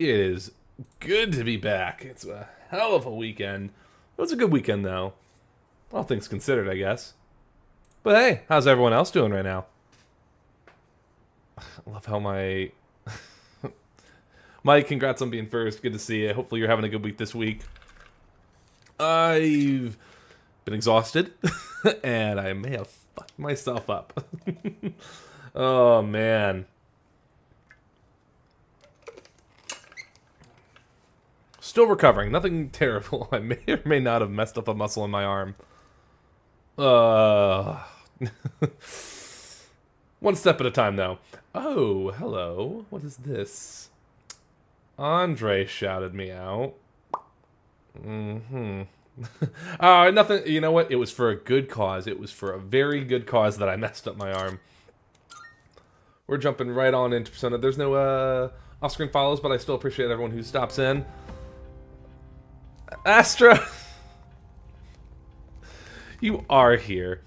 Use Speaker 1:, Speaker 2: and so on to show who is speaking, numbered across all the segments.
Speaker 1: It is good to be back. It's a hell of a weekend. It was a good weekend, though. All things considered, I guess. But hey, how's everyone else doing right now? I love how my... Mike, congrats on being first. Good to see you. Hopefully you're having a good week this week. I've been exhausted, and I may have fucked myself up. Oh, man. Still recovering. Nothing terrible. I may or may not have messed up a muscle in my arm. One step at a time, though. Oh, hello. What is this? Andre shouted me out. Nothing. You know what? It was for a good cause. It was for a very good cause that I messed up my arm. We're jumping right on into Persona. There's no off-screen follows, but I still appreciate everyone who stops in. Astra! You are here.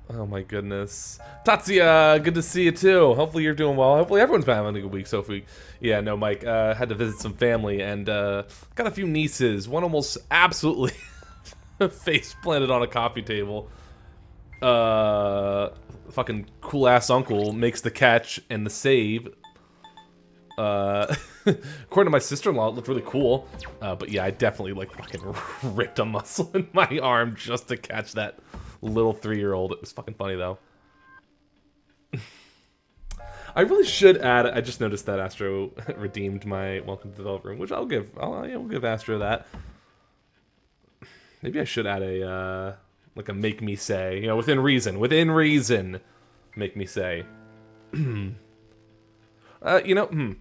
Speaker 1: Oh my goodness. Tatsuya, good to see you too. Hopefully you're doing well. Hopefully everyone's been having a good week so far. Yeah, no, Mike, had to visit some family and got a few nieces. One almost absolutely face planted on a coffee table. Fucking cool ass uncle makes the catch and the save. According to my sister-in-law, it looked really cool. But yeah, I definitely like fucking ripped a muscle in my arm just to catch that little 3-year-old. It was fucking funny though. I really should add. I just noticed that Astro redeemed my welcome to the developer room, which I'll give Astro that. Maybe I should add a like a make me say, you know, within reason, make me say. You know,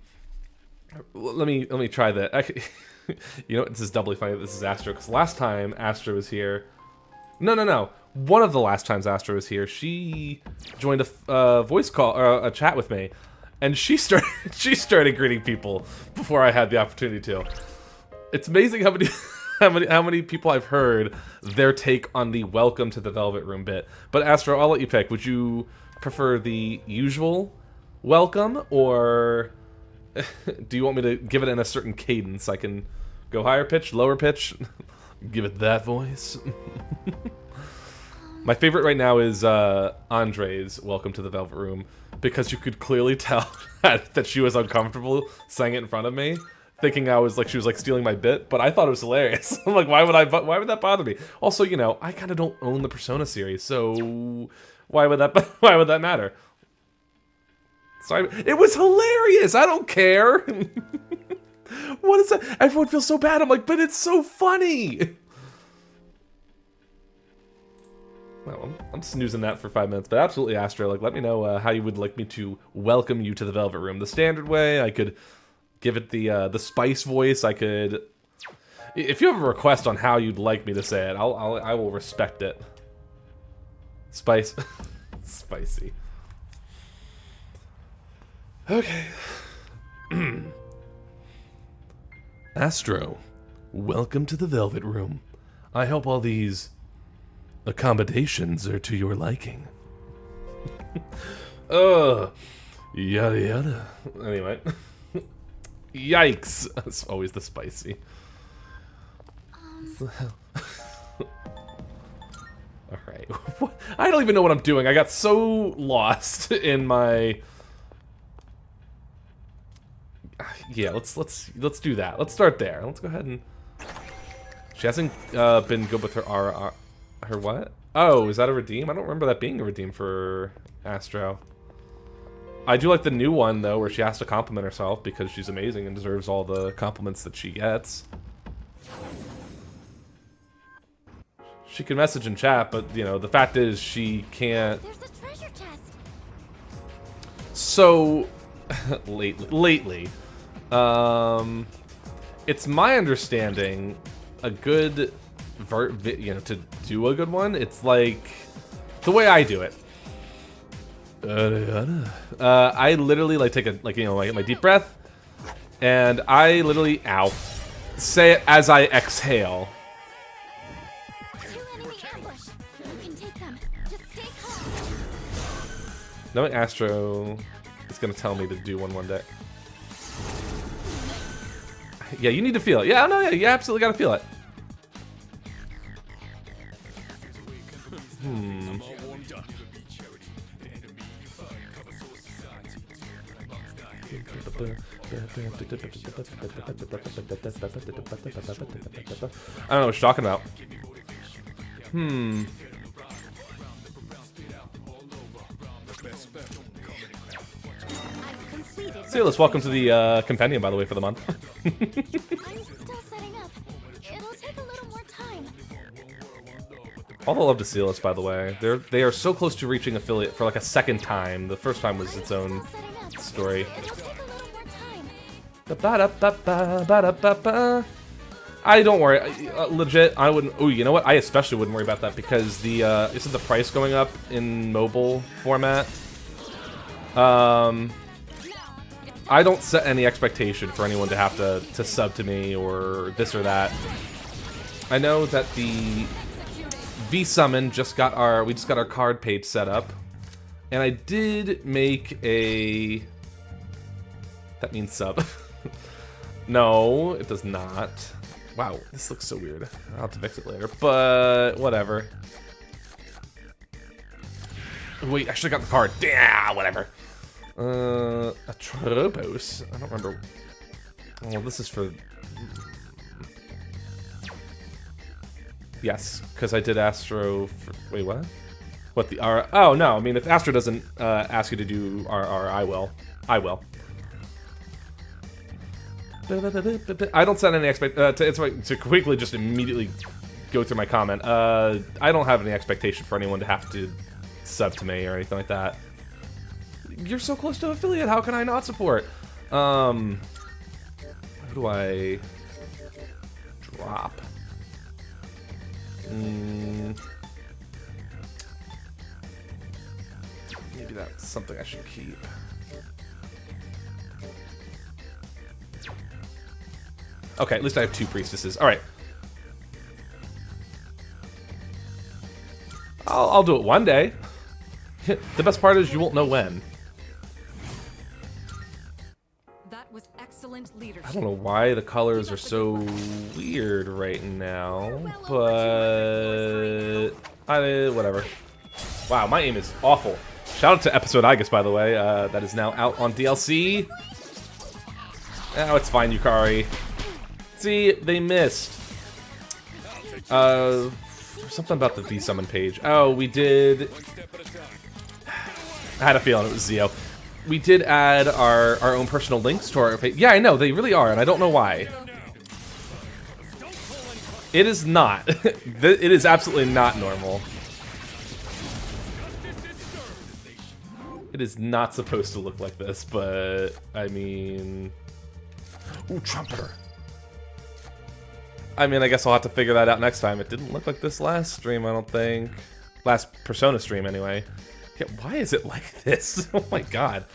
Speaker 1: let me try that. You know, this is doubly funny. This is Astro because last time Astro was here. No. One of the last times Astro was here, she joined a voice call or a chat with me, and she started greeting people before I had the opportunity to. It's amazing how many people I've heard their take on the welcome to the Velvet Room bit. But Astro, I'll let you pick. Would you prefer the usual welcome, or do you want me to give it in a certain cadence? I can go higher pitch, lower pitch, give it that voice. My favorite right now is Andre's welcome to the Velvet Room, because you could clearly tell that she was uncomfortable saying it in front of me, thinking she was like stealing my bit, but I thought it was hilarious. I'm like, why would that bother me? Also, you know, I kind of don't own the Persona series, so why would that matter? So it was hilarious. I don't care. What is that? Everyone feels so bad. I'm like, but it's so funny. Well, I'm snoozing that for 5 minutes, but absolutely, Astro, like, let me know how you would like me to welcome you to the Velvet Room. The standard way, I could give it the spice voice. I could, if you have a request on how you'd like me to say it, I will respect it. Spice, spicy. Okay. Astro, welcome to the Velvet Room. I hope all these accommodations are to your liking. Yada yada. Anyway. Yikes. It's always the spicy. Alright. I don't even know what I'm doing. I got so lost in my... Yeah, let's do that. Let's start there. Let's go ahead and... She hasn't been good with her her what? Oh, is that a redeem? I don't remember that being a redeem for Astro. I do like the new one, though, where she has to compliment herself because she's amazing and deserves all the compliments that she gets. She can message in chat, but, you know, the fact is she can't...
Speaker 2: There's a treasure chest.
Speaker 1: So, lately, it's my understanding a good... you know, to do a good one, it's like the way I do it. I literally like take my deep breath, and I literally say it as I exhale. Knowing Astro is gonna tell me to do one day. Yeah, you need to feel it. Yeah, no, yeah, you absolutely gotta feel it. I don't know what you're talking about. Silas, welcome to the compendium, by the way, for the month.
Speaker 2: I'm still setting up. It'll take a little more time.
Speaker 1: All the love to Silas, by the way. They are so close to reaching affiliate for like a second time. The first time was its own story.
Speaker 2: It'll take a little more time.
Speaker 1: Ba-da-ba-ba-ba-da-ba-ba. I don't worry. Legit, I wouldn't. Oh, you know what? I especially wouldn't worry about that because the isn't the price going up in mobile format? I don't set any expectation for anyone to have to sub to me or this or that. I know that the V Summon we just got our card page set up, and I did make a. That means sub. No, it does not. Wow, this looks so weird. I'll have to fix it later, but whatever. Wait, I should have got the card. Yeah, whatever. Atropos. I don't remember. Oh, this is for. Yes, because I did Astro. Wait, what? What the R? Oh no, I mean if Astro doesn't ask you to do RR, I will. I will. I don't set any to quickly just immediately go through my comment. I don't have any expectation for anyone to have to sub to me or anything like that. You're so close to affiliate. How can I not support? Who do I drop? Maybe that's something I should keep. Okay, at least I have 2 priestesses. All right. I'll do it one day. The best part is you won't know when.
Speaker 3: That was excellent leadership.
Speaker 1: I don't know why the colors are so weird right now, but whatever. Wow, my aim is awful. Shout out to Episode Igus, by the way. That is now out on DLC. Oh, it's fine, Yukari. See, they missed. There's something about the V-Summon page. Oh, we did. I had a feeling it was Zio. We did add our own personal links to our page. Yeah, I know, they really are, and I don't know why. It is not. It is absolutely not normal. It is not supposed to look like this, but I mean... Ooh, Trumpeter. I mean, I guess I'll have to figure that out next time. It didn't look like this last stream, I don't think. Last Persona stream, anyway. Yeah, why is it like this? Oh my god.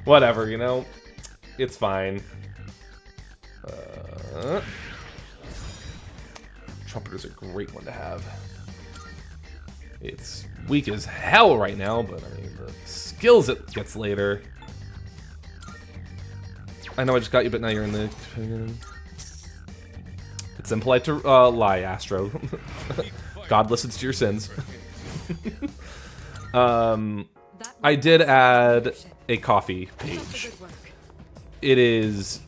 Speaker 1: Whatever, you know? It's fine. Trumpeter's a great one to have. It's weak as hell right now, but I mean, the skills it gets later. I know I just got you, but now you're in the... It's impolite to lie, Astro. God listens to your sins. I did add a coffee page. It is,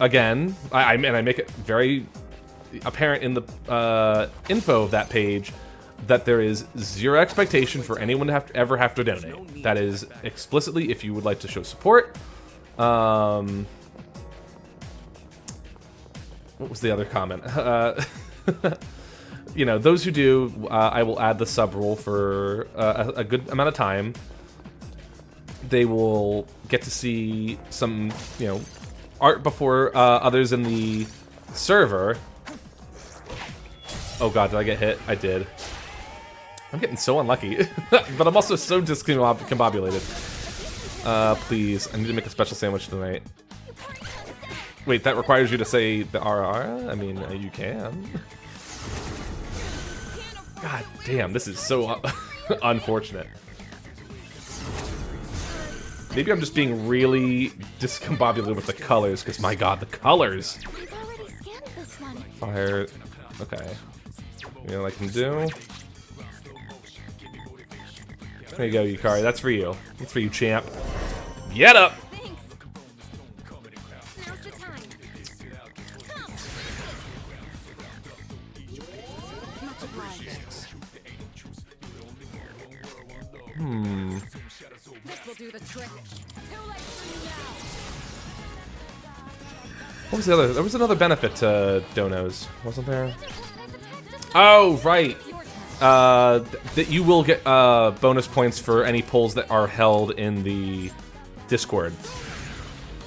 Speaker 1: again, I make it very apparent in the info of that page that there is zero expectation for anyone to ever have to donate. That is explicitly if you would like to show support. What was the other comment? You know, those who do, I will add the sub rule for a good amount of time. They will get to see some, you know, art before others in the server. Oh god, did I get hit? I did. I'm getting so unlucky. But I'm also so discombobulated. Please, I need to make a special sandwich tonight. Wait, that requires you to say the RR? I mean, you can. God damn, this is so unfortunate. Maybe I'm just being really discombobulated with the colors, because my god, the colors!
Speaker 2: I've already scanned this one.
Speaker 1: Fire. Okay. You know what I can do? There you go, Yukari. That's for you. That's for you, champ. Get up!
Speaker 2: Thanks. Now's the time. Come.
Speaker 3: Much obliged. This will do the trick. Too late for you now.
Speaker 1: What was the other? There was another benefit to donos, wasn't there? Oh, right.
Speaker 3: Your turn.
Speaker 1: That you will get bonus points for any polls that are held in the Discord.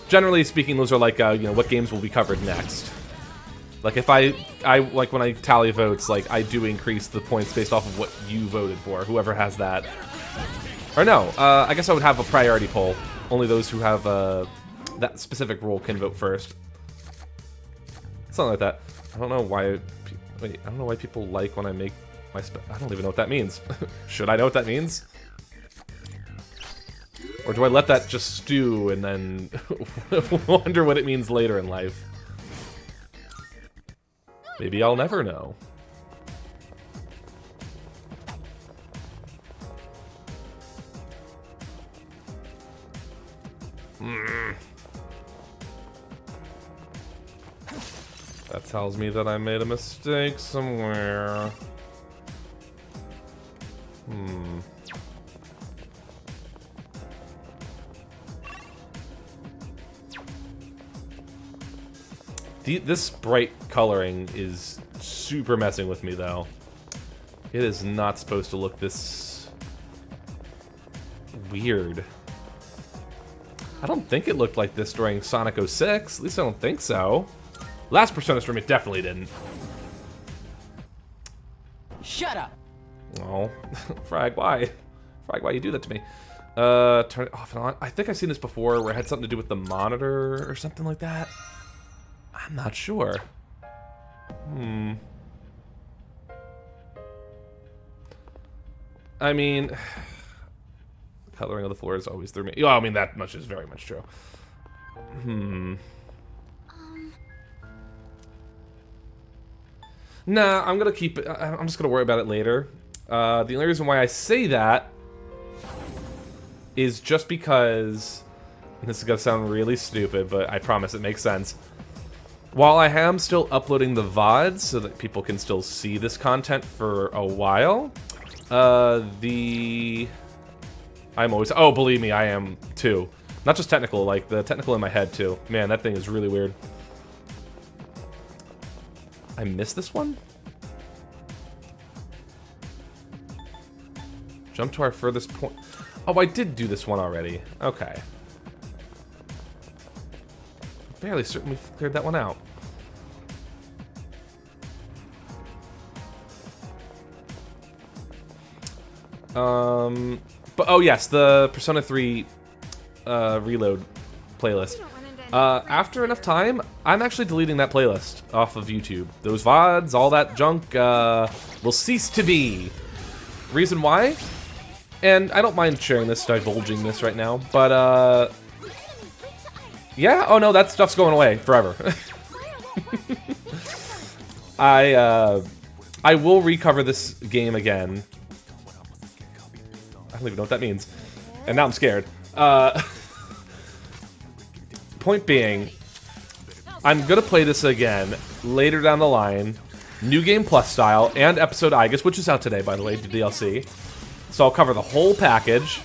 Speaker 1: Generally speaking, those are like you know, what games will be covered next. Like if I like when I tally votes, like I do increase the points based off of what you voted for, whoever has that. Or no, I guess I would have a priority poll. Only those who have that specific rule can vote first. Something like that. I don't know why. Wait, I don't know why people like when I make my. I don't even know what that means. Should I know what that means? Or do I let that just stew and then wonder what it means later in life? Maybe I'll never know. That tells me that I made a mistake somewhere. This bright coloring is super messing with me, though. It is not supposed to look this weird. I don't think it looked like this during Sonic 06. At least I don't think so. Last Persona stream, it definitely didn't.
Speaker 4: Shut up.
Speaker 1: Oh, Frag, why? Frag, why you do that to me? Turn it off and on. I think I've seen this before where it had something to do with the monitor or something like that. I'm not sure. I mean, coloring of the floor is always through me. Well, I mean, that much is very much true. Nah, I'm gonna keep it. I'm just gonna worry about it later. The only reason why I say that is just because, and this is gonna sound really stupid, but I promise it makes sense. While I am still uploading the VODs so that people can still see this content for a while, I'm always, oh, believe me, I am too. Not just technical, like the technical in my head too. Man, that thing is really weird. I missed this one? Jump to our furthest point. Oh, I did do this one already. Okay. Fairly certain we cleared that one out. But oh yes, the Persona 3 Reload playlist. After enough time, I'm actually deleting that playlist off of YouTube. Those VODs, all that junk, will cease to be. Reason why? And I don't mind sharing this, divulging this right now, but yeah, oh no, that stuff's going away forever. I will recover this game again. I don't even know what that means. And now I'm scared. Point being, I'm gonna play this again later down the line, New Game Plus style, and Episode Igus, which is out today, by the way, the DLC. So I'll cover the whole package.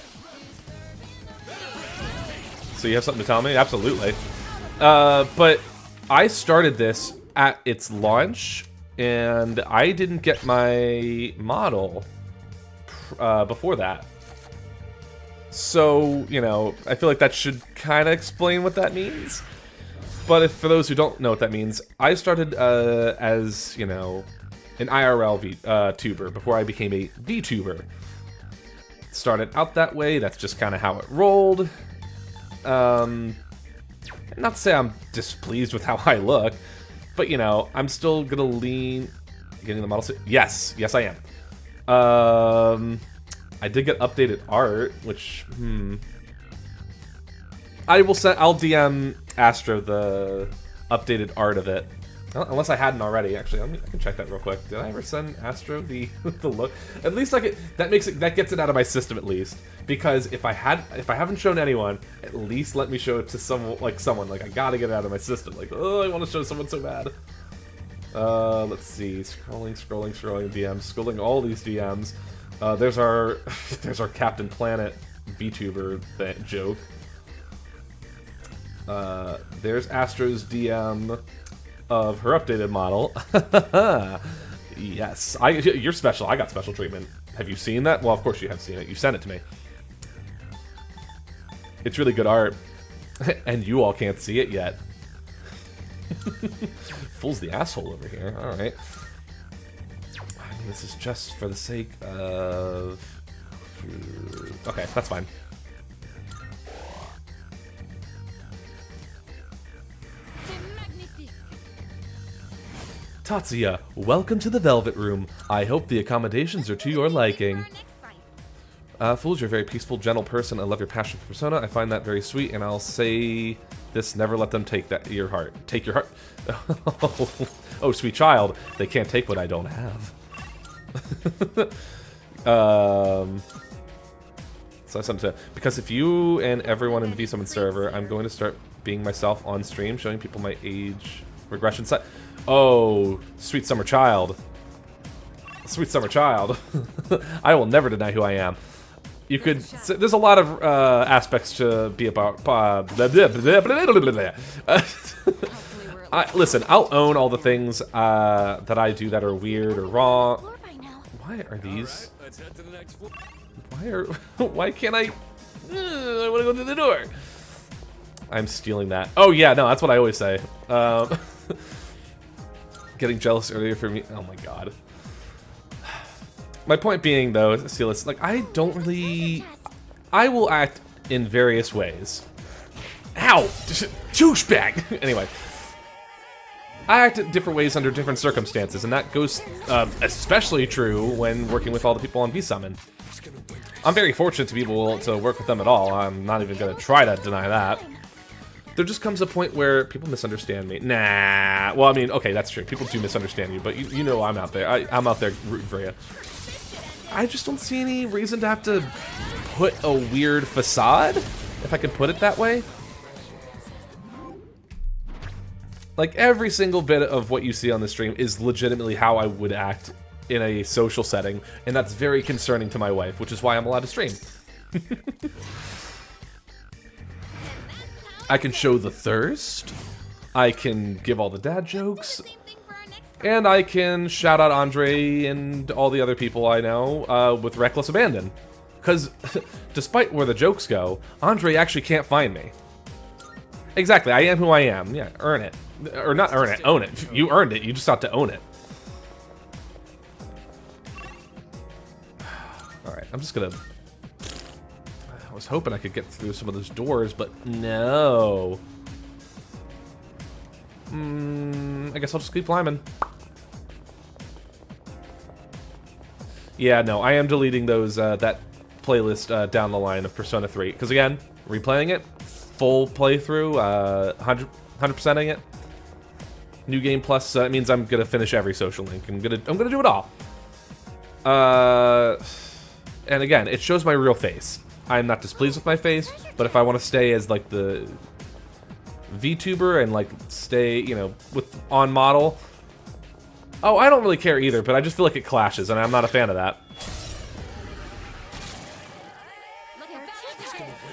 Speaker 1: So you have something to tell me? Absolutely. But I started this at its launch, and I didn't get my model before that. So, you know, I feel like that should kind of explain what that means. But if, for those who don't know what that means, I started as, you know, an IRL tuber before I became a VTuber. Started out that way, that's just kind of how it rolled. Not to say I'm displeased with how I look, but, you know, I'm still gonna lean... Getting the model... Yes, yes I am. I did get updated art, which, I will send. I'll DM Astro the updated art of it, unless I hadn't already. Actually, I can check that real quick. Did I ever send Astro the the look? At least I get that gets it out of my system at least. Because if I haven't shown anyone, at least let me show it to someone. Like I gotta get it out of my system. Like, oh, I want to show someone so bad. Let's see. Scrolling DMs, scrolling all these DMs. There's our Captain Planet VTuber joke. There's Astro's DM of her updated model. Yes, you're special. I got special treatment. Have you seen that? Well, of course you have seen it. You sent it to me. It's really good art, and you all can't see it yet. Fool's the asshole over here. All right. I mean, this is just for the sake of. Okay, that's fine. Tatsuya, welcome to the Velvet Room. I hope the accommodations are to your liking. Fools, you're a very peaceful, gentle person. I love your passion for Persona. I find that very sweet, and I'll say this: never let them take your heart. Take your heart. Oh, sweet child, they can't take what I don't have. So something because if you and everyone in the V-Summon server, I'm going to start being myself on stream, showing people my age regression set. Oh, sweet summer child. Sweet summer child. I will never deny who I am. You could. There's a lot of aspects to be about. Listen, I'll own all the things that I do that are weird or wrong. Why are these? Why can't I? I want to go through the door. I'm stealing that. Oh yeah, no, that's what I always say. Getting jealous earlier for me. Oh my god. My point being, though, Silas, like, I don't really... I will act in various ways. Ow! Douchebag! Anyway. I act in different ways under different circumstances, and that goes especially true when working with all the people on V-Summon. I'm very fortunate to be able to work with them at all. I'm not even going to try to deny that. There just comes a point where people misunderstand me. Nah. Well, I mean, okay, that's true. People do misunderstand you, but you know I'm out there. I'm out there rooting for you. I just don't see any reason to have to put a weird facade, if I can put it that way. Like, every single bit of what you see on the stream is legitimately how I would act in a social setting, and that's very concerning to my wife, which is why I'm allowed to stream. I can show the thirst, I can give all the dad jokes, and I can shout out Andre and all the other people I know with reckless abandon. Because despite where the jokes go, Andre actually can't find me. Exactly, I am who I am. Yeah, earn it. Or not earn it, own it. You earned it, you just have to own it. Alright, I'm just gonna... I was hoping I could get through some of those doors, but no. I guess I'll just keep climbing. Yeah, no, I am deleting those that playlist down the line of Persona 3. Because again, replaying it, full playthrough, 100%ing it. New game plus, it means I'm gonna finish every social link. I'm gonna do it all. And again, it shows my real face. I'm not displeased with my face, but if I want to stay as like the VTuber and like stay, you know, with on model. Oh, I don't really care either, but I just feel like it clashes, and I'm not a fan of that.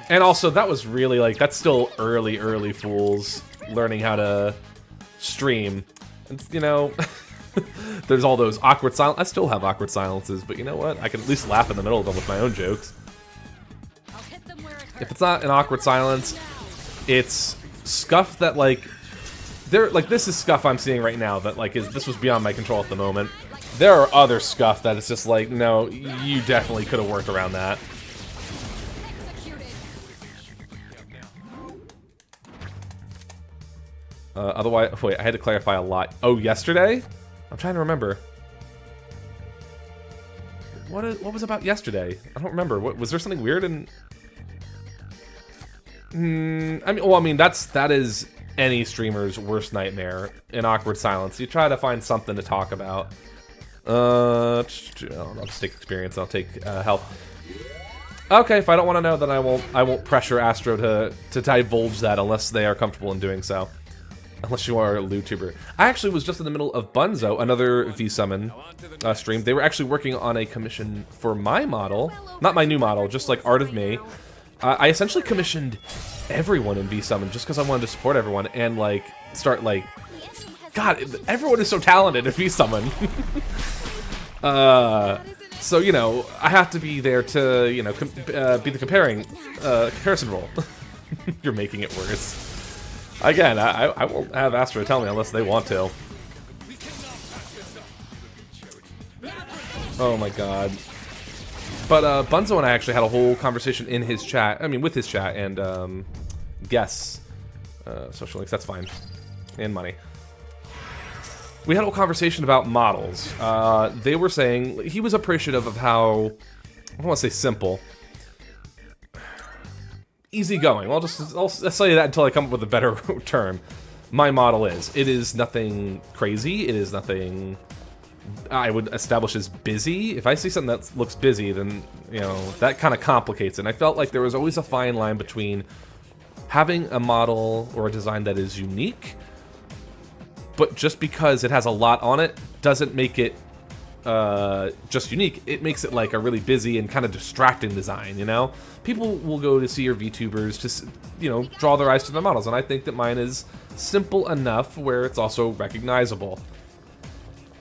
Speaker 1: And also, that was really like, that's still early fools learning how to stream. And, you know, there's all those awkward silence. I still have awkward silences, but you know what? I can at least laugh in the middle of them with my own jokes. If it's not an awkward silence, it's scuff that like this is scuff I'm seeing right now that like this was beyond my control at the moment. There are other scuff that it's just like, no, you definitely could have worked around that. Otherwise, wait, I had to clarify a lot. Oh, yesterday? I'm trying to remember. What was about yesterday? I don't remember. Was there something weird in... I mean, that is any streamer's worst nightmare. An awkward silence. You try to find something to talk about. I'll just take experience. I'll take health. Okay, if I don't want to know, then I won't pressure Astro to divulge that unless they are comfortable in doing so. Unless you are a YouTuber. I actually was just in the middle of Bunzo, another V-Summon stream. They were actually working on a commission for my model. Not my new model, just like Art of Me. I essentially commissioned everyone in V-Summon just because I wanted to support everyone and, like, start, like... God, everyone is so talented at V-Summon. So, you know, I have to be there to, you know, be the comparison role. You're making it worse. Again, I won't have Astro tell me unless they want to. Oh my god. But Bunzo and I actually had a whole conversation in his chat. I mean, with his chat and guests. Social links, that's fine. And money. We had a whole conversation about models. They were saying he was appreciative of how, I don't want to say simple, easygoing. I'll say that until I come up with a better term. My model is. It is nothing crazy. It is nothing I would establish as busy. If I see something that looks busy, then, you know, that kind of complicates it. And I felt like there was always a fine line between having a model or a design that is unique, but just because it has a lot on it doesn't make it just unique. It makes it like a really busy and kind of distracting design, you know? People will go to see your VTubers to, you know, draw their eyes to their models, and I think that mine is simple enough where it's also recognizable.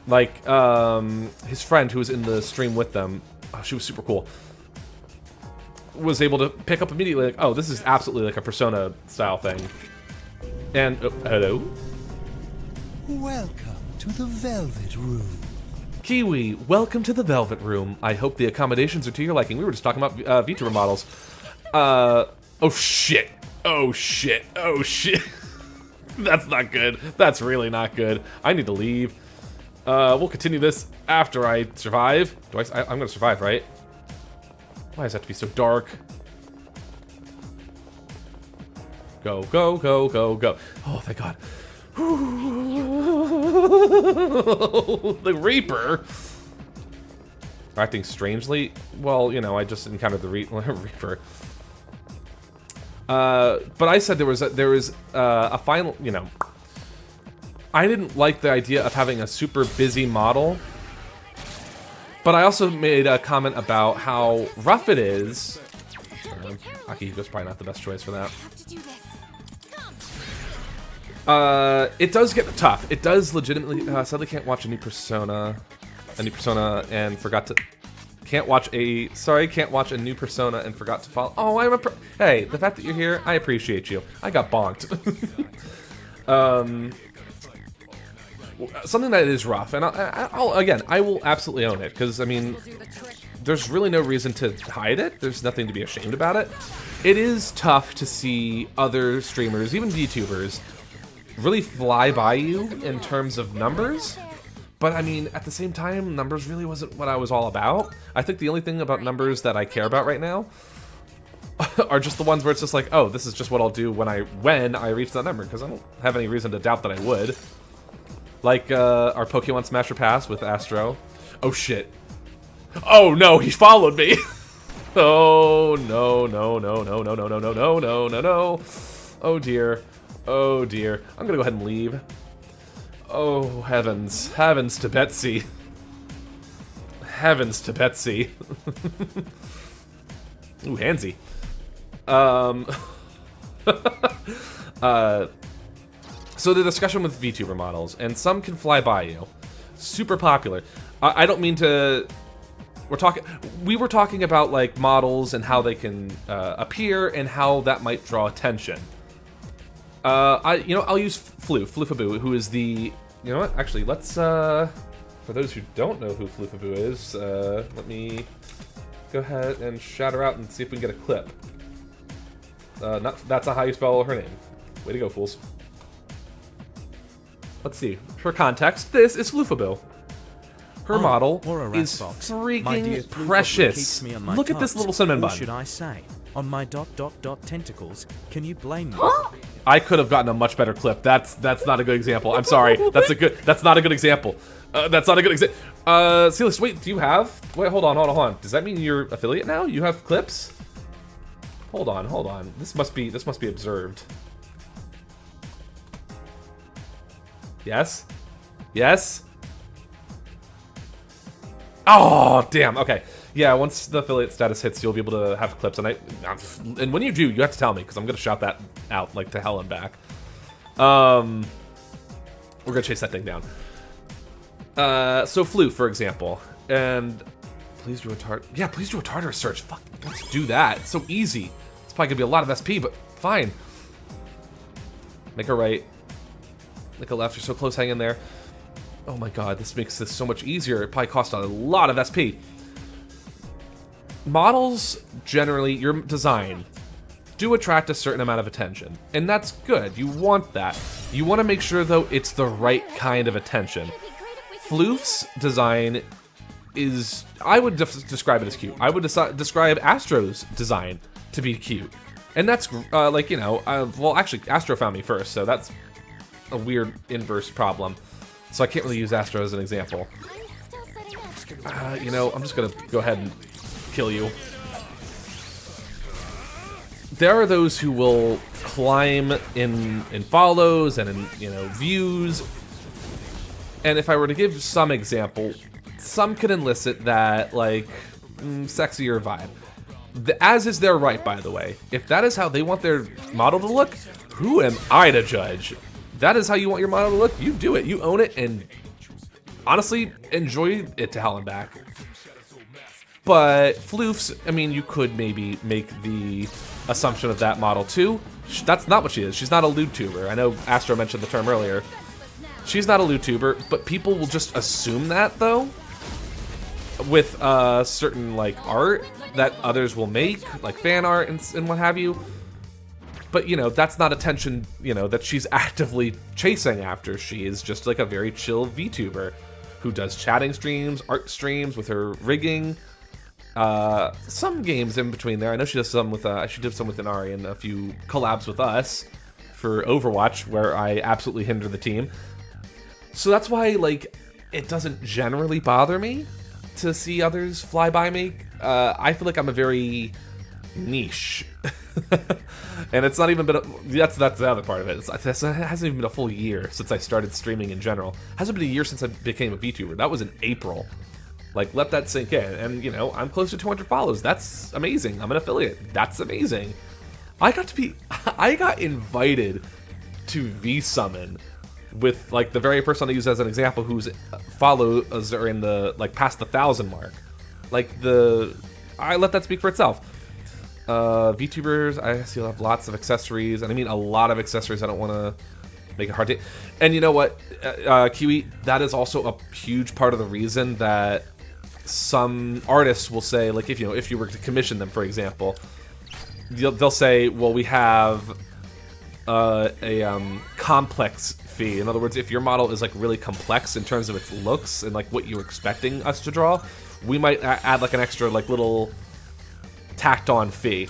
Speaker 1: Like, his friend who was in the stream with them, oh, she was super cool, was able to pick up immediately, like, oh, this is absolutely like a Persona style thing. And, oh, hello?
Speaker 4: Welcome to the Velvet Room.
Speaker 1: Kiwi, welcome to the Velvet Room. I hope the accommodations are to your liking. We were just talking about VTuber models. Oh shit. Oh shit. Oh shit. That's not good. That's really not good. I need to leave. We'll continue this after I survive. I'm gonna survive, right? Why does it have to be so dark? Go, go, go, go, go. Oh, thank God. The Reaper. Acting strangely. Well, you know, I just encountered the Reaper. But I said there was a final. You know, I didn't like the idea of having a super busy model. But I also made a comment about how rough it is. Akihiko's probably not the best choice for that. It does get tough. It does legitimately. Sadly, can't watch a new Persona, and forgot to. Can't watch a new Persona and forgot to follow. Oh, hey, the fact that you're here, I appreciate you. I got bonked. Something that is rough, and I will absolutely own it, because I mean, there's really no reason to hide it. There's nothing to be ashamed about it. It is tough to see other streamers, even VTubers, really fly by you in terms of numbers. But I mean, at the same time, numbers really wasn't what I was all about. I think the only thing about numbers that I care about right now are just the ones where it's just like, oh, this is just what I'll do when I reach that number, because I don't have any reason to doubt that I would. Like our Pokemon Smasher Pass with Astro. Oh shit. Oh no, he followed me. Oh no, no, no, no, no, no, no, no, no, no, no, no. Oh dear. Oh dear. I'm gonna go ahead and leave. Oh heavens. Heavens to Betsy. Heavens to Betsy. Ooh, handsy. So the discussion with VTuber models, and some can fly by you. Super popular. I don't mean to... We were talking about like models and how they can appear and how that might draw attention. I'll use Flufaboo, who is the... You know what? Actually, let's... For those who don't know who Flufaboo is, let me go ahead and shout her out and see if we can get a clip. That's not how you spell her name. Way to go, fools. Let's see. For context, this is Flufaboo. Her model is freaking precious. Look at this little cinnamon bun.
Speaker 5: Should I say? on my tentacles. Can you blame me?
Speaker 1: I could have gotten a much better clip. That's not a good example. I'm sorry. That's not a good example. That's not a good example. Celeste, wait, do you have? Wait, hold on. Does that mean you're affiliate now? You have clips? Hold on. This must be observed. Yes? Yes? Oh, damn. Okay. Yeah, once the affiliate status hits, you'll be able to have clips, and when you do, you have to tell me because I'm gonna shout that out like to hell and back. We're gonna chase that thing down. So Flu, for example, and please do a Tartarus search. Fuck, let's do that. It's so easy. It's probably gonna be a lot of SP, but fine. Make a right, make a left. You're so close. Hang in there. Oh my god, this makes this so much easier. It probably costs a lot of SP. Models, generally, your design, do attract a certain amount of attention. And that's good. You want that. You want to make sure, though, it's the right kind of attention. Floof's design is... I would describe it as cute. I would describe Astro's design to be cute. And that's, like, you know... well, actually, Astro found me first, so that's a weird inverse problem. So I can't really use Astro as an example. You know, I'm just going to go ahead and kill you. There are those who will climb in follows and in, you know, views. And if I were to give some example, some could elicit that, like, sexier vibe. As is their right, by the way. If that is how they want their model to look, who am I to judge? That is how you want your model to look, you do it. You own it, and honestly, enjoy it to hell and back. But Floofs, I mean, you could maybe make the assumption of that model too. That's not what she is. She's not a lewd-tuber. I know Astro mentioned the term earlier. She's not a lewd-tuber, but people will just assume that, though, with certain, like, art that others will make, like fan art and what have you. But, you know, that's not attention, you know, that she's actively chasing after. She is just, like, a very chill VTuber who does chatting streams, art streams with her rigging. Some games in between there. I know she does some with, she did some with Inari and a few collabs with us for Overwatch, where I absolutely hinder the team. So that's why, like, it doesn't generally bother me to see others fly by me. I feel like I'm a very niche. And it's not even been that's the other part of it. It hasn't even been a full year since I started streaming in general. It hasn't been a year since I became a VTuber. That was in April. Like, let that sink in. And, you know, I'm close to 200 follows. That's amazing. I'm an affiliate. That's amazing. I got invited to V-Summon with, like, the very person I use as an example whose follows are in the, like, past the 1,000 mark. Like, I let that speak for itself. VTubers, I still have lots of accessories, and I mean a lot of accessories. I don't want to make it hard to... And you know what, Kiwi, that is also a huge part of the reason that some artists will say, like, if you were to commission them, for example, they'll say, well, we have a complex fee. In other words, if your model is, like, really complex in terms of its looks and, like, what you're expecting us to draw, we might add, like, an extra, like, little tacked on fee.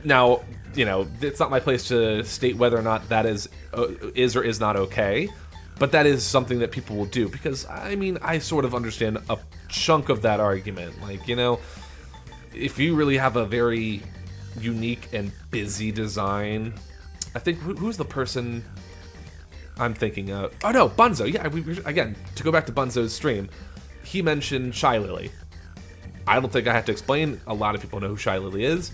Speaker 1: Now, you know, it's not my place to state whether or not that is or is not okay, but that is something that people will do, because, I mean, I sort of understand a chunk of that argument. Like, you know, if you really have a very unique and busy design, I think, who's the person I'm thinking of? Oh no, Bunzo. Yeah, again, to go back to Bunzo's stream, he mentioned Shy Lily. I don't think I have to explain. A lot of people know who Shy Lily is.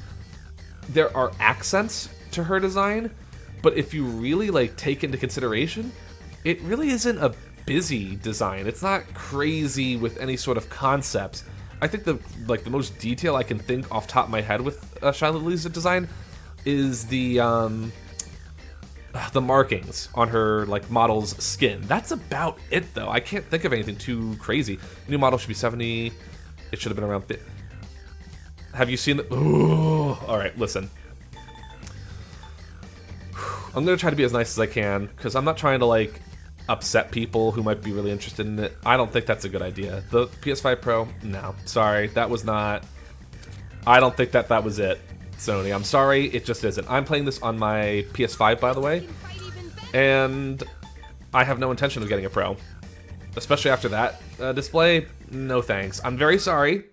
Speaker 1: There are accents to her design, but if you really, like, take into consideration, it really isn't a busy design. It's not crazy with any sort of concepts. I think the most detail I can think off top of my head with Shy Lily's design is the markings on her, like, model's skin. That's about it, though. I can't think of anything too crazy. New model should be 70. It should have been around. Have you seen the... Ooh. All right, listen. I'm going to try to be as nice as I can, because I'm not trying to, like, upset people who might be really interested in it. I don't think that's a good idea. The PS5 Pro? No. Sorry. That was not... I don't think that was it. Sony. I'm sorry, it just isn't. I'm playing this on my PS5, by the way, and I have no intention of getting a Pro. Especially after that display, no thanks. I'm very sorry.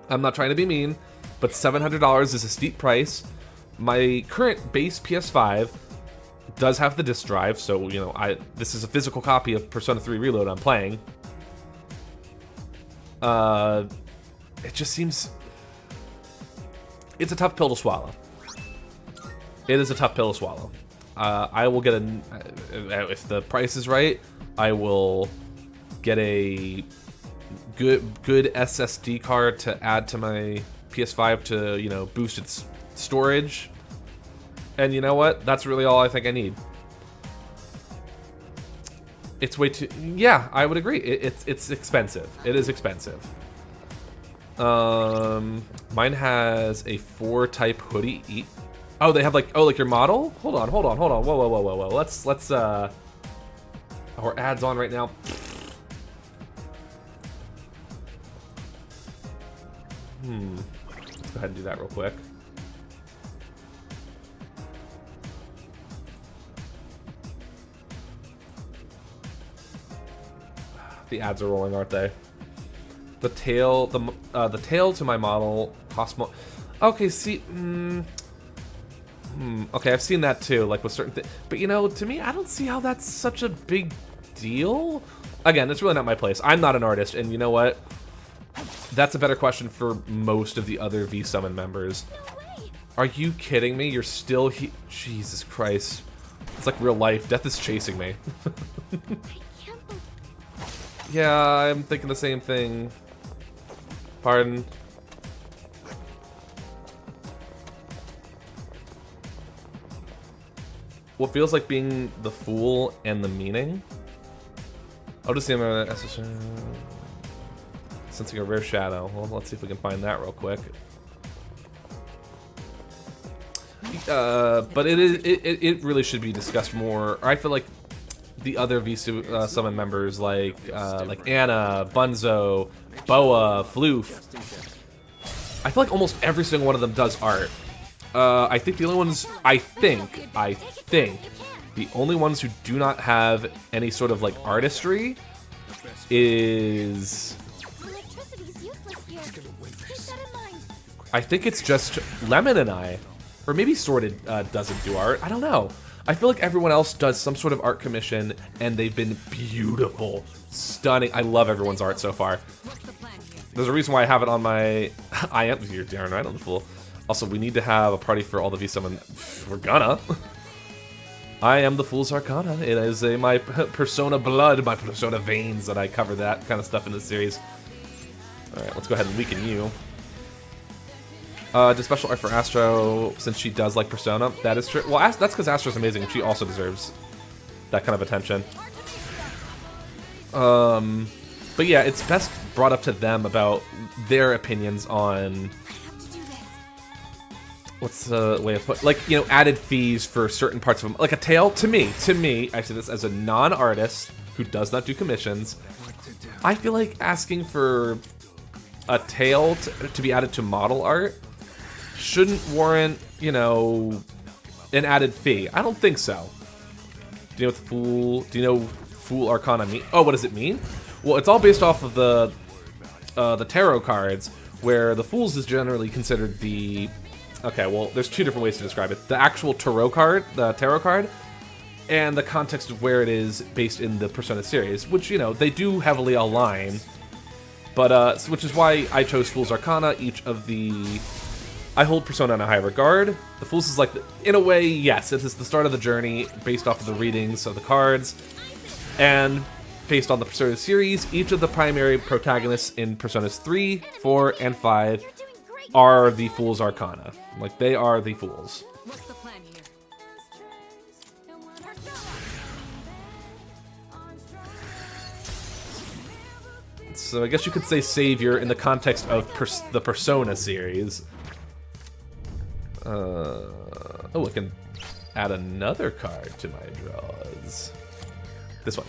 Speaker 1: I'm not trying to be mean, but $700 is a steep price. My current base PS5 does have the disc drive, so, you know, this is a physical copy of Persona 3 Reload I'm playing. It just seems... It's a tough pill to swallow. It is a tough pill to swallow. I will get if the price is right, I will get a good SSD card to add to my PS5 to, you know, boost its storage. And you know what? That's really all I think I need. It's way too... Yeah, I would agree. It's expensive. It is expensive. Mine has a 4-type hoodie. Oh, they have like... Oh, like your model? Hold on. Whoa. Let's our ads on right now. Let's go ahead and do that real quick. The ads are rolling, aren't they? The tail to my model costs more. Okay, see, okay, I've seen that too, like with certain things. But you know, to me, I don't see how that's such a big deal. Again, it's really not my place. I'm not an artist, and you know what? That's a better question for most of the other V-Summon members. Are you kidding me? You're still Jesus Christ. It's like real life. Death is chasing me. Yeah, I'm thinking the same thing. Pardon. What feels like being the fool and the meaning? I'll just see him sensing a rare shadow. Well, let's see if we can find that real quick. But it really should be discussed more. I feel like the other V-Summon members, like Anna, Bunzo, Boa, Floof, I feel like almost every single one of them does art. I think the only ones, I think the only ones who do not have any sort of like artistry is... I think it's just Lemon and I. Or maybe Sorted doesn't do art. I don't know. I feel like everyone else does some sort of art commission, and they've been beautiful. Stunning. I love everyone's art so far. There's a reason why I have it on my... I am... You're darn right on the fool. Also, we need to have a party for all the V-Summon. We're gonna. I am the Fool's Arcana. It is my Persona blood, my Persona veins that I cover that kind of stuff in this series. Alright, let's go ahead and weaken you. Does special art for Astro, since she does like Persona. That is true. Well, that's because Astro's amazing, and she also deserves that kind of attention. But yeah, it's best brought up to them about their opinions on... What's the way of put, like, you know, added fees for certain parts of them. Like a tail, to me, I say this as a non-artist who does not do commissions, I feel like asking for a tail to be added to model art shouldn't warrant, you know, an added fee. I don't think so. Do you know what the Fool... Do you know Fool Arcana mean? Oh, what does it mean? Well, it's all based off of the tarot cards, where the Fools is generally considered the... Okay, well, there's two different ways to describe it. The actual tarot card, and the context of where it is based in the Persona series, which, you know, they do heavily align. But, which is why I chose Fool's Arcana. Each of the... I hold Persona in a high regard. The Fool's is like, in a way, yes, it is the start of the journey based off of the readings of the cards. And based on the Persona series, each of the primary protagonists in Personas 3, 4, and 5 are the Fool's Arcana. Like, they are the Fools.
Speaker 3: What's the plan here?
Speaker 1: So I guess you could say Savior in the context of the Persona series. Oh, I can add another card to my draws. This one.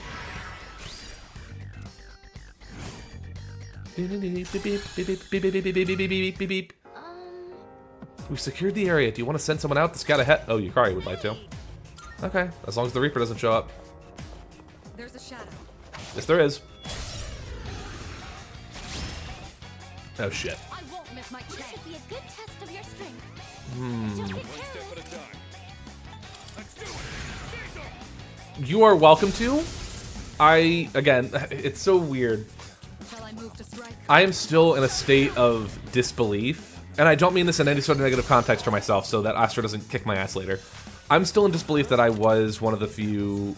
Speaker 1: We've secured the area. Do you want to send someone out to scout ahead? Oh, Yukari would like to. Okay, as long as the Reaper doesn't show up.
Speaker 3: There's a shadow.
Speaker 1: Yes, there is. Oh, shit.
Speaker 3: I won't miss my
Speaker 2: This
Speaker 3: chance.
Speaker 2: should be a good test of your strength. Don't get careless.
Speaker 1: You are welcome to. Again, it's so weird.
Speaker 3: Shall I move to strike?
Speaker 1: I am still in a state of disbelief, and I don't mean this in any sort of negative context for myself, so that Astra doesn't kick my ass later. I'm still in disbelief that I was one of the few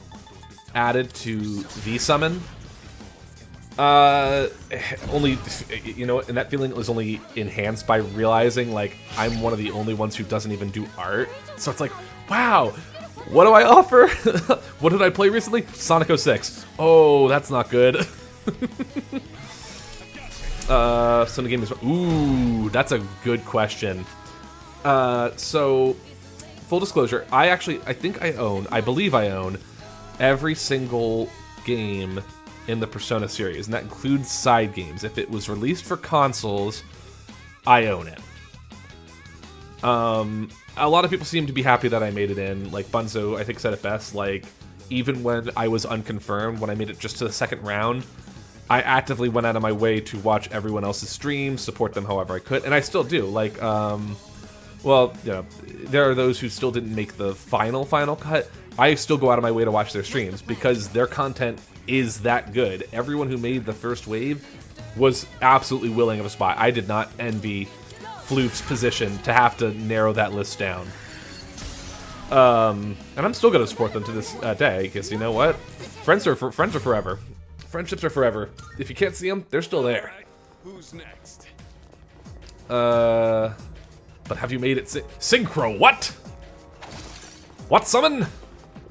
Speaker 1: added to V-Summon. Only, you know, and that feeling was only enhanced by realizing, like, I'm one of the only ones who doesn't even do art. So it's like, wow, what do I offer? What did I play recently? Sonic 06. Oh, that's not good. So the game is, ooh, that's a good question. So, full disclosure, I believe I own every single game in the Persona series, and that includes side games. If it was released for consoles, I own it. A lot of people seem to be happy that I made it in. Like Bunzo, I think, said it best. Like, even when I was unconfirmed, when I made it just to the second round, I actively went out of my way to watch everyone else's streams, support them however I could, and I still do. Like, well, you know, there are those who still didn't make the final cut. I still go out of my way to watch their streams because their content is that good. Everyone who made the first wave was absolutely willing of a spot. I did not envy Floof's position to have to narrow that list down. And I'm still going to support them to this day, because you know what? Friends are forever. Friendships are forever. If you can't see them, they're still there.
Speaker 6: Who's next?
Speaker 1: But have you made it synchro? What? What summon?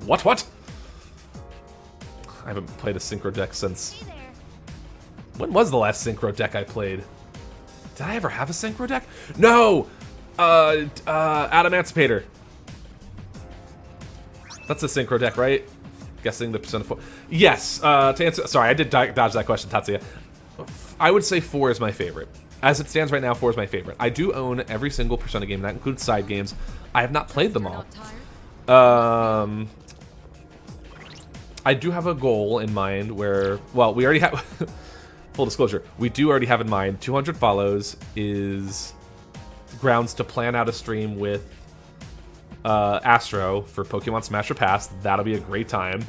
Speaker 1: What? I haven't played a synchro deck since...
Speaker 2: Hey there.
Speaker 1: When was the last synchro deck I played? Did I ever have a synchro deck? No! Adamantipator. That's a synchro deck, right? Guessing the Persona 4. Yes, to answer... Sorry, I did dodge that question, Tatsuya. I would say 4 is my favorite. As it stands right now, 4 is my favorite. I do own every single Persona game. That includes side games. I have not played them all.
Speaker 3: Not tired?
Speaker 1: I do have a goal in mind where... Well, we already have... Full disclosure, we do already have in mind 200 follows is grounds to plan out a stream with Astro for Pokemon Smash or Pass. That'll be a great time.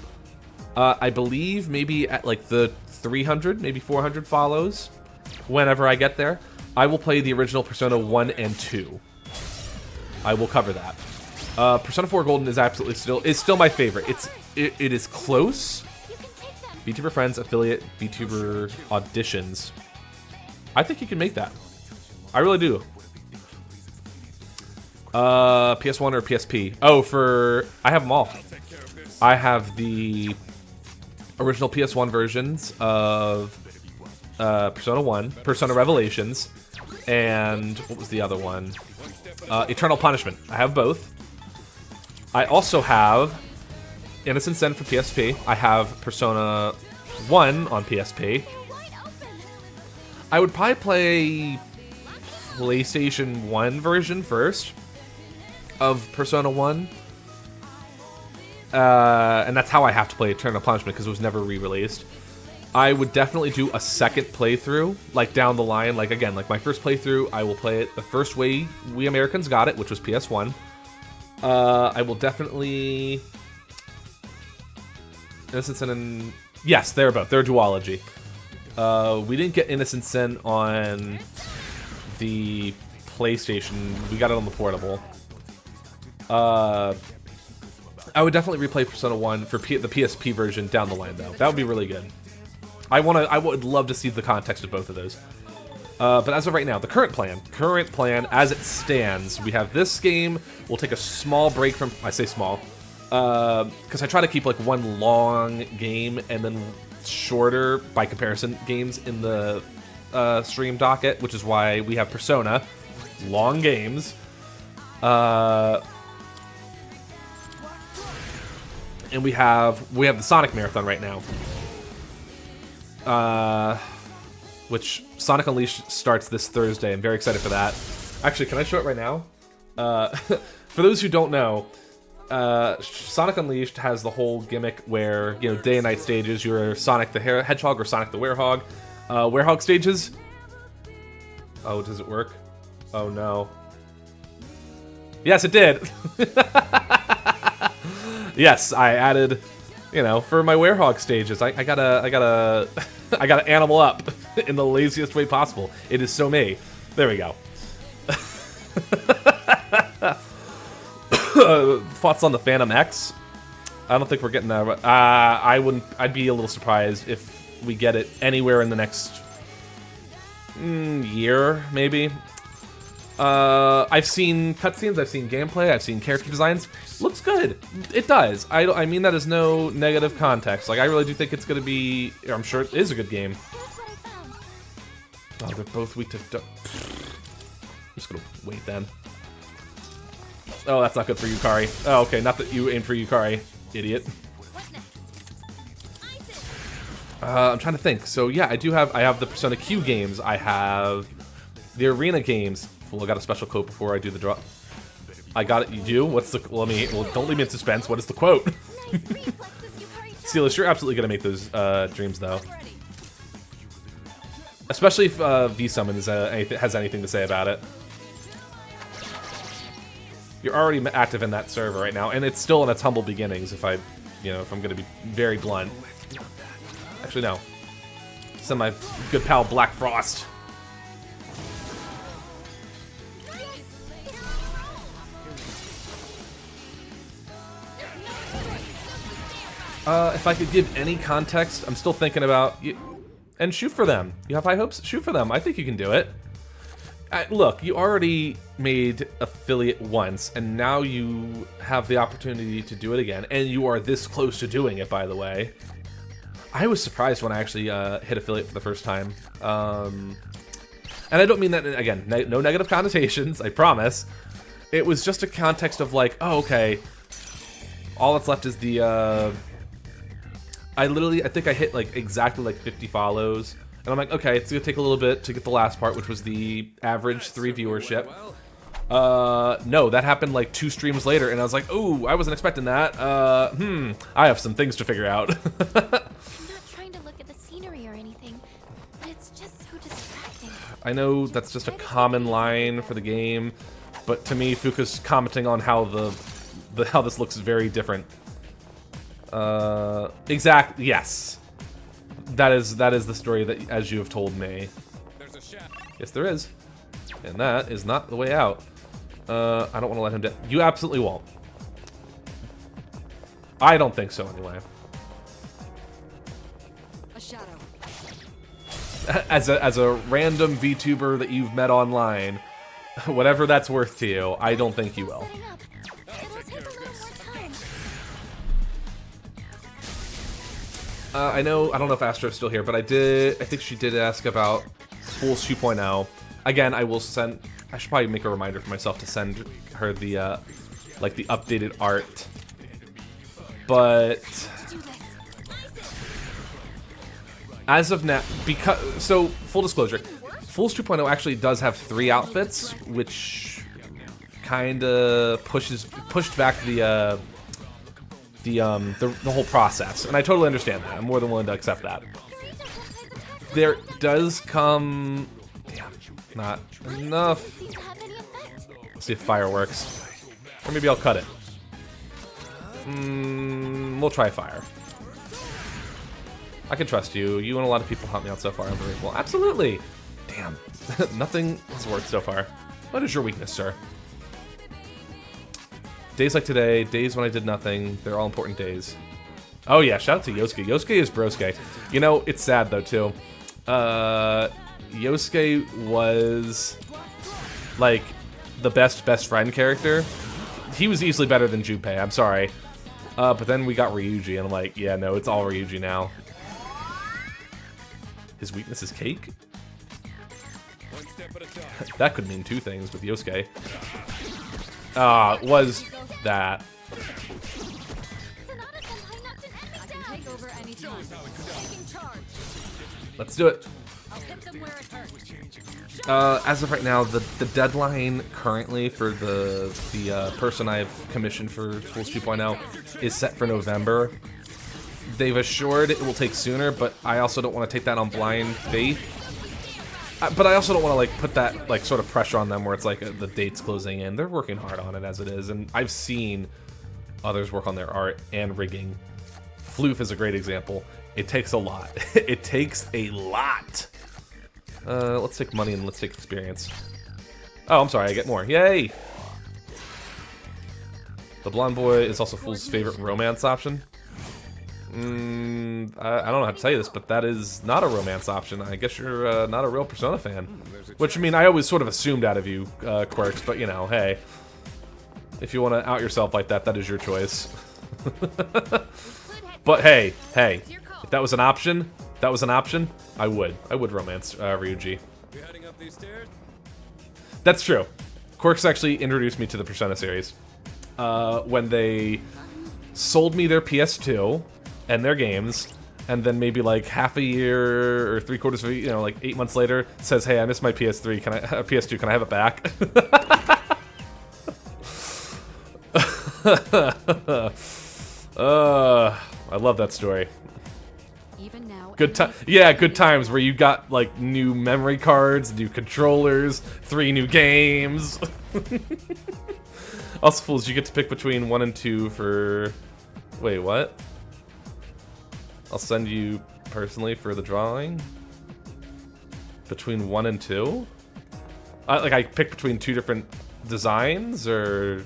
Speaker 1: I believe maybe at like the 300, maybe 400 follows, whenever I get there, I will play the original Persona 1 and 2. I will cover that. Persona 4 Golden is absolutely still my favorite. It is close.
Speaker 2: You can take them.
Speaker 1: VTuber Friends, affiliate, VTuber auditions. I think you can make that. I really do. PS1 or PSP? Oh, I have them all. I have the original PS1 versions of Persona 1, Persona Revelations, and what was the other one? Eternal Punishment. I have both. I also have Innocent Sin for PSP. I have Persona 1 on PSP.
Speaker 2: Wide open.
Speaker 1: I would probably play PlayStation 1 version first of Persona 1. And that's how I have to play Eternal Punishment, because it was never re-released. I would definitely do a second playthrough, like down the line. Like, again, like my first playthrough, I will play it the first way we Americans got it, which was PS1. I will definitely... Innocent Sin and... Yes, they're both. They're a duology. We didn't get Innocent Sin on the PlayStation. We got it on the portable. I would definitely replay Persona 1 for the PSP version down the line, though. That would be really good. I would love to see the context of both of those. But as of right now, the current plan as it stands, we have this game. We'll take a small break from, I say small, because I try to keep like one long game and then shorter by comparison games in the stream docket, which is why we have Persona, long games. And we have the Sonic Marathon right now. Which Sonic Unleashed starts this Thursday. I'm very excited for that. Actually, can I show it right now? For those who don't know, Sonic Unleashed has the whole gimmick where, day and night stages, you're Sonic the Hedgehog or Sonic the Werehog. Werehog stages. Oh, does it work? Oh no. Yes, it did. Yes, I added, for my Werehog stages, I gotta I gotta animal up in the laziest way possible. It is so me. There we go. Thoughts on the Phantom X? I don't think we're getting that. I'd be a little surprised if we get it anywhere in the next year, maybe. I've seen cutscenes, I've seen gameplay, I've seen character designs. Looks good. It does. I mean that is no negative context. Like, I really do think it's gonna be. I'm sure it is a good game.
Speaker 2: Guess what I found?
Speaker 1: Oh, they're both weak to. I'm just gonna wait then. Oh, that's not good for Yukari. Oh, okay. Not that you aimed for Yukari, idiot.
Speaker 2: What next? Isis!
Speaker 1: I'm trying to think. So yeah, I have the Persona Q games. I have the Arena games. Fool, I got a special quote before I do the draw. I got it. You do? What's the? Well, don't leave me in suspense. What is the quote?
Speaker 2: Nice reflexes, Yukari-chan.
Speaker 1: Sealish, you're absolutely gonna make those dreams though. Especially if V-Summon has anything to say about it. You're already active in that server right now, and it's still in its humble beginnings. If I'm gonna be very blunt. Actually, no. Send my good pal Black Frost. If I could give any context, I'm still thinking about and shoot for them. You have high hopes? Shoot for them. I think you can do it. Look, you already made Affiliate once, and now you have the opportunity to do it again, and you are this close to doing it, by the way. I was surprised when I actually hit Affiliate for the first time. And I don't mean that, again, no negative connotations, I promise. It was just a context of like, oh, okay, all that's left is the, I think I hit like exactly like 50 follows. And I'm like, okay, it's gonna take a little bit to get the last part, which was the average 3 viewership. No, that happened like 2 streams later, and I was like, ooh, I wasn't expecting that. I have some things to figure out.
Speaker 2: I'm not trying to look at the scenery or anything, but it's just so distracting.
Speaker 1: I know that's just a common line for the game, but to me, Fuka's commenting on how how this looks very different. Yes. That is the story that, as you have told me. Yes, there is. And that is not the way out. I don't want to let him down. You absolutely won't. I don't think so, anyway.
Speaker 3: A shadow.
Speaker 1: As a random VTuber that you've met online, whatever that's worth to you, I don't think you will.
Speaker 2: Setting up. It'll take a little more time.
Speaker 1: I don't know if Astro's still here, but I think she did ask about Fools 2.0. Again, I should probably make a reminder for myself to send her the, like the updated art. But as of now, so full disclosure, Fools 2.0 actually does have 3 outfits, which kind of pushed back the whole process, and I totally understand that. I'm more than willing to accept that. There does come, damn, not enough.
Speaker 2: Seems to have any effect.
Speaker 1: Let's see if fire works, or maybe I'll cut it. We'll try fire. I can trust you. You and a lot of people helped me out so far. I'm very well. Absolutely. Damn, nothing has worked so far. What is your weakness, sir? Days like today, days when I did nothing, they're all important days. Oh yeah, shout out to Yosuke. Yosuke is broske. You know, it's sad though too. Yosuke was like the best friend character. He was easily better than Junpei, I'm sorry. But then we got Ryuji, and I'm like, yeah, no, it's all Ryuji now. His weakness is cake? That could mean 2 things with Yosuke. Was that.
Speaker 3: I can take over anytime. Taking charge.
Speaker 1: Let's do it.
Speaker 3: I'll hit them where it hurts.
Speaker 1: As of right now, the deadline currently for the person I've commissioned for Fools 2.0 is set for November. They've assured it will take sooner, but I also don't want to take that on blind faith. But I also don't want to like put that like sort of pressure on them where it's like the date's closing in. They're working hard on it as it is, and I've seen others work on their art and rigging. Floof is a great example. It takes a lot. It takes a lot. Let's take money and let's take experience. Oh, I'm sorry, I get more. Yay! The blonde boy is also Fool's favorite romance option. I don't know how to tell you this, but that is not a romance option. I guess you're not a real Persona fan. Which, I mean, I always sort of assumed out of you, Quirks, but you know, hey. If you want to out yourself like that, that is your choice. But hey, if that was an option, I would romance Ryuji. That's true. Quirks actually introduced me to the Persona series. When they sold me their PS2 and their games, and then maybe like half a year or 3/4 of a, you know, like 8 months later, says, "Hey, I missed my PS3. PS2? Can I have it back?" I love that story.
Speaker 3: Even now.
Speaker 1: Good time, yeah, good times where you got like new memory cards, new controllers, 3 new games. Also, Fools, you get to pick between 1 and 2 for. Wait, what? I'll send you personally for the drawing. Between 1 and 2? Like I pick between 2 different designs or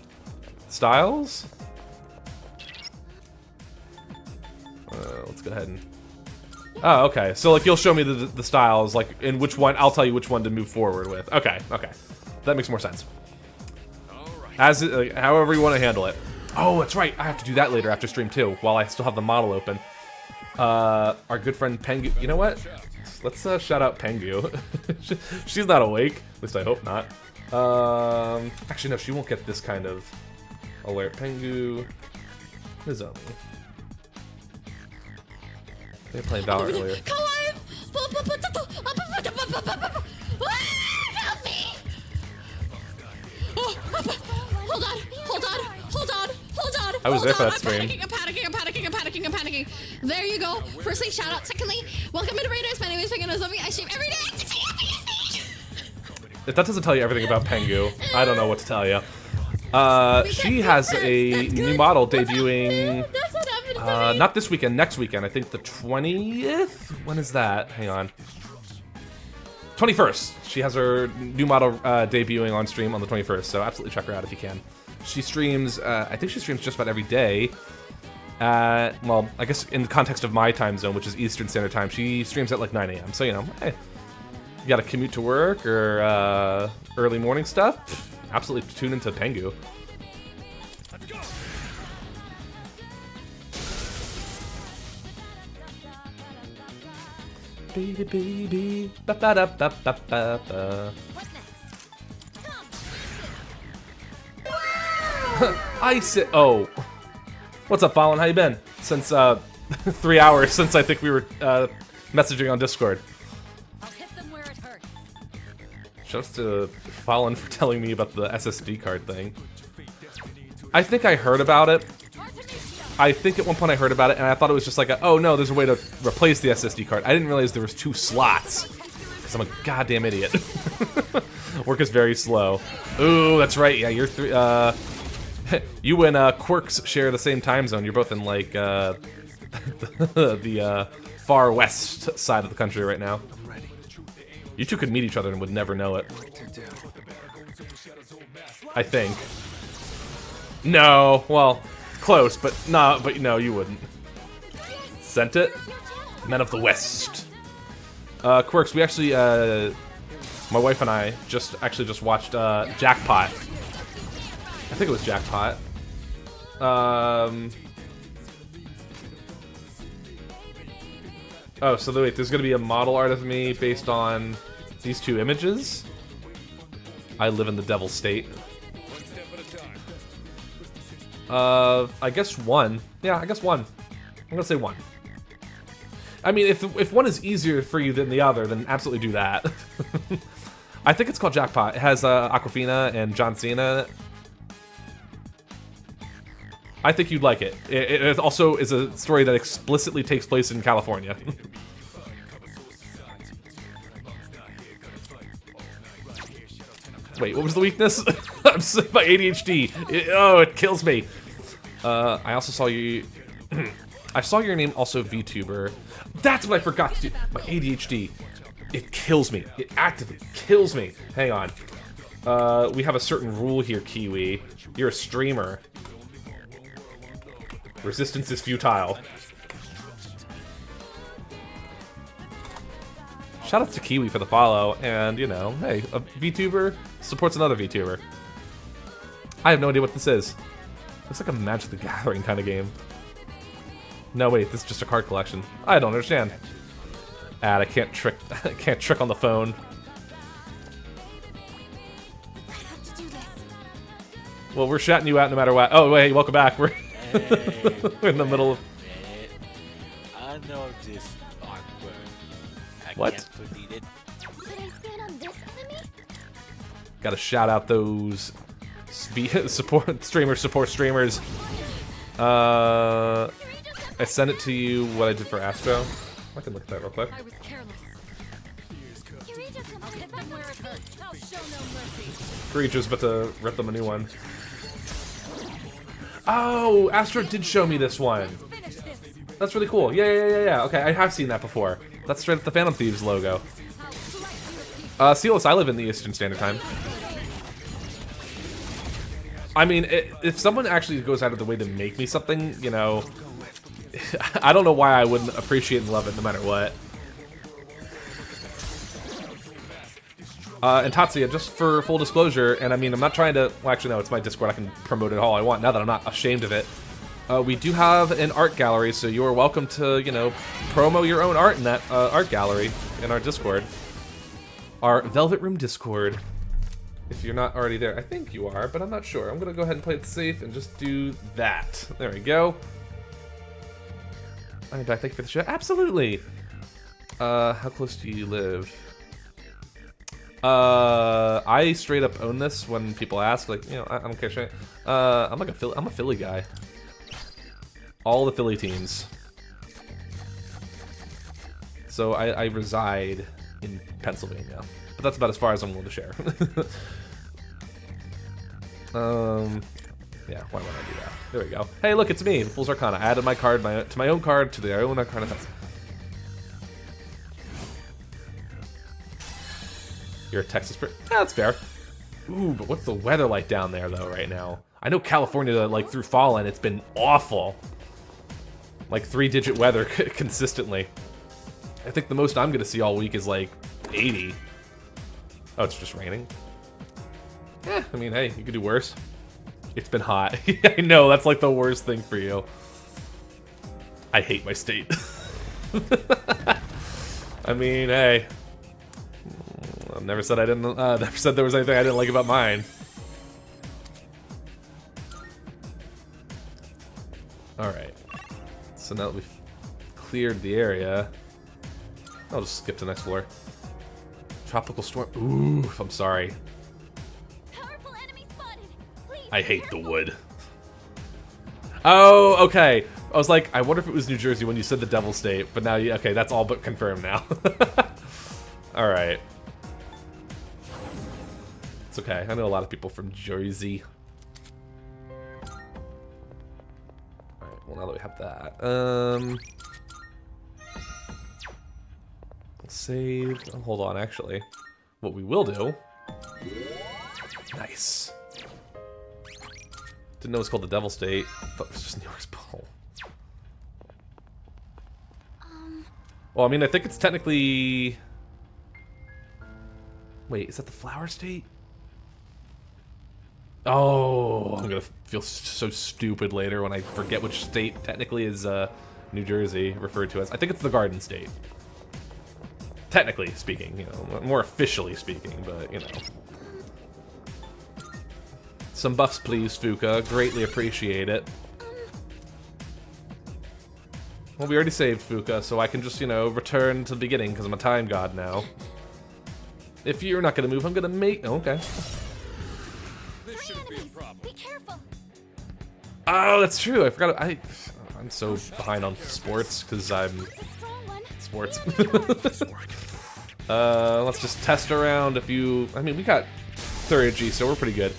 Speaker 1: styles? Let's go ahead and... Oh, okay. So, like, you'll show me the styles, like, in which one... I'll tell you which one to move forward with. Okay, okay. That makes more sense. As like, however you want to handle it. Oh, that's right. I have to do that later after stream, too, while I still have the model open. Our good friend Pengu... You know what? Let's shout out Pengu. She's not awake. At least I hope not. Actually, no, she won't get this kind of alert. Pengu... Mizomi. They were playing Valorant earlier.
Speaker 6: Help me! Oh, hold on.
Speaker 1: I was there for that stream.
Speaker 6: I'm panicking. There you go. Firstly, shout out. Secondly, welcome to Raiders. My name is Pengu Nozomi. I stream every day at 6 a.m.
Speaker 1: If that doesn't tell you everything about Pengu, I don't know what to tell you. She has a new model debuting. Not this weekend, next weekend. I think the 20th? When is that? Hang on. 21st. She has her new model debuting on stream on the 21st, so absolutely check her out if you can. She streams, I think she streams just about every day. Well, I guess in the context of my time zone, which is Eastern Standard Time, she streams at like 9 a.m. So, you know, hey, you gotta commute to work or early morning stuff? Absolutely tune into Pengu. Baby, ba ba da ba ba ba ba. Oh, what's up, Fallen? How you been? Since 3 hours since I think we were messaging on Discord.
Speaker 3: I'll hit them where it hurts.
Speaker 1: Shouts to Fallen for telling me about the SSD card thing. I think I heard about it. I think at one point I heard about it, and I thought it was just like, oh no, there's a way to replace the SSD card. I didn't realize there was 2 slots, because I'm a goddamn idiot. Work is very slow. Ooh, that's right. Yeah, you're you and Quirks share the same time zone. You're both in like the far west side of the country right now. You two could meet each other and would never know it. I think. No, well, close, but no, you wouldn't. Sent it? Men of the West. Quirks, we actually, my wife and I just watched Jackpot. I think it was Jackpot. Oh, so wait, there's gonna be a model art of me based on these 2 images? I live in the devil state. I guess 1. Yeah, I guess 1. I'm gonna say 1. I mean, if one is easier for you than the other, then absolutely do that. I think it's called Jackpot. It has Aquafina and John Cena in it. I think you'd like it. It also is a story that explicitly takes place in California. Wait, what was the weakness? I'm sick by ADHD. It kills me. I also saw you... I saw your name also VTuber. That's what I forgot to do. My ADHD. It kills me. It actively kills me. Hang on. We have a certain rule here, Kiwi. You're a streamer. Resistance is futile. Shout out to Kiwi for the follow, and you know, hey, a VTuber supports another VTuber. I have no idea what this is. Looks like a Magic the Gathering kind of game. No, wait, this is just a card collection. I don't understand. I can't trick. I can't trick on the phone.
Speaker 2: I have to do this.
Speaker 1: Well, we're shouting you out no matter what. Oh, wait, welcome back. We're we're in the middle of.
Speaker 7: I know this awkward. I
Speaker 1: What?
Speaker 7: can't delete it.
Speaker 2: Should I spin on this enemy?
Speaker 1: Gotta shout out those support streamers. I sent it to you what I did for Astro. I can look at that real quick.
Speaker 3: I was careless.
Speaker 2: Kirija
Speaker 3: I'll
Speaker 2: completed
Speaker 3: hit them where it hurts. I'll show no mercy.
Speaker 1: Creature's about to rip them a new one. Oh, Astro did show me this one.
Speaker 3: Finish this.
Speaker 1: That's really cool. Yeah. Okay, I have seen that before. That's straight up the Phantom Thieves logo.
Speaker 3: I'll slice you a piece.
Speaker 1: Sealess, I live in the Eastern Standard Time. I mean, if someone actually goes out of the way to make me something, you know, I don't know why I wouldn't appreciate and love it no matter what. And Tatsuya, just for full disclosure, and I mean, I'm not trying to, well actually no, it's my Discord, I can promote it all I want now that I'm not ashamed of it. We do have an art gallery, so you are welcome to, you know, promo your own art in that art gallery in our Discord. Our Velvet Room Discord. If you're not already there, I think you are, but I'm not sure. I'm gonna go ahead and play it safe and just do that. There we go. I'm back, thank you for the show. Absolutely! How close do you live? I straight up own this when people ask, like, you know, I don't care straight. I'm a Philly guy. All the Philly teams. So I reside in Pennsylvania. But that's about as far as I'm willing to share. Yeah, why would I do that? There we go. Hey, look, it's me, Fool's Arcana. I added my card to my own card to the own Arcana. You're a Texas person? Yeah, that's fair. Ooh, but what's the weather like down there, though, right now? I know California, like, through fall, and it's been awful. Like, 3-digit weather consistently. I think the most I'm gonna see all week is, like, 80. Oh, it's just raining? Eh, I mean, hey, you could do worse. It's been hot. I know, that's, like, the worst thing for you. I hate my state. I mean, hey. I never said I didn't. Never said there was anything I didn't like about mine. All right. So now that we've cleared the area, I'll just skip to the next floor. Tropical storm. Ooh, I'm sorry.
Speaker 2: Powerful enemy spotted. Please.
Speaker 1: I hate the wood. Oh, okay. I was like, I wonder if it was New Jersey when you said the Devil State, but now you, okay, that's all but confirmed now. All right. It's okay. I know a lot of people from Jersey. Alright, well now that we have that. Let's save. Oh, hold on, actually. What we will do. Nice. Didn't know it was called the Devil State. Thought it was just New York's Bowl. Well, I mean, I think it's technically. Wait, is that the Flower State? Oh, I'm gonna feel so stupid later when I forget which state technically is New Jersey referred to as. I think it's the Garden State. Technically speaking, you know, more officially speaking, but you know. Some buffs, please, Fuka. Greatly appreciate it. Well, we already saved Fuka, so I can just, you know, return to the beginning because I'm a time god now. If you're not gonna move, I'm gonna make. Oh, okay.
Speaker 2: Three enemies. Be careful.
Speaker 1: Oh, that's true. I forgot. I'm so behind on sports because I'm
Speaker 2: It's a strong one.
Speaker 1: sports.
Speaker 2: Be on your
Speaker 1: Let's just test around a few. I mean, we got 30G, so we're pretty good.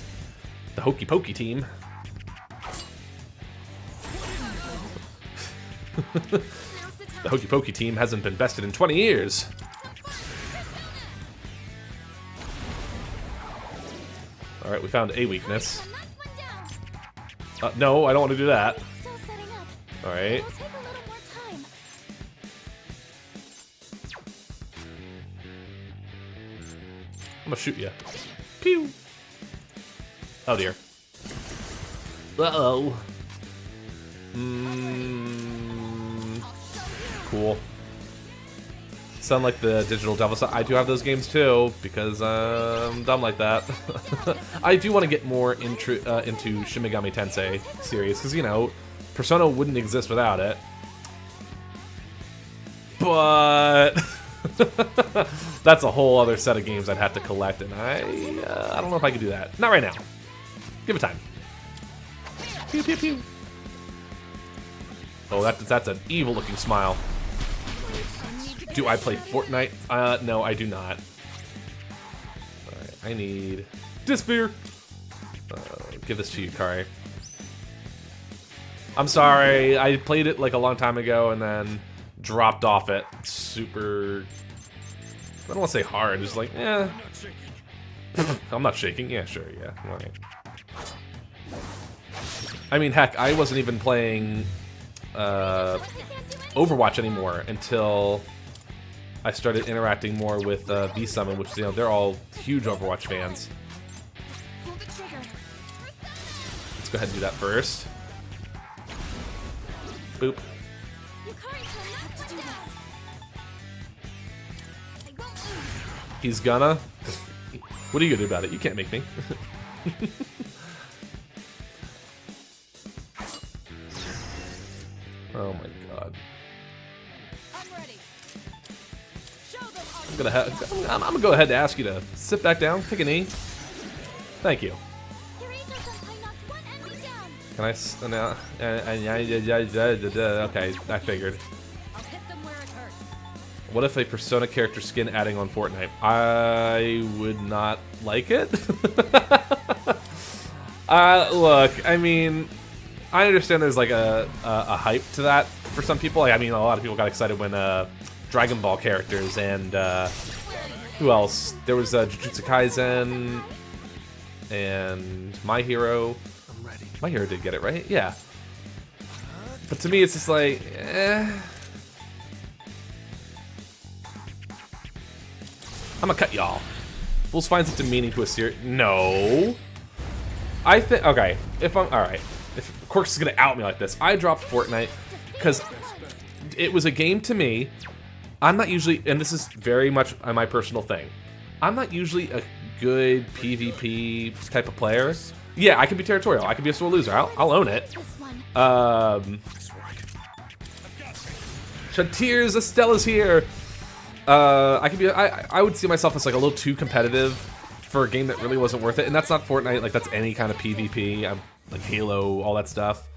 Speaker 1: The Hokey Pokey team. The Hokey Pokey team hasn't been bested in 20 years. Alright, we found a weakness.
Speaker 2: Knock one down.
Speaker 1: No, I don't want to do that.
Speaker 2: Still setting up.
Speaker 1: Alright.
Speaker 2: It'll take a little more time.
Speaker 1: I'm gonna shoot you. Pew! Oh dear. Uh-oh. Cool. Sound like the Digital Devil. So I do have those games too, because I'm dumb like that. I do want to get more into Shin Megami Tensei series, because, you know, Persona wouldn't exist without it. But that's a whole other set of games I'd have to collect, and I don't know if I could do that. Not right now. Give it time. Pew pew pew. Oh, that's an evil-looking smile. Do I play Fortnite? No, I do not. Alright, I need Dysphere. Give this to you, Kari. I'm sorry, I played it like a long time ago and then dropped off it. Super. I don't want to say hard, just like, eh. I'm not shaking. Yeah, sure, yeah. Alright. I mean, heck, I wasn't even playing Overwatch anymore until I started interacting more with V-Summon, which, you know, they're all huge Overwatch fans.
Speaker 2: Pull the trigger.
Speaker 1: Let's go ahead and do that first. Boop.
Speaker 2: Yukari will not to do this. I won't lose.
Speaker 1: He's gonna. What are you gonna do about it? You can't make me. Oh my god.
Speaker 3: I'm ready. Show them
Speaker 1: I'm gonna go ahead and ask you to sit back down, take a knee. Thank you.
Speaker 2: Kirito-senpai knocked one enemy down.
Speaker 1: Can I? Okay, I figured.
Speaker 3: I'll hit them where it hurts.
Speaker 1: What if a Persona character skin adding on Fortnite? I would not like it. Look, I mean, I understand there's like a hype to that for some people. Like, I mean, a lot of people got excited when Dragon Ball characters and who else? There was Jujutsu Kaisen and My Hero.
Speaker 4: I'm ready.
Speaker 1: My Hero did get it, right? Yeah. But to me, it's just like, eh. I'm gonna cut y'all. Fools finds it demeaning to a series. No. I think, okay, if I'm, alright. If Quirks is gonna out me like this, I dropped Fortnite because it was a game to me. I'm not usually, and this is very much my personal thing, I'm not usually a good PvP type of player. Yeah, I can be territorial. I can be a sore loser. I'll own it.
Speaker 2: This one.
Speaker 1: Shantiers, Estella's here. I could be. I would see myself as like a little too competitive for a game that really wasn't worth it, and that's not Fortnite. Like, that's any kind of PvP. I'm like Halo, all that stuff.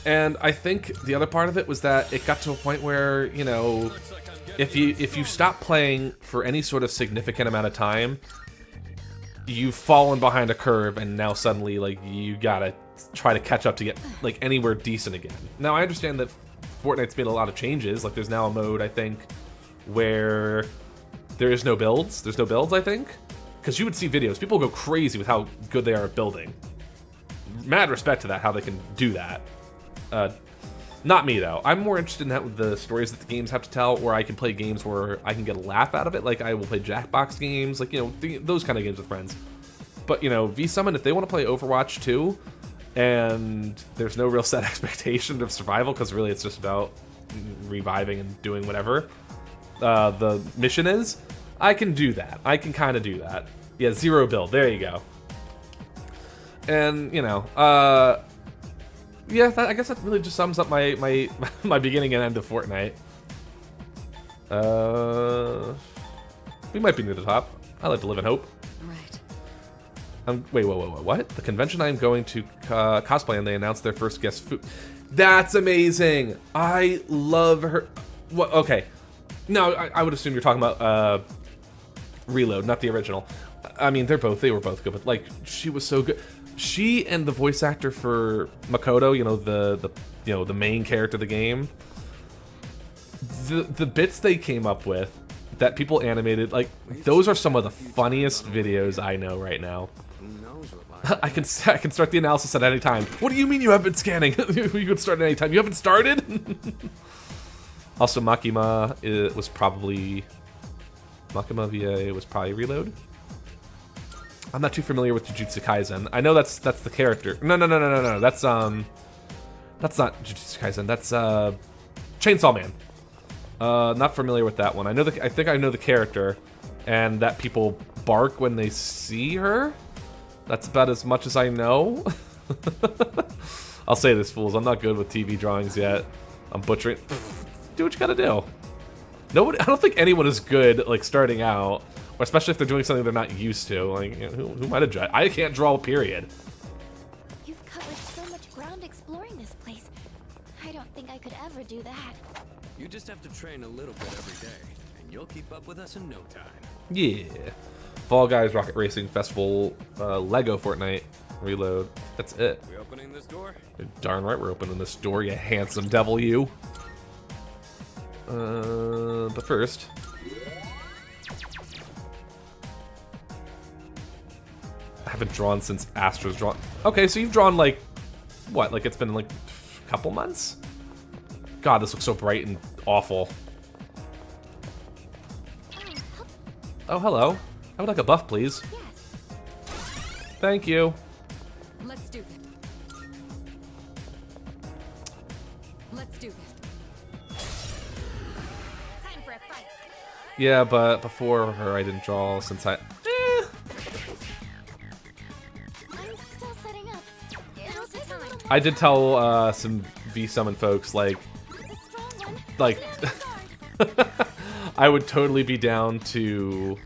Speaker 1: And I think the other part of it was that it got to a point where, you know, if you stop playing for any sort of significant amount of time, you've fallen behind a curve, and now suddenly, like, you gotta try to catch up to get like anywhere decent again. Now, I understand that Fortnite's made a lot of changes. Like, there's now a mode, I think, where there is no builds. There's no builds, I think, because you would see videos. People go crazy with how good they are at building. Mad respect to that, how they can do that. Not me, though. I'm more interested in that with the stories that the games have to tell, or I can play games where I can get a laugh out of it. Like, I will play Jackbox games, like, you know, those kind of games with friends. But, you know, V-Summon, if they want to play Overwatch 2, and there's no real set expectation of survival, because really it's just about reviving and doing whatever the mission is, I can do that. I can kind of do that. Yeah, zero build. There you go. And, you know, yeah, I guess that really just sums up my my beginning and end of Fortnite. We might be near the top. I like to live in hope.
Speaker 3: Right.
Speaker 1: Wait, what? The convention I'm going to cosplay, and they announced their first guest food. That's amazing. I love her. What? Okay. No, I would assume you're talking about Reload, not the original. I mean, they were both good, but like, she was so good. She and the voice actor for Makoto, you know, the main character of the game. The bits they came up with that people animated, like, those are some of the funniest videos I know right now. I can start the analysis at any time. What do you mean you haven't been scanning? You could start at any time. You haven't started? Also, Makima was probably VA was probably Reload. I'm not too familiar with Jujutsu Kaisen. I know that's the character. No. That's not Jujutsu Kaisen. That's Chainsaw Man. Not familiar with that one. I think I know the character, and that people bark when they see her. That's about as much as I know. I'll say this, fools. I'm not good with TV drawings yet. I'm butchering. Do what you gotta do. Nobody. I don't think anyone is good like starting out, or especially if they're doing something they're not used to. Like, you know, who might have judged? I can't draw. Period.
Speaker 2: You've covered so much ground exploring this place. I don't think I could ever do that.
Speaker 8: You just have to train a little bit every day, and you'll keep up with us in no time.
Speaker 1: Yeah. Fall Guys, Rocket Racing Festival, Lego Fortnite, Reload. That's it.
Speaker 8: We opening this door?
Speaker 1: You're darn right we're opening this door, you handsome devil, you. But first, I haven't drawn since Astro's drawn. Okay, so you've drawn like, what? Like it's been like a couple months? God, this looks so bright and awful. Oh, hello. I would like a buff, please.
Speaker 2: Yes.
Speaker 1: Thank you.
Speaker 3: Let's do this. Let's do this. Time for a fight.
Speaker 1: Yeah, but before her, I didn't draw since I.
Speaker 2: I'm still setting up. It'll take a little more.
Speaker 1: I did tell some V-Summon folks, like,
Speaker 2: It's a strong one.
Speaker 1: like, I would totally be down to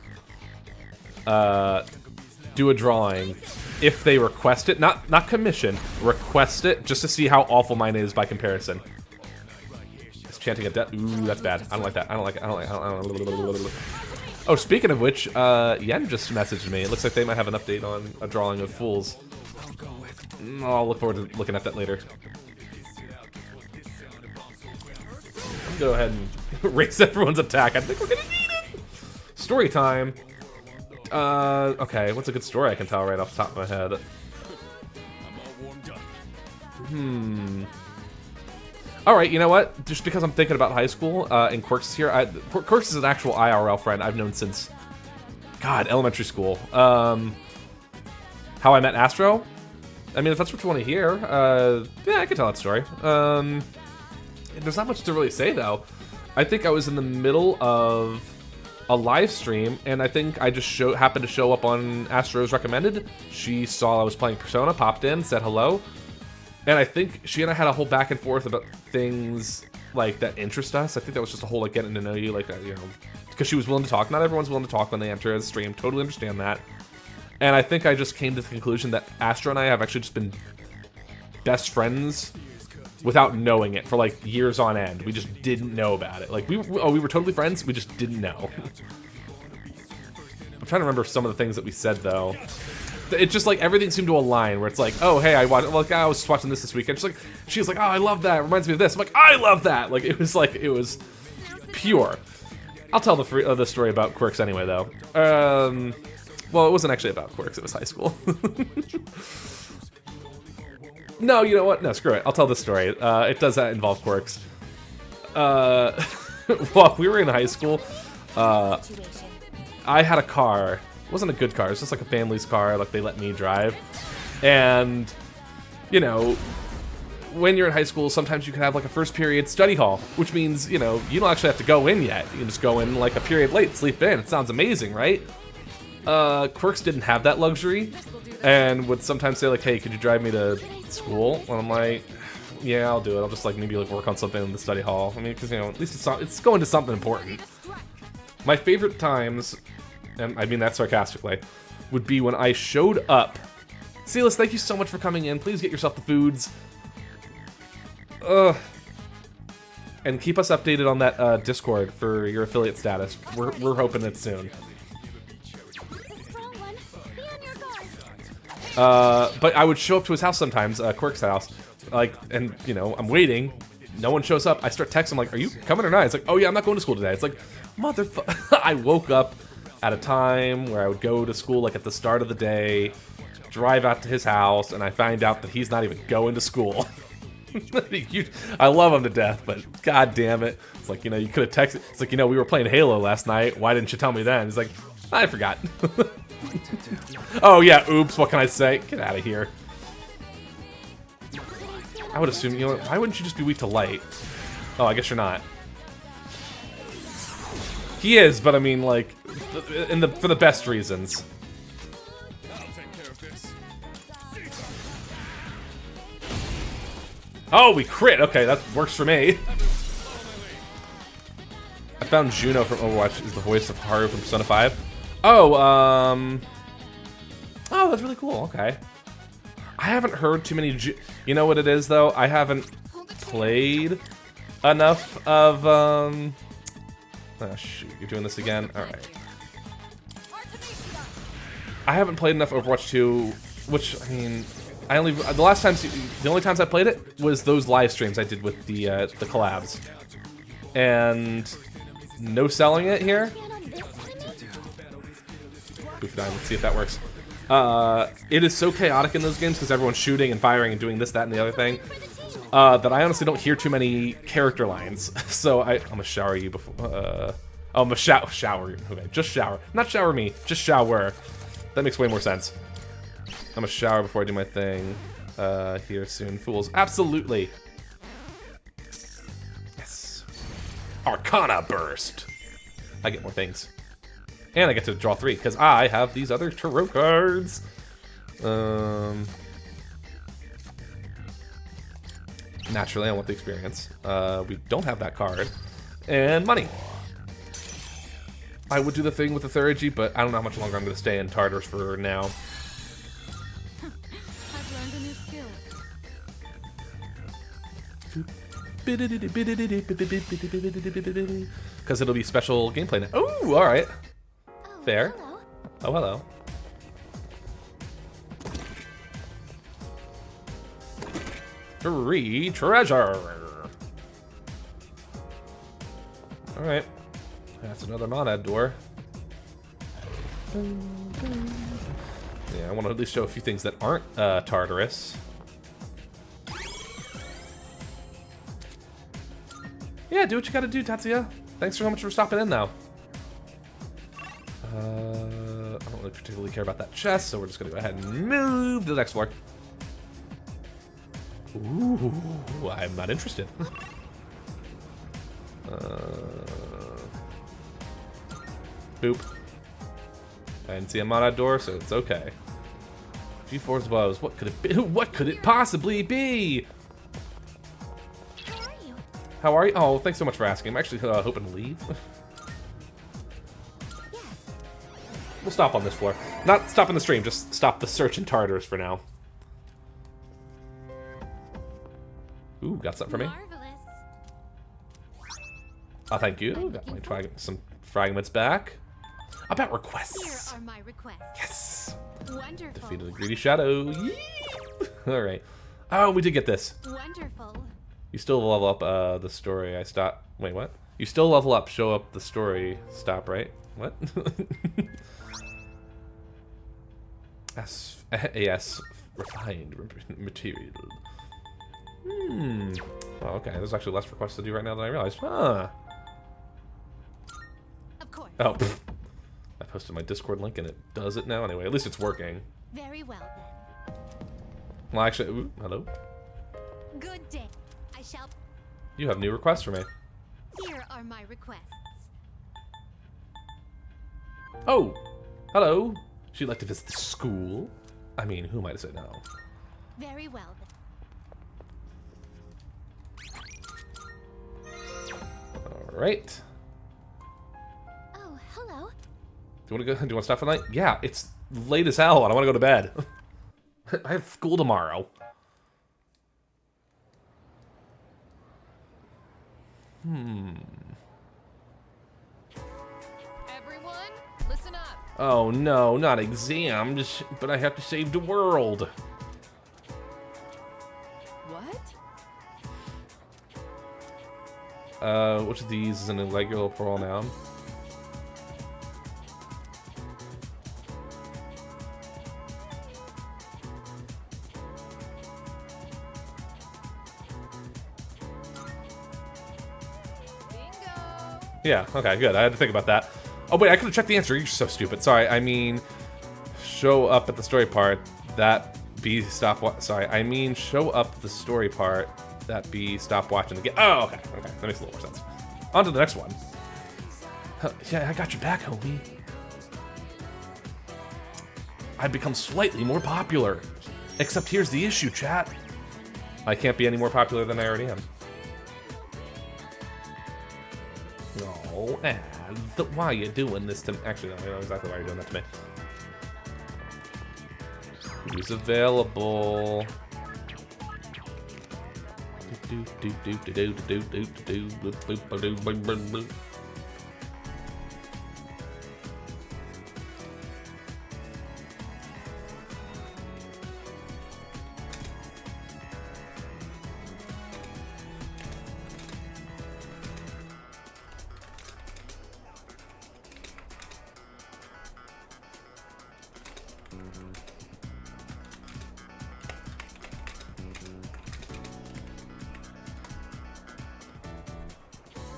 Speaker 1: do a drawing if they request it, not commission, request it, just to see how awful mine is by comparison. It's chanting a death. Ooh, that's bad. I don't like that. I don't like it. I don't like. Oh, speaking of which, Yen just messaged me. It looks like they might have an update on a drawing of Fools. I'll look forward to looking at that later. Let's go ahead and raise everyone's attack. I think we're gonna need it. Story time. Okay, what's a good story I can tell right off the top of my head? Alright, you know what? Just because I'm thinking about high school, and Quirks is here, Quirks is an actual IRL friend I've known since, God, elementary school. How I Met Astro? I mean, if that's what you want to hear, yeah, I can tell that story. There's not much to really say, though. I think I was in the middle of a live stream, and I think I just happened to show up on Astro's Recommended. She saw I was playing Persona, popped in, said hello, and I think she and I had a whole back and forth about things like that interest us. I think that was just a whole like getting to know you, like you know, because she was willing to talk. Not everyone's willing to talk when they enter a stream. Totally understand that. And I think I just came to the conclusion that Astro and I have actually just been best friends without knowing it for like years on end. We just didn't know about it. Like we were totally friends. We just didn't know. I'm trying to remember some of the things that we said though. It's just like everything seemed to align. Where it's like, oh hey, I was watching this weekend. She was like, oh I love that. It reminds me of this. I'm like, I love that. Like it was pure. I'll tell the story about Quirks anyway though. Well, it wasn't actually about Quirks. It was high school. No, you know what? No, screw it. I'll tell this story. It does involve Quirks. While we were in high school, I had a car. It wasn't a good car. It was just like a family's car. Like, they let me drive. And, you know, when you're in high school, sometimes you can have, like, a first period study hall, which means, you know, you don't actually have to go in yet. You can just go in, like, a period late, sleep in. It sounds amazing, right? Quirks didn't have that luxury and would sometimes say like, hey, could you drive me to school? And I'm like, Yeah, I'll do it. I'll just like maybe like work on something in the study hall. I mean, because you know, at least it's going to something important. My favorite times, and I mean that sarcastically, would be when I showed up. Silas, thank you so much for coming in. Please get yourself the foods. And keep us updated on that Discord for your affiliate status. We're hoping it's soon.
Speaker 2: Strong one. Be on your guard.
Speaker 1: But I would show up to his house sometimes, Quirk's house, like, and you know, I'm waiting. No one shows up. I start texting, like, "Are you coming or not?" It's like, "Oh yeah, I'm not going to school today." It's like, motherfucker. I woke up at a time where I would go to school like at the start of the day, drive out to his house, and I find out that he's not even going to school. I love him to death, but god damn it. It's like, you know, you could have texted. It's like, you know, we were playing Halo last night. Why didn't you tell me then? He's like, I forgot. Oh yeah, oops, what can I say? Get out of here. I would assume, you know, why wouldn't you just be weak to light? Oh, I guess you're not. He is, but I mean, like, for the best reasons. Oh, we crit! Okay, that works for me. I found Juno from Overwatch is the voice of Haru from Persona 5. Oh, oh, that's really cool, okay. I haven't heard too many you know what it is, though? I haven't played enough of, oh, shoot, you're doing this again? Alright. I haven't played enough Overwatch 2, which, I mean... the only times I played it was those live streams I did with the collabs, and no selling it here. Let's see if that works. It is so chaotic in those games because everyone's shooting and firing and doing this, that, and the other thing that I honestly don't hear too many character lines. So I'm gonna shower you before. Oh, I'm gonna shower you. Okay, just shower, not shower me, just shower. That makes way more sense. I'm gonna shower before I do my thing here soon. Fools. Absolutely. Yes. Arcana Burst. I get more things. And I get to draw 3, because I have these other tarot cards. Naturally, I want the experience. We don't have that card. And money. I would do the thing with the Thurgy, but I don't know how much longer I'm going to stay in Tartarus for now.
Speaker 3: I've learned a new skill.
Speaker 1: Because it'll be special gameplay now. Ooh, alright.
Speaker 2: Oh,
Speaker 1: Fair.
Speaker 2: hello.
Speaker 1: Oh, hello. Free treasure. Alright. That's another Monad door. Yeah, I want to at least show a few things that aren't Tartarus. Yeah, do what you gotta do, Tatsuya. Thanks so much for stopping in, though. I don't really particularly care about that chest, so we're just gonna go ahead and move to the next floor. Ooh, I'm not interested. Boop. I didn't see a Monad door, so it's okay. G4's woes. What could it be? What could it possibly be?
Speaker 2: How are you?
Speaker 1: How are you? Oh, thanks so much for asking. I'm actually hoping to leave.
Speaker 2: Yes.
Speaker 1: We'll stop on this floor. Not stopping the stream, just stop the search in Tartarus for now. Ooh, got something for me.
Speaker 2: Marvelous.
Speaker 1: Oh, thank you. Got my some fragments back. About requests.
Speaker 2: Here are my requests.
Speaker 1: Yes.
Speaker 2: Wonderful.
Speaker 1: Defeated the greedy shadow. Yee! All right. Oh, we did get this.
Speaker 2: Wonderful.
Speaker 1: You still level up the story. I stop. Wait, what? You still level up. Show up the story. Stop. Right? What? AS refined material. Hmm. Oh, okay. There's actually less requests to do right now than I realized. Huh.
Speaker 2: Of course.
Speaker 1: Oh. Pfft. I posted my Discord link and it does it now. Anyway, at least it's working.
Speaker 2: Very well then.
Speaker 1: Well, actually, ooh, hello.
Speaker 2: Good day. I shall.
Speaker 1: You have new requests for me.
Speaker 2: Here are my requests.
Speaker 1: Oh, hello. She'd like to visit the school. I mean, who am I to say no?
Speaker 2: Very well then.
Speaker 1: right.
Speaker 2: Oh, hello.
Speaker 1: Do you want to go? Do you want to stop for the night? Yeah, it's late as hell, and I want to go to bed. I have school tomorrow.
Speaker 3: Everyone, listen up.
Speaker 1: Oh no, not exams, but I have to save the world.
Speaker 3: What?
Speaker 1: Which of these is an irregular plural noun?
Speaker 3: Bingo.
Speaker 1: Yeah, okay, good. I had to think about that. Oh wait, I could have checked the answer. You're so stupid. Sorry, I mean, show up at the story part. That be stop. Sorry, I mean, show up the story part. That be stop watching the game. Oh, okay, okay, that makes a little more sense. On to the next one. Yeah, I got your back, homie. I've become slightly more popular. Except here's the issue, chat. I can't be any more popular than I already am. No, why are you doing this to me? Actually, no, I know exactly why you're doing that to me. Who's available?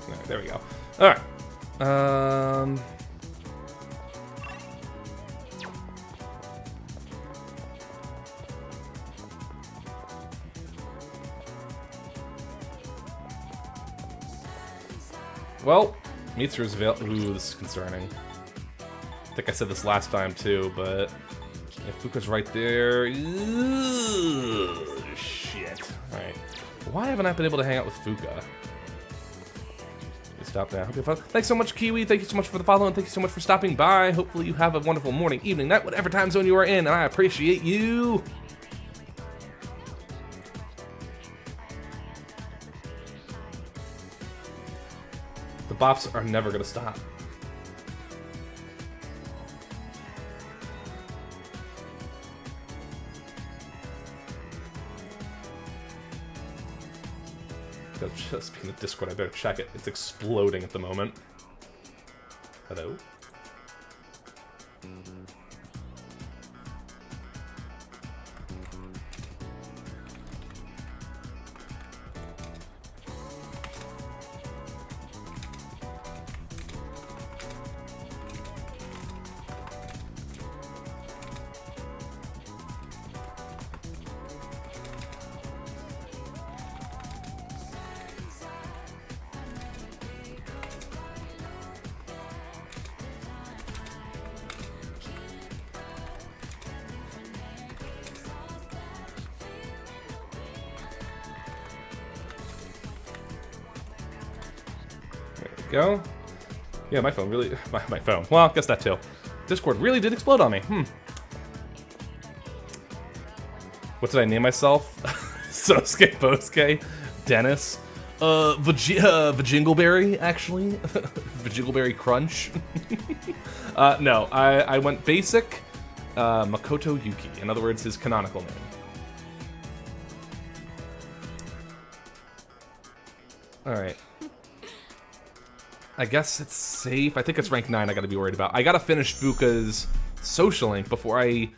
Speaker 1: Alright, there we go. Alright. Well, Mitsuru's available. Ooh, this is concerning. I think I said this last time too, but if Fuka's right there. Ooh, shit. Alright. Why haven't I been able to hang out with Fuka? Stop there. Hope you have fun. Thanks so much, Kiwi. Thank you so much for the follow, and thank you so much for stopping by. Hopefully you have a wonderful morning, evening, night, whatever time zone you are in, and I appreciate you. The bops are never gonna stop. Just being the Discord, I better check it. It's exploding at the moment. Hello? Go. Yeah, my phone really... My phone. Well, I guess that too. Discord really did explode on me. What did I name myself? Sosuke, Bosuke, Dennis. Vajingleberry, actually. Vajingleberry Crunch. No, I went basic. Makoto Yuki. In other words, his canonical name. Alright. I guess it's safe. I think it's rank 9 I gotta be worried about. I gotta finish Fuka's social link before I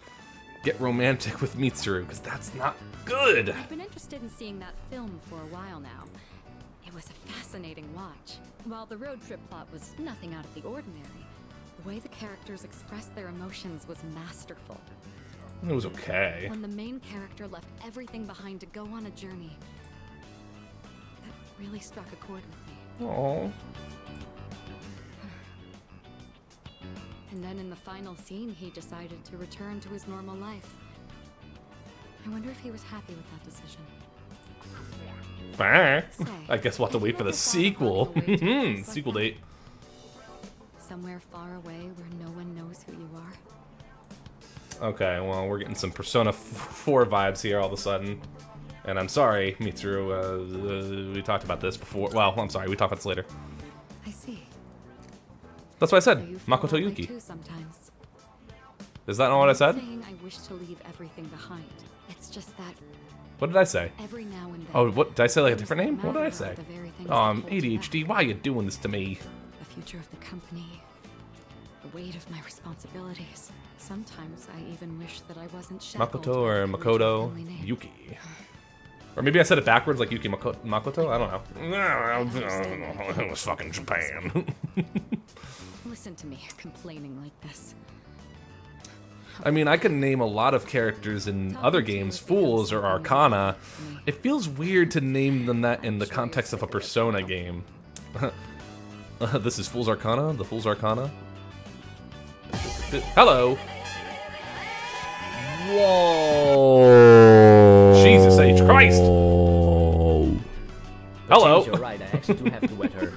Speaker 1: get romantic with Mitsuru, because that's not good.
Speaker 3: I've been interested in seeing that film for a while now. It was a fascinating watch. While the road trip plot was nothing out of the ordinary, the way the characters expressed their emotions was masterful.
Speaker 1: It was okay.
Speaker 3: When the main character left everything behind to go on a journey, that really struck a chord with me.
Speaker 1: Aww.
Speaker 3: And then in the final scene, he decided to return to his normal life. I wonder if he was happy with that decision.
Speaker 1: Bah.
Speaker 3: Say,
Speaker 1: I guess we'll have to wait for the sequel. Sequel date.
Speaker 3: Somewhere far away where no one knows who you are.
Speaker 1: Okay, well, we're getting some Persona 4 vibes here all of a sudden. And I'm sorry, Mitsuru, we talked about this before. Well, I'm sorry, we talked about this later.
Speaker 3: I see.
Speaker 1: That's what I
Speaker 3: So
Speaker 1: said,
Speaker 3: you feel
Speaker 1: Makoto
Speaker 3: that way
Speaker 1: Yuki.
Speaker 3: too sometimes.
Speaker 1: Is that not what I said?
Speaker 3: Saying I wish to leave everything behind. It's just that
Speaker 1: What did I say?
Speaker 3: every now and then.
Speaker 1: Oh, what, did I say like a different name?
Speaker 3: things
Speaker 1: What did I
Speaker 3: that matter
Speaker 1: say?
Speaker 3: are the very things
Speaker 1: Oh,
Speaker 3: that
Speaker 1: I'm
Speaker 3: hold you
Speaker 1: ADHD,
Speaker 3: back.
Speaker 1: why are you doing this to me?
Speaker 3: The future of the company. The weight of my responsibilities. Sometimes I even wish that I wasn't shackled
Speaker 1: Makoto or
Speaker 3: to a
Speaker 1: Makoto
Speaker 3: family name.
Speaker 1: Yuki. Or maybe I said it backwards like Yuki Makoto? I don't know. It was fucking Japan.
Speaker 3: Listen to me complaining like this.
Speaker 1: I mean, I can name a lot of characters in other games, Fools or Arcana. It feels weird to name them that in the context of a Persona game. This is Fool's Arcana? The Fool's Arcana? Hello! Whoa! Jesus H. Christ! Hello!
Speaker 9: You're right, I actually do have to wet her.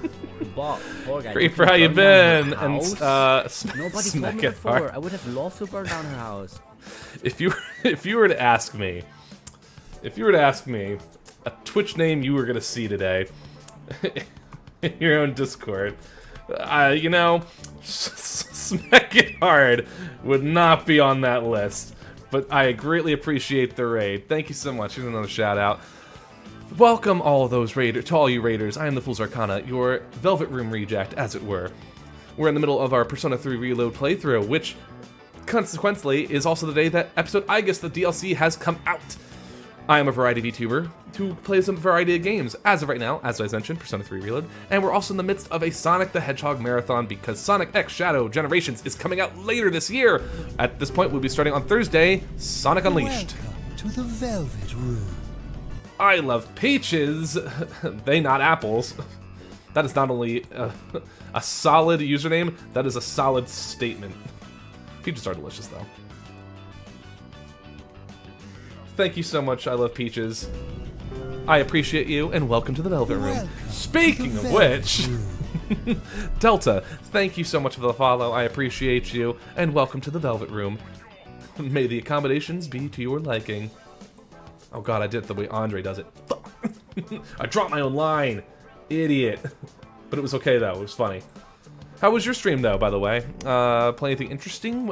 Speaker 1: Creeper, how you been? And,
Speaker 9: Nobody told me
Speaker 1: Smack it
Speaker 9: before.
Speaker 1: hard.
Speaker 9: I would have loved to burn down her house.
Speaker 1: If you were to ask me a Twitch name you were gonna see today in your own Discord, you know, Smack It Hard would not be on that list. But I greatly appreciate the raid. Thank you so much. Here's another shout out. Welcome all those raiders, to all you raiders. I am the Fool's Arcana, your Velvet Room reject, as it were. We're in the middle of our Persona 3 Reload playthrough, which consequently is also the day that episode I Guess the DLC has come out. I am a variety VTuber who plays a variety of games. As of right now, as I mentioned, Persona 3 Reload, and we're also in the midst of a Sonic the Hedgehog marathon because Sonic X Shadow Generations is coming out later this year. At this point, we'll be starting on Thursday, Sonic Unleashed.
Speaker 4: Welcome to the Velvet Room.
Speaker 1: I love peaches, they not apples. That is not only a solid username, that is a solid statement. Peaches are delicious, though. Thank you so much, I love peaches. I appreciate you, and welcome to the Velvet Room.
Speaker 4: Welcome
Speaker 1: Speaking
Speaker 4: to the
Speaker 1: of
Speaker 4: Velvet
Speaker 1: which,
Speaker 4: Room.
Speaker 1: Delta, thank you so much for the follow. I appreciate you, and welcome to the Velvet Room. May the accommodations be to your liking. Oh god, I did it the way Andre does it. Fuck. I dropped my own line. Idiot. But it was okay, though. It was funny. How was your stream, though, by the way? Play anything interesting?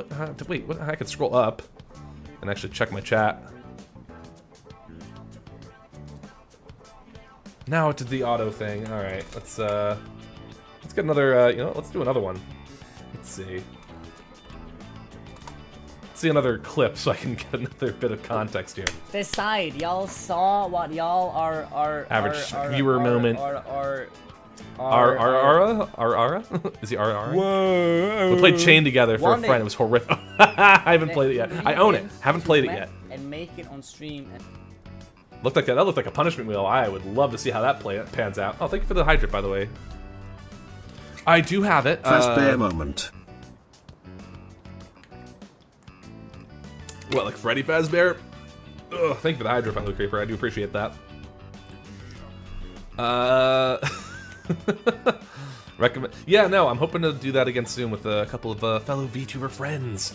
Speaker 1: Wait, what? I could scroll up and actually check my chat. Now it did the auto thing. All right, let's get another. You know, let's do another one. Let's see. Let's see another clip so I can get another bit of context here.
Speaker 9: Decide, y'all saw what y'all are
Speaker 1: Average viewer moment. Ara? Is he Ara?
Speaker 9: Whoa.
Speaker 1: We played Chain together for a
Speaker 9: One
Speaker 1: friend.
Speaker 9: day.
Speaker 1: It was horrific. I haven't played it yet. I own it. Haven't played it yet.
Speaker 9: And make it on stream. And
Speaker 1: That looked like a punishment wheel. I would love to see how that pans out. Oh, thank you for the hydrate, by the way. I do have it.
Speaker 10: Fazbear moment.
Speaker 1: What, like Freddy Fazbear? Ugh, thank you for the hydrate, by the way, Creeper. I do appreciate that. Recommend. Yeah, no, I'm hoping to do that again soon with a couple of fellow VTuber friends.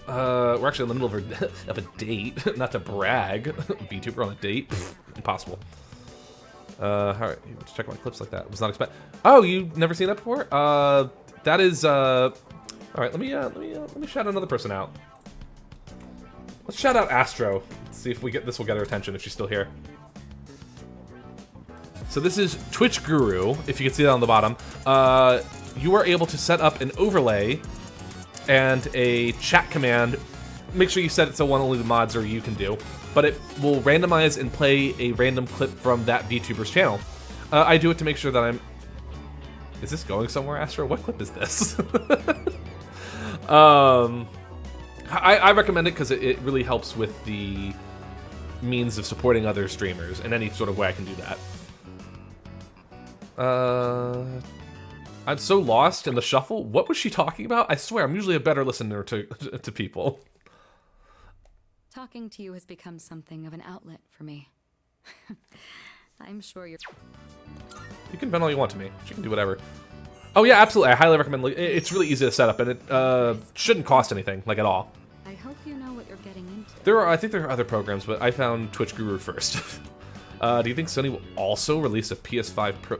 Speaker 1: We're actually in the middle of a date. Not to brag. VTuber on a date? Pfft, impossible. Alright, let's check my clips like that. Was not expect. Oh, you've never seen that before? That is alright, let me shout another person out. Let's shout out Astro. Let's see if this will get her attention if she's still here. So this is Twitch Guru, if you can see that on the bottom. You are able to set up an overlay and a chat command. Make sure you set it so only the mods or you can do. But it will randomize and play a random clip from that VTuber's channel. I do it to make sure that I'm... Is this going somewhere, Astro? What clip is this? I recommend it because it really helps with the means of supporting other streamers in any sort of way I can do that. I'm so lost in the shuffle. What was she talking about? I swear, I'm usually a better listener to people.
Speaker 3: Talking to you has become something of an outlet for me. I'm sure you're...
Speaker 1: You can vent all you want to me. She can do whatever. Oh yeah, absolutely. I highly recommend. It's really easy to set up, and it shouldn't cost anything, like at all.
Speaker 3: I hope you know what you're getting into.
Speaker 1: I think there are other programs, but I found Twitch Guru first. Do you think Sony will also release a PS5 Pro?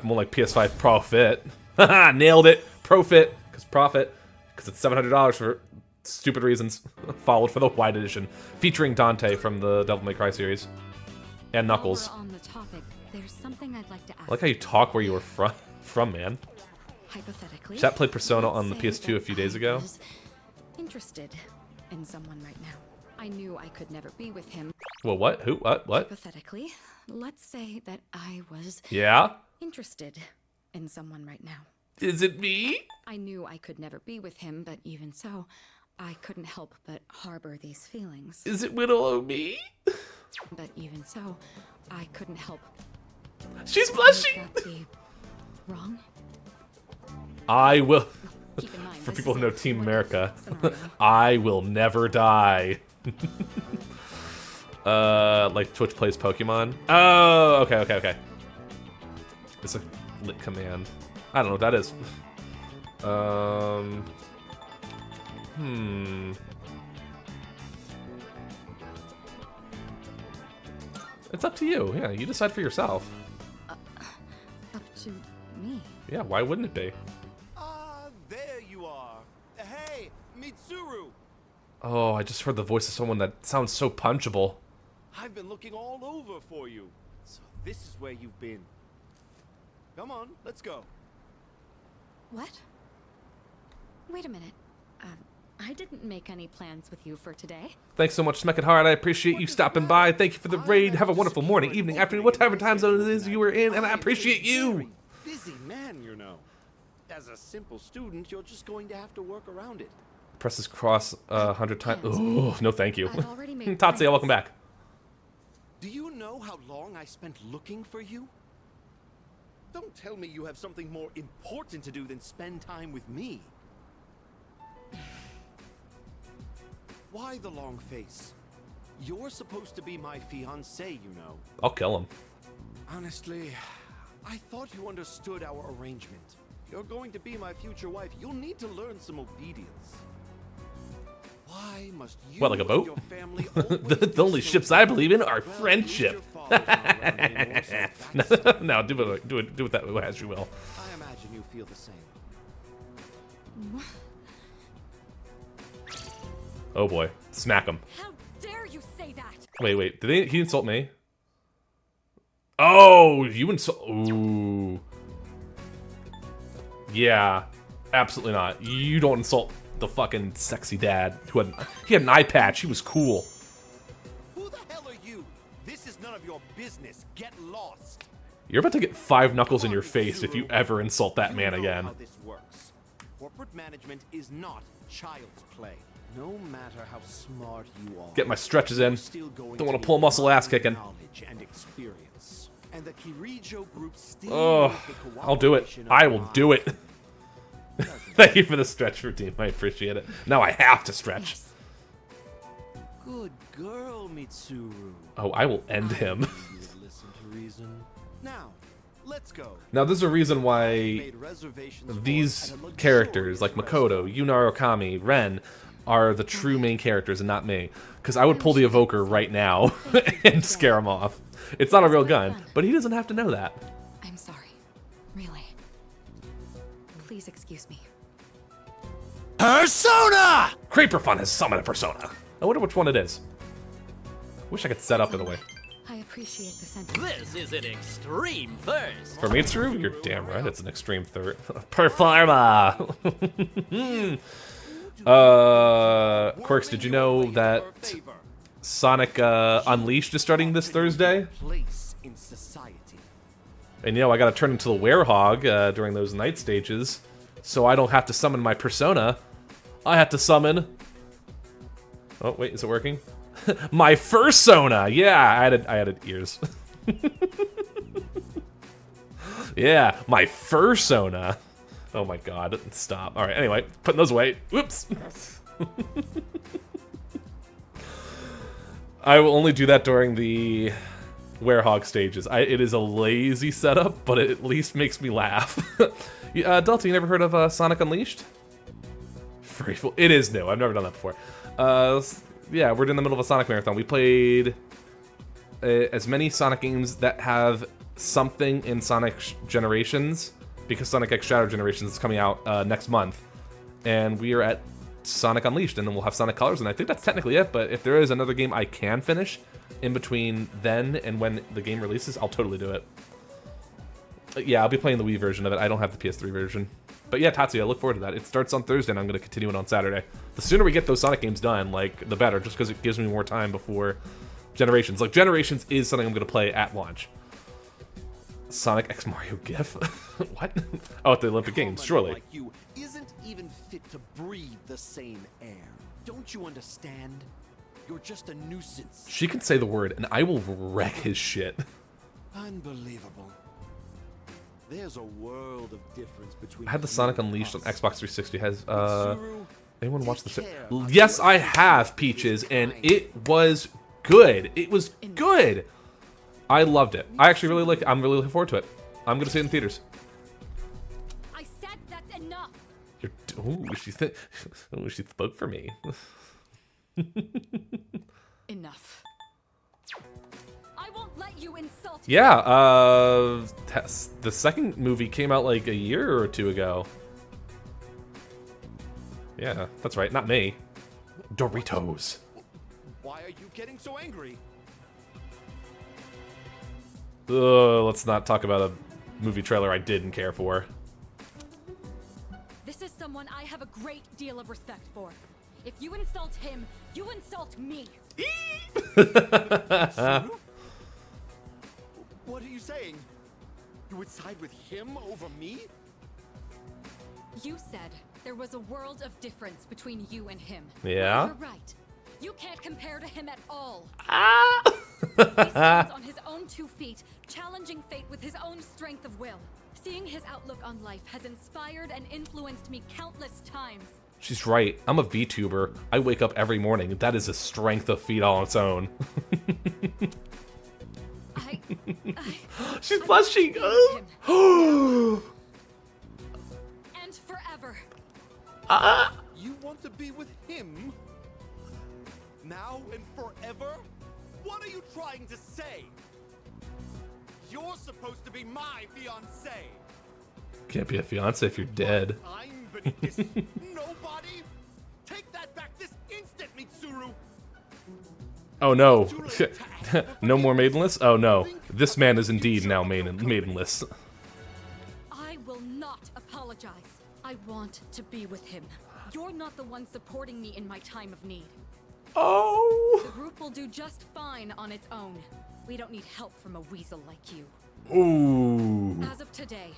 Speaker 1: More like PS5 Profit. Haha, nailed it. Profit, because it's $700 for stupid reasons. Followed for the Wide Edition, featuring Dante from the Devil May Cry series, and Knuckles.
Speaker 3: While we're on the topic, there's something I'd like to ask.
Speaker 1: I like how you talk where you were from, man.
Speaker 3: Hypothetically,
Speaker 1: Chat played Persona on the
Speaker 3: let's say
Speaker 1: PS2 a few days ago.
Speaker 3: I was interested in someone right now. I knew I could never be with him.
Speaker 1: Well, what? Who? What?
Speaker 3: Hypothetically, let's say that I was
Speaker 1: Yeah?
Speaker 3: interested in someone right now.
Speaker 1: Is it me?
Speaker 3: I knew I could never be with him, but even so, I couldn't help but harbor these feelings.
Speaker 1: Is it Widow me?
Speaker 3: But even so, I couldn't help.
Speaker 1: She's blushing!
Speaker 3: Would that be wrong?
Speaker 1: I will.
Speaker 3: Keep in mind,
Speaker 1: For
Speaker 3: this
Speaker 1: people who
Speaker 3: is
Speaker 1: know
Speaker 3: a
Speaker 1: Team
Speaker 3: what-if
Speaker 1: America,
Speaker 3: scenario.
Speaker 1: I will never die. Like Twitch plays Pokemon. Oh, okay. It's a lit command. I don't know what that is. It's up to you. Yeah, you decide for yourself.
Speaker 3: Up to me.
Speaker 1: Yeah, why wouldn't it be?
Speaker 10: Ah, there you are. Hey, Mitsuru.
Speaker 1: Oh, I just heard the voice of someone that sounds so punchable.
Speaker 10: I've been looking all over for you. So this is where you've been. Come on, let's go.
Speaker 3: What? Wait a minute. I didn't make any plans with you for today.
Speaker 1: Thanks so much, Smeck It Hard. I appreciate you stopping by. Thank you for the raid. Have a wonderful morning, evening, afternoon, whatever time zone it is you were in, and I appreciate you.
Speaker 10: Busy man, you know. As a simple student, you're just going to have to work around it.
Speaker 1: Press this cross 100 times. Oh, no thank you.
Speaker 3: I've already made
Speaker 1: Tatsuya,
Speaker 3: plans.
Speaker 1: welcome back.
Speaker 10: Do you know how long I spent looking for you? Don't tell me you have something more important to do than spend time with me. Why the long face? You're supposed to be my fiancé, you know.
Speaker 1: I'll kill him.
Speaker 10: Honestly, I thought you understood our arrangement. You're going to be my future wife. You'll need to learn some obedience. Why must you
Speaker 1: What, like a
Speaker 10: and
Speaker 1: boat?
Speaker 10: your family
Speaker 1: The only ships I believe in are friendship. No, do it that way as you will.
Speaker 10: I imagine you feel the same.
Speaker 1: Oh boy, smack him.
Speaker 3: How dare you say that?
Speaker 1: Wait, did he insult me? Oh, you insult. Ooh. Yeah, absolutely not. You don't insult the fucking sexy dad who he had an eye patch. He was cool.
Speaker 10: Who the hell are you? This is none of your business. Get lost.
Speaker 1: You're about to get 5 knuckles in your face if you ever insult that man
Speaker 10: You know
Speaker 1: again.
Speaker 10: how this works. Corporate management is not child's play. No matter how smart you are,
Speaker 1: Get my stretches in.
Speaker 10: you're still going
Speaker 1: Don't want to
Speaker 10: need
Speaker 1: pull a muscle ass
Speaker 10: my
Speaker 1: kicking.
Speaker 10: knowledge and experience. And the Kirijo group still
Speaker 1: Oh,
Speaker 10: needs the
Speaker 1: I'll do it.
Speaker 10: cooperation of
Speaker 1: I will
Speaker 10: my
Speaker 1: do it. Thank you for the stretch routine. I appreciate it. Now I have to stretch.
Speaker 3: Yes.
Speaker 10: Good girl, Mitsuru.
Speaker 1: Oh, I will end him.
Speaker 10: You would listen to reason. Now, let's go.
Speaker 1: Now, there's a reason why
Speaker 10: Made reservations for
Speaker 1: these
Speaker 10: at a
Speaker 1: characters, like
Speaker 10: luxurious
Speaker 1: Makoto, Yuna Okami, Ren, are the true main characters and not me. Because I would pull the evoker right now and scare him off. It's not a real gun, but he doesn't have to know that.
Speaker 3: I'm sorry. Really. Please excuse me.
Speaker 4: Persona!
Speaker 1: Creeper Fun has summoned a persona. I wonder which one it is. Wish I could set up in a way.
Speaker 3: I appreciate the sentiment.
Speaker 7: This is an extreme thirst.
Speaker 1: For Mitsuru, you're damn right. It's an extreme third. Performa! Quirks, did you know that Sonic Unleashed is starting this Thursday?
Speaker 10: place in society.
Speaker 1: And you know, I gotta turn into the Werehog during those night stages, so I don't have to summon my persona. I have to summon... Oh, wait, is it working? My fursona! Yeah, I added ears. Yeah, my fursona. Oh my god, stop. Alright, anyway, putting those away. Whoops. I will only do that during the Werehog stages. It is a lazy setup, but it at least makes me laugh. Delta, you never heard of Sonic Unleashed? Freeful. It is new. I've never done that before. Yeah, we're in the middle of a Sonic marathon. We played as many Sonic games that have something in Sonic Generations, because Sonic X Shadow Generations is coming out next month, and we are at Sonic Unleashed, and then we'll have Sonic Colors, and I think that's technically it, but if there is another game I can finish in between then and when the game releases, I'll totally do it. Yeah, I'll be playing the Wii version of it. I don't have the PS3 version. But yeah, Tatsuya, I look forward to that. It starts on Thursday, and I'm going to continue it on Saturday. The sooner we get those Sonic games done, like, the better, just because it gives me more time before Generations. Like, Generations is something I'm going to play at launch. Sonic X Mario GIF? What? Oh, at the Olympic Games, surely.
Speaker 10: Like you isn't even fit to breathe the same air. Don't you understand? You're just a nuisance.
Speaker 1: She can say the word, and I will wreck his shit.
Speaker 10: Unbelievable. There's a world of difference between.
Speaker 1: I had the Sonic Unleashed on Xbox 360. Has
Speaker 10: Tsuru,
Speaker 1: anyone watched the?
Speaker 10: take care.
Speaker 1: Yes, I have, Peaches, and it was good. It was good. I loved it. I actually really like it. I'm really looking forward to it. I'm gonna see it in theaters.
Speaker 3: I said that's enough.
Speaker 1: You're, she spoke for me.
Speaker 3: Enough. I won't let you insult me.
Speaker 1: Yeah, the second movie came out like a year or two ago. Yeah, that's right, not me. Doritos.
Speaker 10: Why are you getting so angry?
Speaker 1: Let's not talk about a movie trailer I didn't care for.
Speaker 3: This is someone I have a great deal of respect for. If you insult him, you insult me.
Speaker 10: What are you saying? You would side with him over me?
Speaker 3: You said there was a world of difference between you and him.
Speaker 1: Yeah?
Speaker 3: You're right. You can't compare to him at all.
Speaker 1: Ah!
Speaker 3: He stands on his own 2 feet, challenging fate with his own strength of will. Seeing his outlook on life has inspired and influenced me countless times.
Speaker 1: She's right. I'm a VTuber. I wake up every morning. That is a strength of feet on its own. She's blushing.
Speaker 3: And forever.
Speaker 10: You want to be with him? Now and forever? What are you trying to say? You're supposed to be my fiancé.
Speaker 1: Can't be a fiance if you're dead.
Speaker 10: I'm beneath this nobody. Take that back this instant, Mitsuru.
Speaker 1: Oh no. No more maidenless? Oh no. This man is indeed now maidenless.
Speaker 3: I will not apologize. I want to be with him. You're not the one supporting me in my time of need.
Speaker 1: Oh.
Speaker 3: The group will do just fine on its own. We don't need help from a weasel like you.
Speaker 1: Ooh.
Speaker 3: As of today,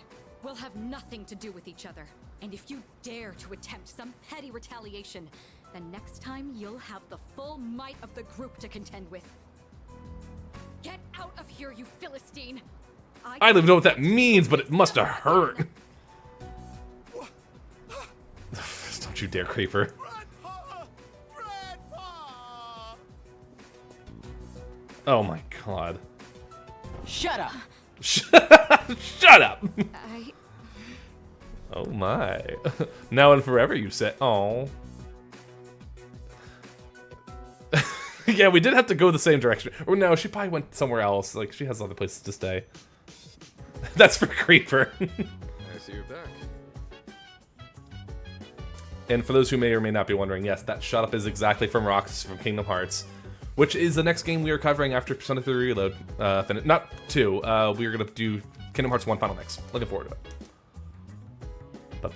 Speaker 3: we'll have nothing to do with each other. And if you dare to attempt some petty retaliation, then next time you'll have the full might of the group to contend with. Get out of here, you Philistine!
Speaker 1: I don't even know what that means, but it must have hurt. Don't you dare, Creeper. Oh my god.
Speaker 9: Shut up!
Speaker 1: Shut up!
Speaker 3: I...
Speaker 1: Oh my. Now and forever, you said. Oh. Yeah, we did have to go the same direction. Or no, she probably went somewhere else. Like, she has other places to stay. That's for Creeper.
Speaker 8: I see you're back.
Speaker 1: And for those who may or may not be wondering, yes, that shut up is exactly from Roxas from Kingdom Hearts, which is the next game we are covering after Persona 3 Reload. Not 2. We are going to do Kingdom Hearts 1 Final Mix. Looking forward to it.
Speaker 8: I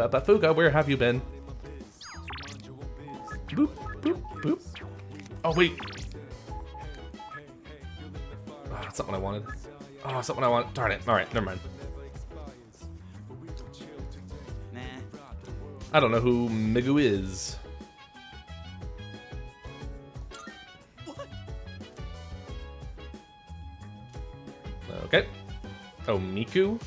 Speaker 8: think.
Speaker 1: Fuga, where have you been? Boop, boop, boop. Oh, wait. Oh, that's not what I wanted. Oh, that's not what I wanted. Darn it. Alright, never mind.
Speaker 9: Nah.
Speaker 1: I don't know who Migu is. Okay. Oh, Miku?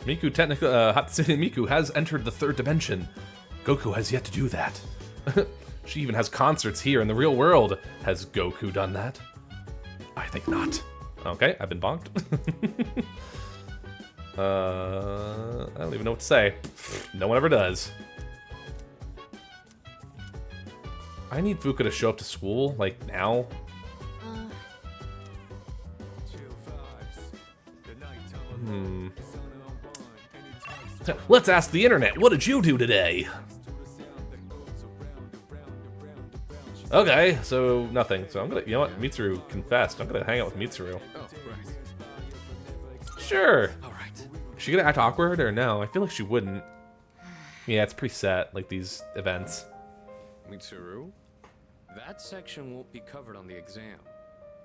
Speaker 1: Miku technically, Hatsune Miku has entered the third dimension. Goku has yet to do that. She even has concerts here in the real world. Has Goku done that? I think not. Okay, I've been bonked. I don't even know what to say. No one ever does. I need Fuka to show up to school, like, now. Let's ask the internet, what did you do today? Okay, so nothing. So I'm gonna, you know what, Mitsuru confessed. I'm gonna hang out with Mitsuru. Sure. Is she gonna act awkward or no? I feel like she wouldn't. Yeah, it's preset, like these events.
Speaker 8: Mitsuru, that section won't be covered on the exam.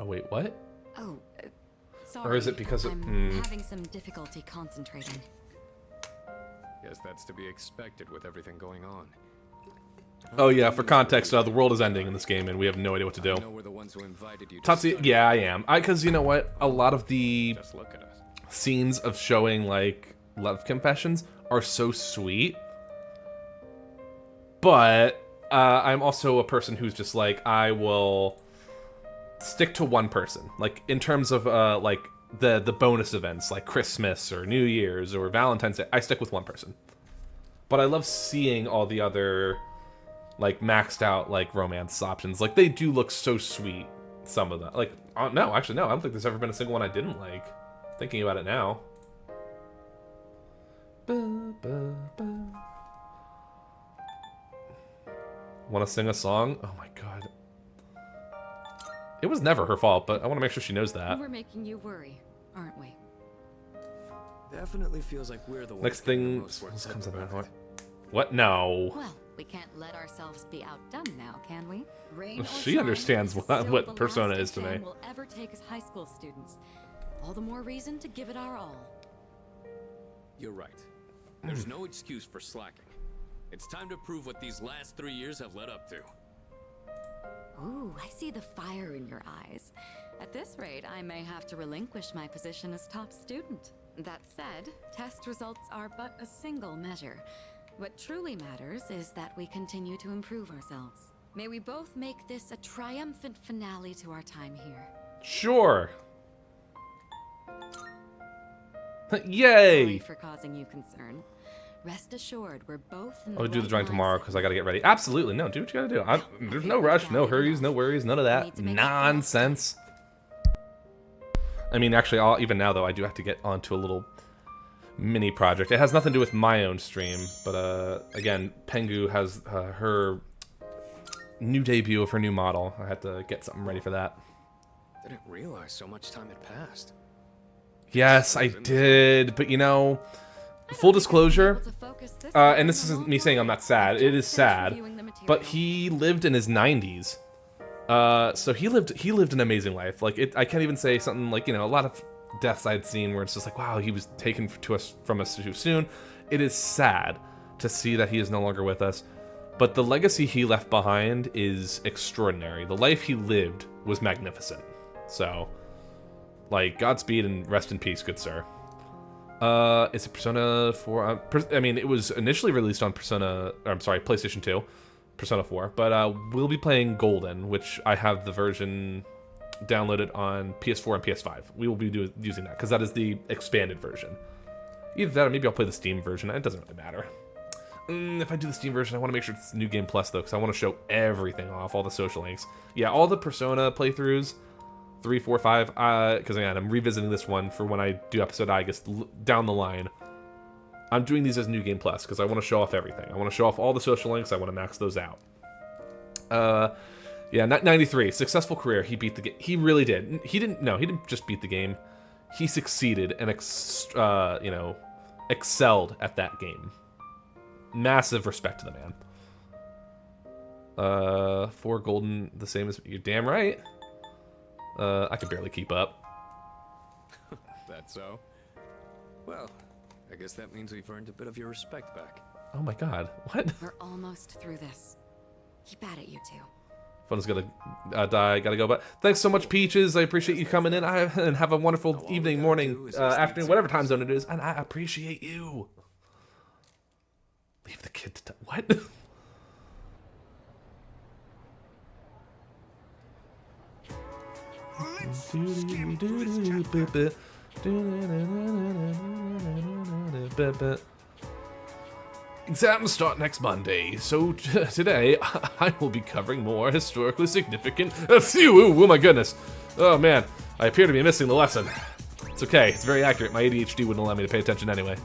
Speaker 1: Oh wait, what?
Speaker 3: Oh, sorry.
Speaker 1: Or is it because of...
Speaker 3: I'm having some difficulty concentrating.
Speaker 8: Guess that's to be expected with everything going on.
Speaker 1: Oh yeah, for context, the world is ending in this game and we have no idea what to do.
Speaker 8: I know we're the ones who invited you to
Speaker 1: Tatsuya, yeah, I am. Because you know what? A lot of the
Speaker 8: just look at us.
Speaker 1: scenes of showing, like, love confessions are so sweet. But I'm also a person who's just like, I will stick to one person. Like, in terms of, like, the bonus events, like Christmas or New Year's or Valentine's Day, I stick with one person. But I love seeing all the other, like, maxed out, like, romance options. Like, they do look so sweet, some of them. Like, no, actually, no, I don't think there's ever been a single one I didn't like. Thinking about it now. Want to sing a song? Oh my god. It was never her fault, but I want to make sure she knows that.
Speaker 3: We're making you worry, aren't we?
Speaker 8: Definitely feels like we're the ones
Speaker 1: Next
Speaker 8: getting
Speaker 1: thing
Speaker 8: the most worked
Speaker 1: comes
Speaker 8: up
Speaker 1: up.
Speaker 8: about it.
Speaker 1: What? No.
Speaker 3: Well, we can't let ourselves be outdone now, can we? Rain or
Speaker 1: She
Speaker 3: shine,
Speaker 1: understands
Speaker 3: this is
Speaker 1: what
Speaker 3: still the
Speaker 1: Persona
Speaker 3: last
Speaker 1: is to me.
Speaker 3: exam we'll ever take as high school students. All the more reason to give it our all.
Speaker 8: You're right. There's no excuse for slacking. It's time to prove what these last 3 years have led up to.
Speaker 3: Ooh, I see the fire in your eyes. At this rate, I may have to relinquish my position as top student. That said, test results are but a single measure. What truly matters is that we continue to improve ourselves. May we both make this a triumphant finale to our time here.
Speaker 1: Sure.
Speaker 3: Sorry
Speaker 1: Yay!
Speaker 3: for causing you concern. Rest assured, we're both in
Speaker 1: I'll do the
Speaker 3: right
Speaker 1: drawing tomorrow
Speaker 3: mindset.
Speaker 1: because I gotta get ready. Absolutely, no, do what you gotta do. There's no rush, no hurries, no worries, none of that nonsense. I mean, actually, even now though, I do have to get onto a little mini project. It has nothing to do with my own stream, but again, Pengu has her new debut of her new model. I had to get something ready for that.
Speaker 8: Didn't realize so much time had passed.
Speaker 1: Yes, I did, but you know, full disclosure, and this isn't me saying I'm not sad, it is sad, but he lived in his 90s. So he lived an amazing life. Like, I can't even say something like, you know, a lot of deaths I'd seen where it's just like, wow, he was taken from us too soon. It is sad to see that he is no longer with us, but the legacy he left behind is extraordinary. The life he lived was magnificent. So, like, Godspeed and rest in peace, good sir. Is it Persona 4? I mean, it was initially released on PlayStation 2, Persona 4, but we'll be playing Golden, which I have the version downloaded on PS4 and PS5. We will be using that, because that is the expanded version. Either that, or maybe I'll play the Steam version. It doesn't really matter. If I do the Steam version, I want to make sure it's New Game Plus, though, because I want to show everything off, all the social links. Yeah, all the Persona playthroughs, 3, 4, 5, because again, I'm revisiting this one for when I do episode I guess down the line. I'm doing these as New Game Plus because I want to show off everything. I want to show off all the social links. I want to max those out. Yeah, 93, successful career. He beat the game. He really did. He didn't just beat the game. He succeeded and you know, excelled at that game. Massive respect to the man. 4 golden, the same as you're damn right. I can barely keep up.
Speaker 8: That's so? Well, I guess that means we've earned a bit of your respect back.
Speaker 1: Oh my god, what?
Speaker 3: We're almost through this. Keep at it, you two.
Speaker 1: Phone's gonna die. Gotta go. But thanks so much, Peaches. I appreciate you coming in. And have a wonderful evening, morning, afternoon, whatever time zone it is. And I appreciate you. Leave the kid to what? Exams start next Monday, so today I will be covering more historically significant. Oh my goodness! Oh man, I appear to be missing the lesson. It's okay, it's very accurate. My ADHD wouldn't allow me to pay attention anyway.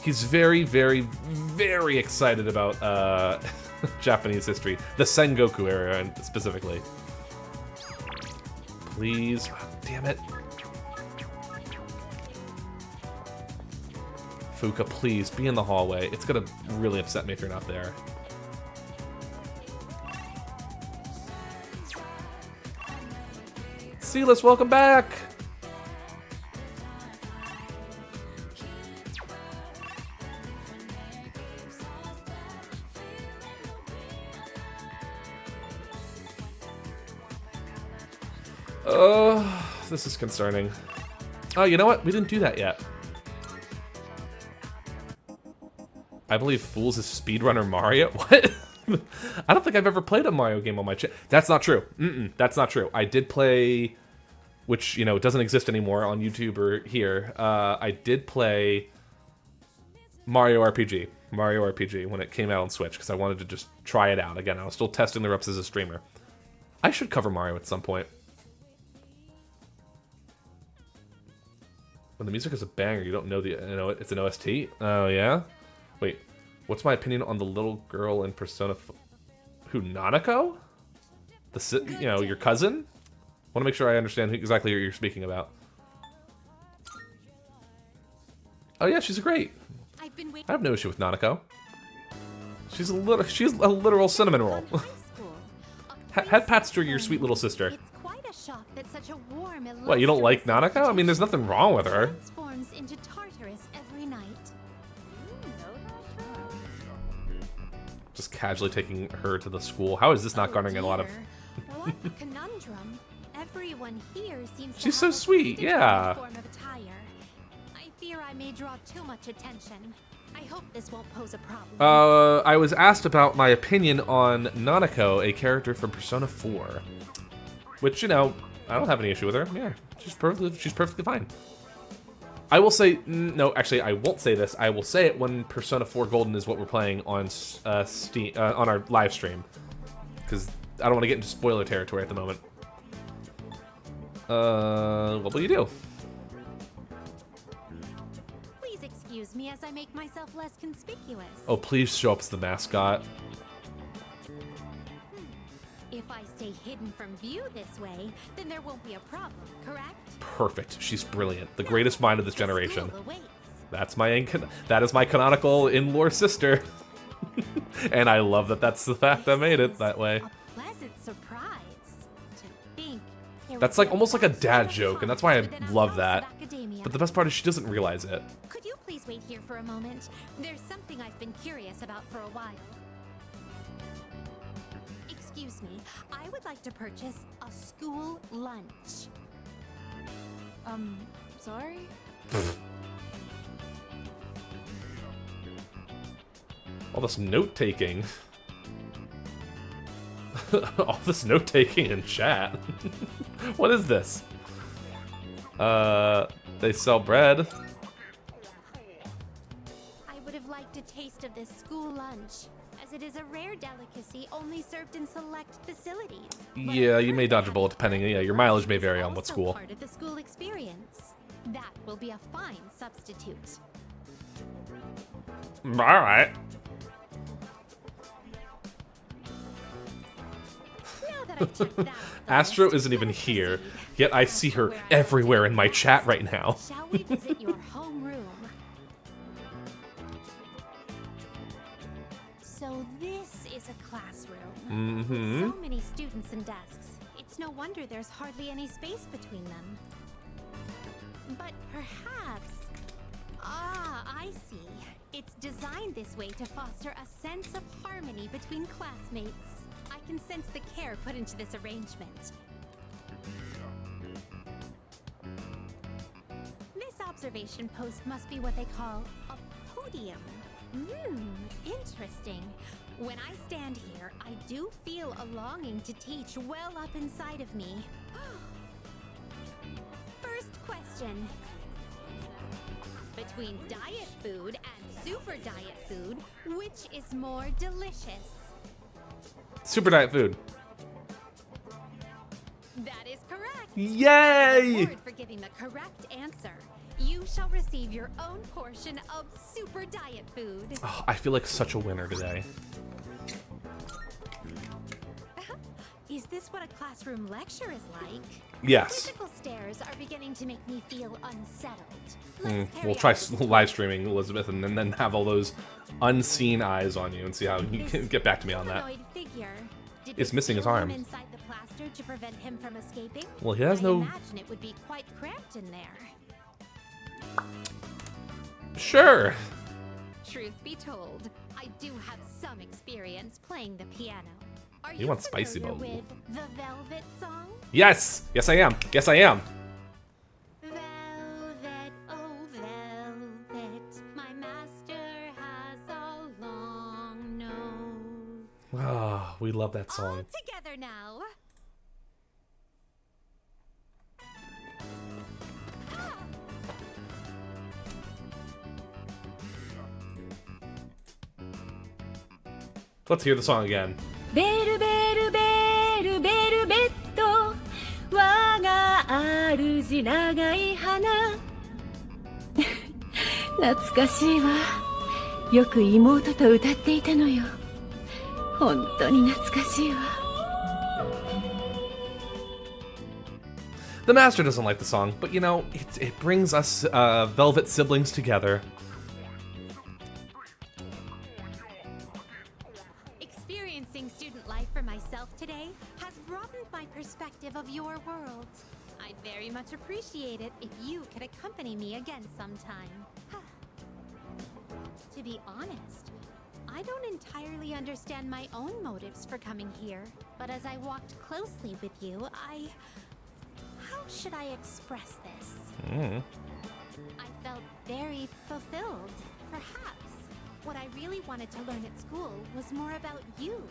Speaker 1: He's very, very, very excited about Japanese history, the Sengoku era specifically. Please, damn it. Fuka, please, be in the hallway. It's gonna really upset me if you're not there. Silas, welcome back! Oh, this is concerning. Oh, you know what? We didn't do that yet. I believe Fools is speedrunner Mario? What? I don't think I've ever played a Mario game on my channel. That's not true. That's not true. I did play, which, you know, doesn't exist anymore on YouTube or here. I did play Mario RPG. Mario RPG when it came out on Switch because I wanted to just try it out. Again, I was still testing the ropes as a streamer. I should cover Mario at some point. When the music is a banger, you don't know it's an OST? Oh, yeah? Wait, what's my opinion on the little girl in Persona who, Nanako? You know, your cousin? Want to make sure I understand exactly what you're speaking about. Oh yeah, she's great. I have no issue with Nanako. She's a literal cinnamon roll. Head pats to your sweet little sister. What, you don't like Nanako? I mean, there's nothing wrong with her. Just casually taking her to the school. How is this not garnering a lot of...
Speaker 2: What a conundrum. Everyone here seems
Speaker 1: She's so sweet, yeah.
Speaker 2: Form of attire. I fear I may draw too much attention. I hope this won't pose a problem.
Speaker 1: I was asked about my opinion on Nanako, a character from Persona 4. Which, you know, I don't have any issue with her. Yeah, she's perfectly fine. I will say, no, actually, I won't say this. I will say it when Persona 4 Golden is what we're playing on Steam, on our live stream, because I don't want to get into spoiler territory at the moment. What will you do?
Speaker 2: Please excuse me as I make myself less conspicuous.
Speaker 1: Oh, please show up as the mascot.
Speaker 2: If I stay hidden from view this way, then there won't be a problem, correct?
Speaker 1: Perfect. She's brilliant. The greatest mind of this generation. That is my canonical in-lore sister. And I love that that's the fact I made it that way.
Speaker 2: A pleasant surprise to think.
Speaker 1: That's like almost like a dad joke, and that's why I love that. But the best part is she doesn't realize it.
Speaker 2: Could you please wait here for a moment? There's something I've been curious about for a while. Excuse me, I would like to purchase a school lunch. Sorry?
Speaker 1: All this note-taking. All this note-taking in chat. What is this? They sell bread.
Speaker 2: I would have liked a taste of this school lunch, as it is a rare delicacy only served in select facilities.
Speaker 1: Yeah, you may dodge a bullet depending. Yeah, your mileage may vary on what school.
Speaker 2: Part of the school experience. That will be a fine substitute.
Speaker 1: All right.
Speaker 2: Now that I've checked that off the
Speaker 1: Astro
Speaker 2: list,
Speaker 1: isn't even here, yet I see her everywhere in my chat right now.
Speaker 2: Shall we visit your homeroom? So this is a classroom.
Speaker 1: Mm-hmm.
Speaker 2: With so many students and desks. It's no wonder there's hardly any space between them. But perhaps... Ah, I see. It's designed this way to foster a sense of harmony between classmates. I can sense the care put into this arrangement. This observation post must be what they call a podium. Interesting. When I stand here, I do feel a longing to teach well up inside of me. First question. Between diet food and super diet food, which is more delicious?
Speaker 1: Super diet food.
Speaker 2: That is correct.
Speaker 1: Yay!
Speaker 2: Reward for giving the correct answer. You shall receive your own portion of super diet food.
Speaker 1: Oh, I feel like such a winner today.
Speaker 2: Is this what a classroom lecture is like?
Speaker 1: Yes.
Speaker 2: Physical stares are beginning to make me feel unsettled. Let's carry
Speaker 1: We'll try
Speaker 2: on.
Speaker 1: live streaming, Elizabeth, and then have all those unseen eyes on you and see how you can get back to me on that.
Speaker 2: Humanoid figure. Did
Speaker 1: It's
Speaker 2: they
Speaker 1: missing his
Speaker 2: seal him
Speaker 1: arm.
Speaker 2: inside the plaster to prevent him from escaping?
Speaker 1: Well, he has
Speaker 2: I
Speaker 1: no-
Speaker 2: imagine it would be quite cramped in there.
Speaker 1: Sure.
Speaker 2: Truth be told, I do have some experience playing the piano. Are
Speaker 1: You
Speaker 2: you
Speaker 1: want spicy
Speaker 2: familiar
Speaker 1: bowl.
Speaker 2: with the Velvet song?
Speaker 1: Yes. Yes, I am. Yes, I am.
Speaker 2: Velvet, oh velvet, my master has a long nose.
Speaker 1: Ah, we love that
Speaker 2: All
Speaker 1: song.
Speaker 2: together now.
Speaker 1: Let's hear the song again.
Speaker 3: ベルベルベルベルベット我が主長い花懐かしいわよく妹と歌っていたのよ本当に懐かしいわ
Speaker 1: The master doesn't like the song, but you know, it brings us Velvet siblings together.
Speaker 2: Experiencing student life for myself today has broadened my perspective of your world. I'd very much appreciate it if you could accompany me again sometime. To be honest, I don't entirely understand my own motives for coming here, but as I walked closely with you, how should I express this? I felt very fulfilled. Perhaps what I really wanted to learn at school was more about you.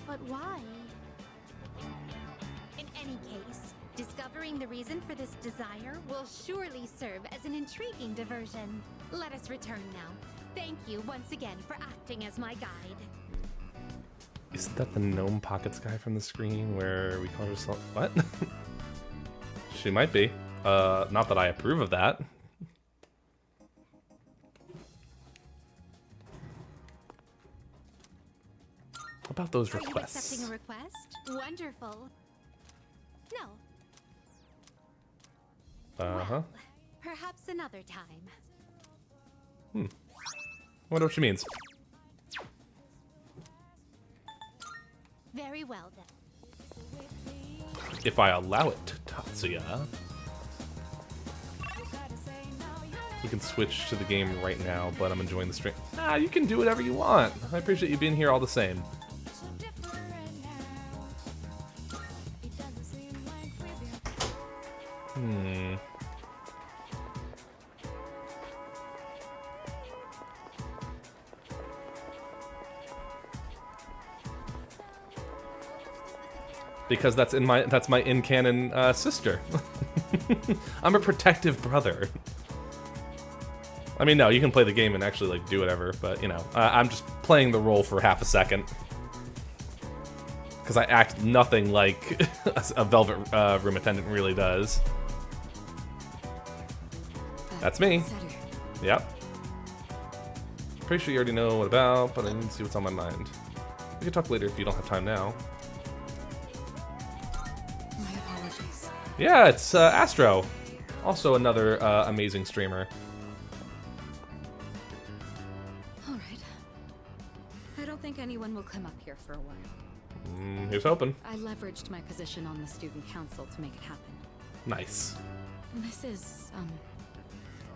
Speaker 2: But why? In any case, discovering the reason for this desire will surely serve as an intriguing diversion. Let us return now. Thank you once again for acting as my guide.
Speaker 1: Isn't that the Gnome Pockets guy from the screen where we call herself... What? She might be. Not that I approve of that. What about those
Speaker 2: Are you
Speaker 1: requests?
Speaker 2: accepting a request? Wonderful. No.
Speaker 1: Uh-huh.
Speaker 2: Well, perhaps another time.
Speaker 1: Wonder what she means.
Speaker 2: Very well then.
Speaker 1: If I allow it, Tatsuya. We can switch to the game right now, but I'm enjoying the stream. Ah, you can do whatever you want. I appreciate you being here all the same. Because that's my in-canon sister. I'm a protective brother. I mean, no, you can play the game and actually like do whatever, but you know, I'm just playing the role for half a second because I act nothing like a Velvet room attendant really does. That's me. Yep. Pretty sure you already know what about, but I didn't see what's on my mind. We can talk later if you don't have time now.
Speaker 3: My apologies.
Speaker 1: Yeah, it's Astro. Also another amazing streamer.
Speaker 3: All right. I don't think anyone will come up here for a while.
Speaker 1: Here's hoping.
Speaker 3: I leveraged my position on the student council to make it happen.
Speaker 1: Nice.
Speaker 3: This is,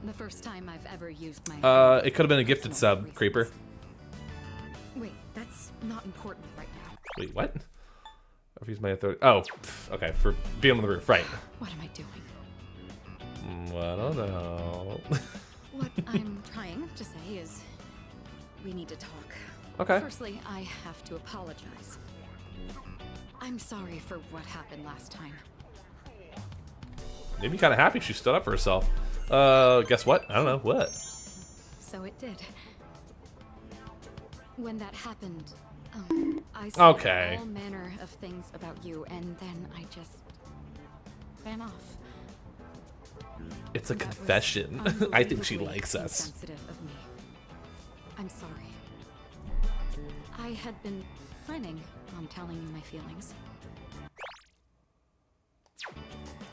Speaker 3: the first time I've ever used my...
Speaker 1: It could have been a gifted sub, Creeper.
Speaker 3: Wait, that's not important right now.
Speaker 1: Wait, what? Refuse my authority. Oh, okay, for being on the roof, right.
Speaker 3: What am I doing?
Speaker 1: I don't know.
Speaker 3: What I'm trying to say is we need to talk.
Speaker 1: Okay.
Speaker 3: Firstly, I have to apologize. I'm sorry for what happened last time.
Speaker 1: Made me kind of happy she stood up for herself. Guess what? I don't know. What?
Speaker 3: So it did. When that happened, I said
Speaker 1: Okay.
Speaker 3: all manner of things about you, and then I just ran off.
Speaker 1: It's a
Speaker 3: That was
Speaker 1: confession. I think she
Speaker 3: unbelievably
Speaker 1: likes us.
Speaker 3: insensitive of me. I'm sorry. I had been planning on telling you my feelings.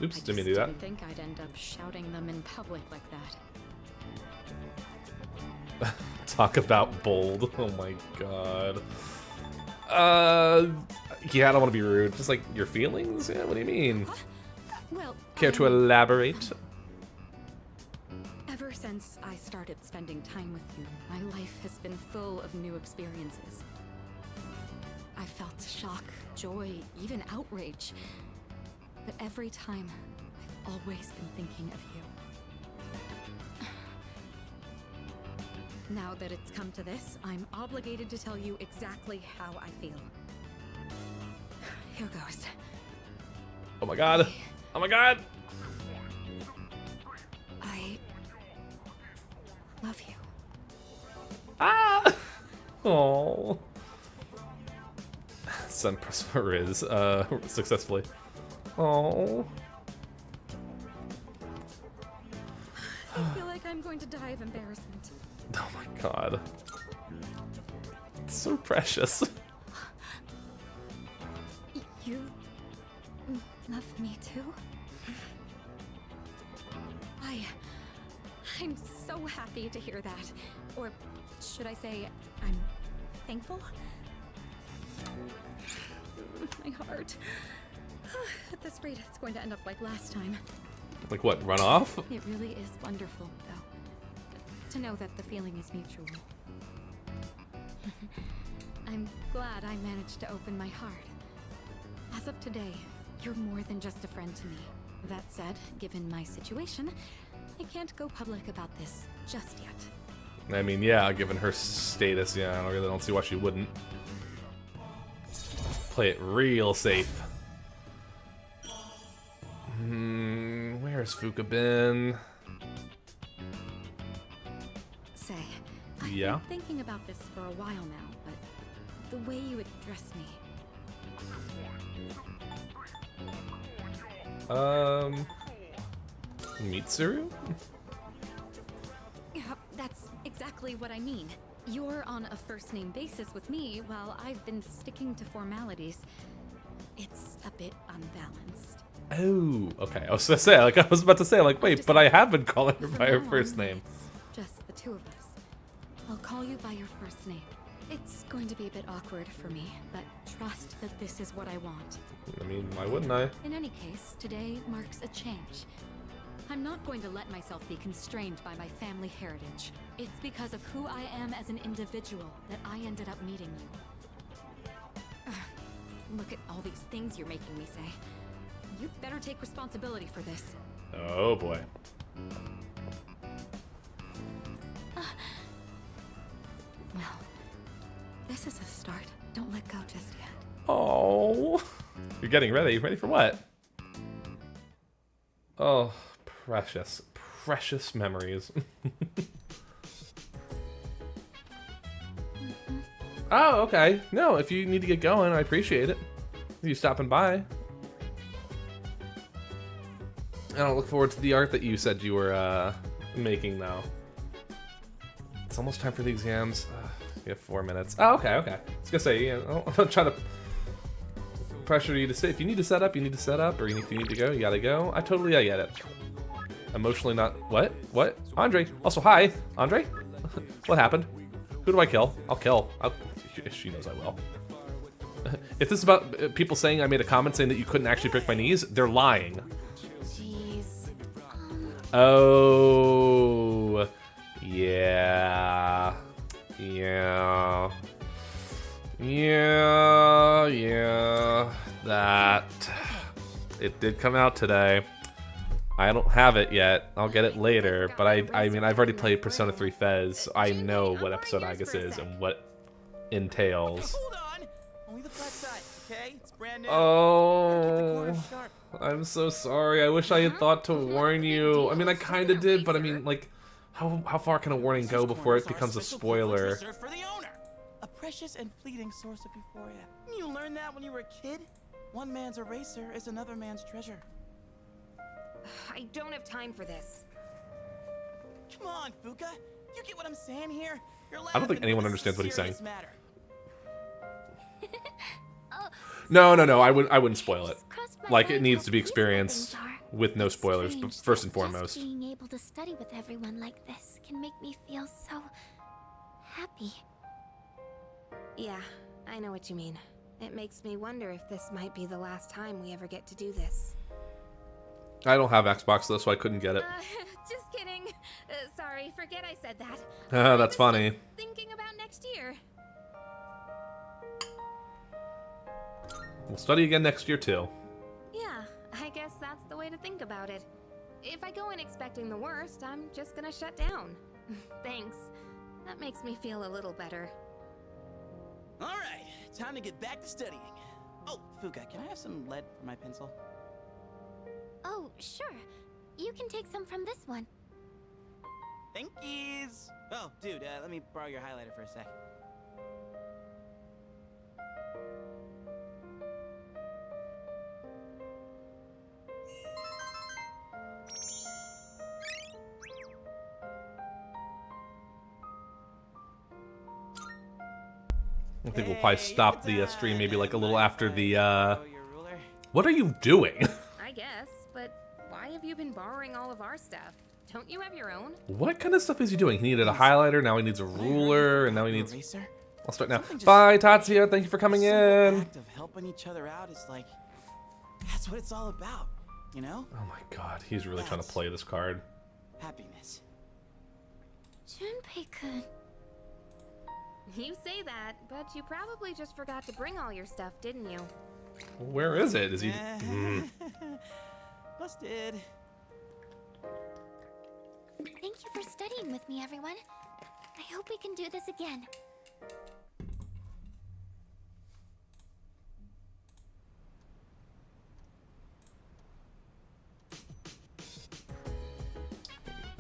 Speaker 1: Oops,
Speaker 3: I
Speaker 1: didn't mean
Speaker 3: just
Speaker 1: to do that.
Speaker 3: didn't think I'd end up shouting them in public like that.
Speaker 1: Talk about bold. Oh my god. Yeah, I don't want to be rude. Just like your feelings? Yeah, what do you mean?
Speaker 3: Well,
Speaker 1: Care to elaborate?
Speaker 3: ever since I started spending time with you, my life has been full of new experiences. I felt shock, joy, even outrage. But every time, I've always been thinking of you. Now that it's come to this, I'm obligated to tell you exactly how I feel. Here goes.
Speaker 1: Oh my god. Oh my god.
Speaker 3: I love you.
Speaker 1: Ah. Oh. Son press for Riz successfully. Oh.
Speaker 3: I feel like I'm going to die of embarrassment.
Speaker 1: Oh my god. It's so precious.
Speaker 3: You love me too? I'm so happy to hear that. Or should I say, I'm thankful? My heart. At this rate, it's going to end up like last time.
Speaker 1: Like what, run off?
Speaker 3: It really is wonderful, though, to know that the feeling is mutual. I'm glad I managed to open my heart. As of today, you're more than just a friend to me. That said, given my situation, I can't go public about this just yet.
Speaker 1: I mean, yeah, given her status, yeah, I really don't see why she wouldn't. Play it real safe. Where's Fuka been?
Speaker 3: Say, I've
Speaker 1: Yeah?
Speaker 3: been thinking about this for a while now, but the way you address me,
Speaker 1: Mitsuru?
Speaker 3: yeah, that's exactly what I mean. You're on a first-name basis with me, while I've been sticking to formalities. It's a bit unbalanced.
Speaker 1: Oh, okay. I was about to say, like, wait, but I have been calling her by her
Speaker 3: From now
Speaker 1: first
Speaker 3: on,
Speaker 1: name.
Speaker 3: It's just the two of us. I'll call you by your first name. It's going to be a bit awkward for me, but trust that this is what I want.
Speaker 1: I mean, why wouldn't I?
Speaker 3: In any case, today marks a change. I'm not going to let myself be constrained by my family heritage. It's because of who I am as an individual that I ended up meeting you. Look at all these things you're making me say. You better take responsibility for this.
Speaker 1: Oh boy.
Speaker 3: Well, this is a start. Don't let go just yet.
Speaker 1: Oh, you're getting ready. Ready for what? Oh, precious, precious memories. Oh, okay. No, if you need to get going, I appreciate it. You stopping by. And I'll look forward to the art that you said you were making now. It's almost time for the exams. You have 4 minutes. Oh, okay, okay. I was gonna say, yeah, I'm not trying to pressure you to say. If you need to set up, you need to set up, or if you need to go, you gotta go. I get it. Emotionally not. What? What? Andre. Also, hi, Andre. What happened? Who do I kill? I'll kill. She knows I will. If this is about people saying I made a comment saying that you couldn't actually prick my knees, they're lying.
Speaker 2: Jeez.
Speaker 1: Oh, yeah, yeah, yeah, yeah, that it did come out today. I don't have it yet. I'll get it later, but I mean, I've already played Persona 3 Fez, so I know what Episode Aegis is and what entails.
Speaker 7: Hold on. Only the flat side, okay? It's brand new.
Speaker 1: Oh, I'm so sorry. I wish I had thought to warn you. I mean, I kind of did, but I mean, like, how far can a warning go before it becomes a spoiler?
Speaker 7: For the owner. A precious and fleeting source of euphoria. You learned that when you were a kid? One man's eraser is another man's treasure.
Speaker 3: I don't have time for this.
Speaker 7: Come on, Fuka. You get what I'm saying here?
Speaker 1: I don't think anyone understands what he's saying.
Speaker 7: Matter.
Speaker 1: No, I wouldn't spoil it. Like, it needs to be experienced with no spoilers, but first and foremost.
Speaker 2: Just being able to study with everyone like this can make me feel so happy.
Speaker 3: Yeah, I know what you mean. It makes me wonder if this might be the last time we ever get to do this.
Speaker 1: I don't have Xbox though, so I couldn't get it.
Speaker 3: Just kidding. Sorry, forget I said that.
Speaker 1: That's funny.
Speaker 3: Thinking about next year.
Speaker 1: We'll study again next year too.
Speaker 3: Yeah, I guess that's the way to think about it. If I go in expecting the worst, I'm just gonna shut down. Thanks. That makes me feel a little better.
Speaker 7: All right, time to get back to studying. Oh, Fuka, can I have some lead for my pencil?
Speaker 2: Oh, sure. You can take some from this one.
Speaker 7: Thank yous. Oh, dude, let me borrow your highlighter for a sec.
Speaker 1: I think we'll probably stop the stream maybe like a little after the, What are you doing?
Speaker 3: I guess, but why have you been borrowing all of our stuff? Don't you have your own?
Speaker 1: What kind of stuff is he doing? He needed a highlighter, now he needs a ruler, and now he needs... I'll start now. Bye, Tatsuya, thank you for coming in.
Speaker 7: Act of helping each other out is like, that's what it's all about, you know?
Speaker 1: Oh my god, he's really trying to play this card.
Speaker 7: Happiness.
Speaker 2: Junpei-kun.
Speaker 3: You say that, but you probably just forgot to bring all your stuff, didn't you?
Speaker 1: Where is it? Is he...
Speaker 7: Busted.
Speaker 2: Thank you for studying with me, everyone. I hope we can do this again.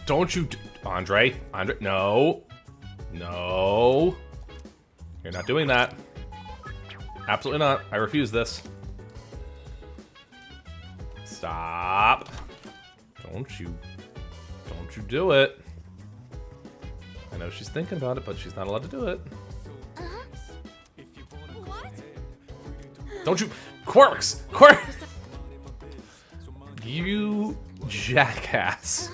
Speaker 1: Don't you... Andre, no. No. You're not doing that. Absolutely not. I refuse this. Stop. Don't you do it. I know she's thinking about it, but she's not allowed to do it.
Speaker 2: What?
Speaker 1: Don't you... Quirks! Quirks! You jackass.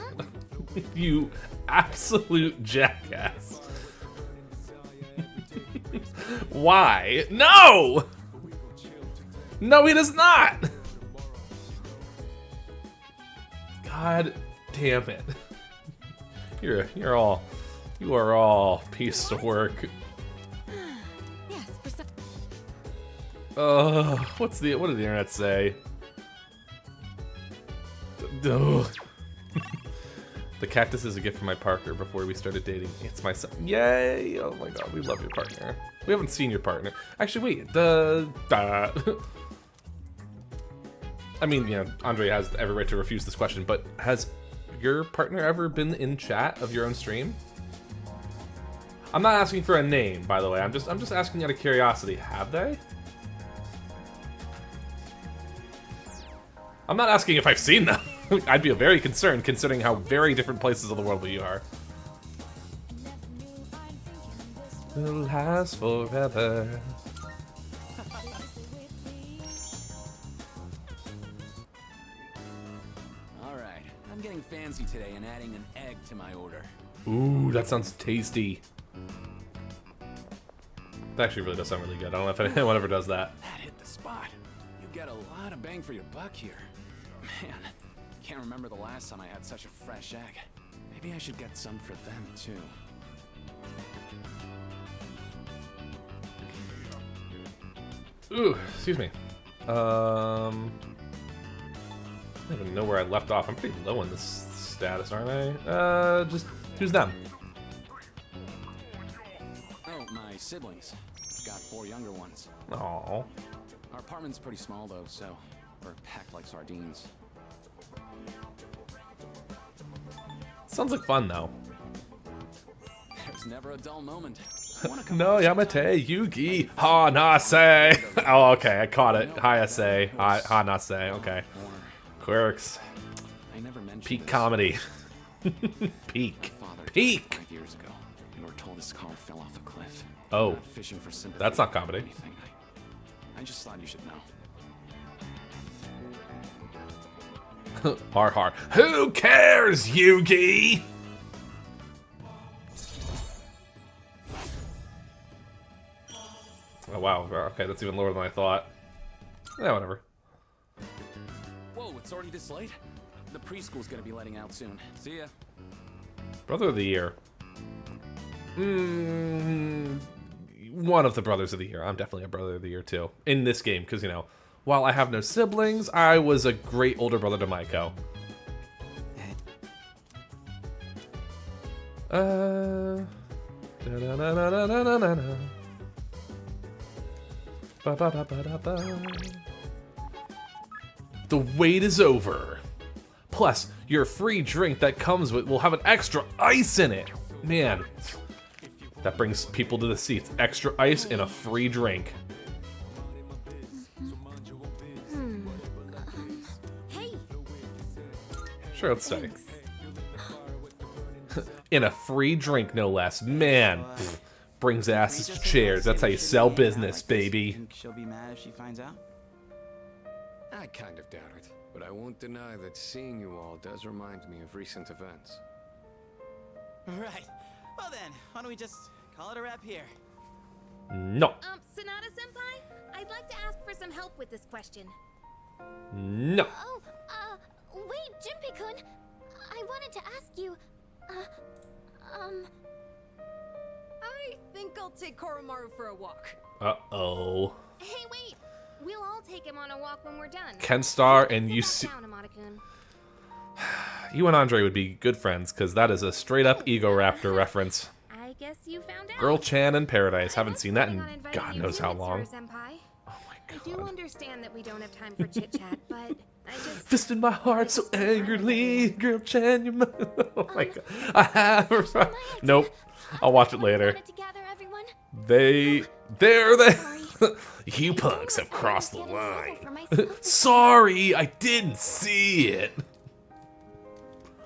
Speaker 1: You absolute jackass. Why? No! No, he does not! God damn it. You are all piece of work. What did the internet say? The cactus is a gift from my partner before we started dating. It's my son. Yay! Oh my god, we love your partner. We haven't seen your partner. Actually, wait. I mean, you know, Andre has every right to refuse this question, but has your partner ever been in chat of your own stream? I'm not asking for a name, by the way. I'm just asking out of curiosity. Have they? I'm not asking if I've seen them. I'd be very concerned considering how very different places of the world we are. Will last forever.
Speaker 8: Alright, I'm getting fancy today and adding an egg to my order.
Speaker 1: Ooh, that sounds tasty. That actually really does sound really good. I don't know if anyone ever does that.
Speaker 8: That hit the spot. You get a lot of bang for your buck here. Man, can't remember the last time I had such a fresh egg. Maybe I should get some for them too.
Speaker 1: Ooh, excuse me. I don't even know where I left off. I'm pretty low on this status, aren't I? Just who's them?
Speaker 8: Oh, my siblings. Got 4 younger ones.
Speaker 1: Aww.
Speaker 8: Our apartment's pretty small though, so we're packed like sardines.
Speaker 1: Sounds like fun though.
Speaker 8: There's never a dull moment.
Speaker 1: No Yamate Yugi Hanase. Oh, okay, I caught it. Hayase. Hanase. Okay. Quirks.
Speaker 8: I never mentioned
Speaker 1: Peak
Speaker 8: this.
Speaker 1: comedy. Peak. Peak.
Speaker 8: 5 years ago, we were told his car fell off a cliff.
Speaker 1: Oh.
Speaker 8: Not fishing for sympathy.
Speaker 1: That's not
Speaker 8: or
Speaker 1: comedy.
Speaker 8: anything. I just thought you should know.
Speaker 1: Har har. Who cares, Yugi? Oh wow, okay, that's even lower than I thought. Yeah, whatever.
Speaker 8: Whoa, it's already this late? The preschool's gonna be letting out soon. See ya.
Speaker 1: Brother of the Year. One of the Brothers of the Year. I'm definitely a Brother of the Year too. In this game, because, you know, while I have no siblings, I was a great older brother to Maiko. Da-na-na-na-na-na-na-na. Ba-ba-ba-ba-da-ba. The wait is over. Plus, your free drink that comes with will have an extra ice in it. Man, that brings people to the seats. Extra ice and a free drink.
Speaker 2: Hey,
Speaker 1: Sure, let's stay. In a free drink, no less. Man, brings asses to chairs. That's how you sell business, baby.
Speaker 7: Think she'll be mad if she finds out?
Speaker 11: I kind of doubt it, but I won't deny that seeing you all does remind me of recent events.
Speaker 7: Right. Well then, why don't we just call it a wrap here?
Speaker 1: No.
Speaker 2: Sonata Senpai, I'd like to ask for some help with this question.
Speaker 1: No.
Speaker 2: Oh, wait, Junpei-kun. I wanted to ask you,
Speaker 3: I think I'll take Koromaru for a walk.
Speaker 1: Uh-oh.
Speaker 2: Hey, wait. We'll all take him on a walk when we're done.
Speaker 1: Kenstar and you
Speaker 2: Sit
Speaker 1: see...
Speaker 2: back down, Amada-kun.
Speaker 1: You and Andre would be good friends, because that is a straight-up Ego Raptor reference.
Speaker 2: I guess you found out.
Speaker 1: Girl Chan in Paradise. Haven't seen that in
Speaker 2: Planning on inviting
Speaker 1: God
Speaker 2: you
Speaker 1: knows
Speaker 2: to
Speaker 1: how
Speaker 2: it,
Speaker 1: long.
Speaker 2: Senpai.
Speaker 1: Oh my
Speaker 2: I do
Speaker 1: god.
Speaker 2: understand that we don't have time for chit-chat, but I just...
Speaker 1: Fist in my heart so angrily. Girl Chan, you... Oh my god. I have... Nope. I'll watch it later.
Speaker 2: Wanted to gather everyone.
Speaker 1: There they... You punks have crossed the line. Sorry, I didn't see it.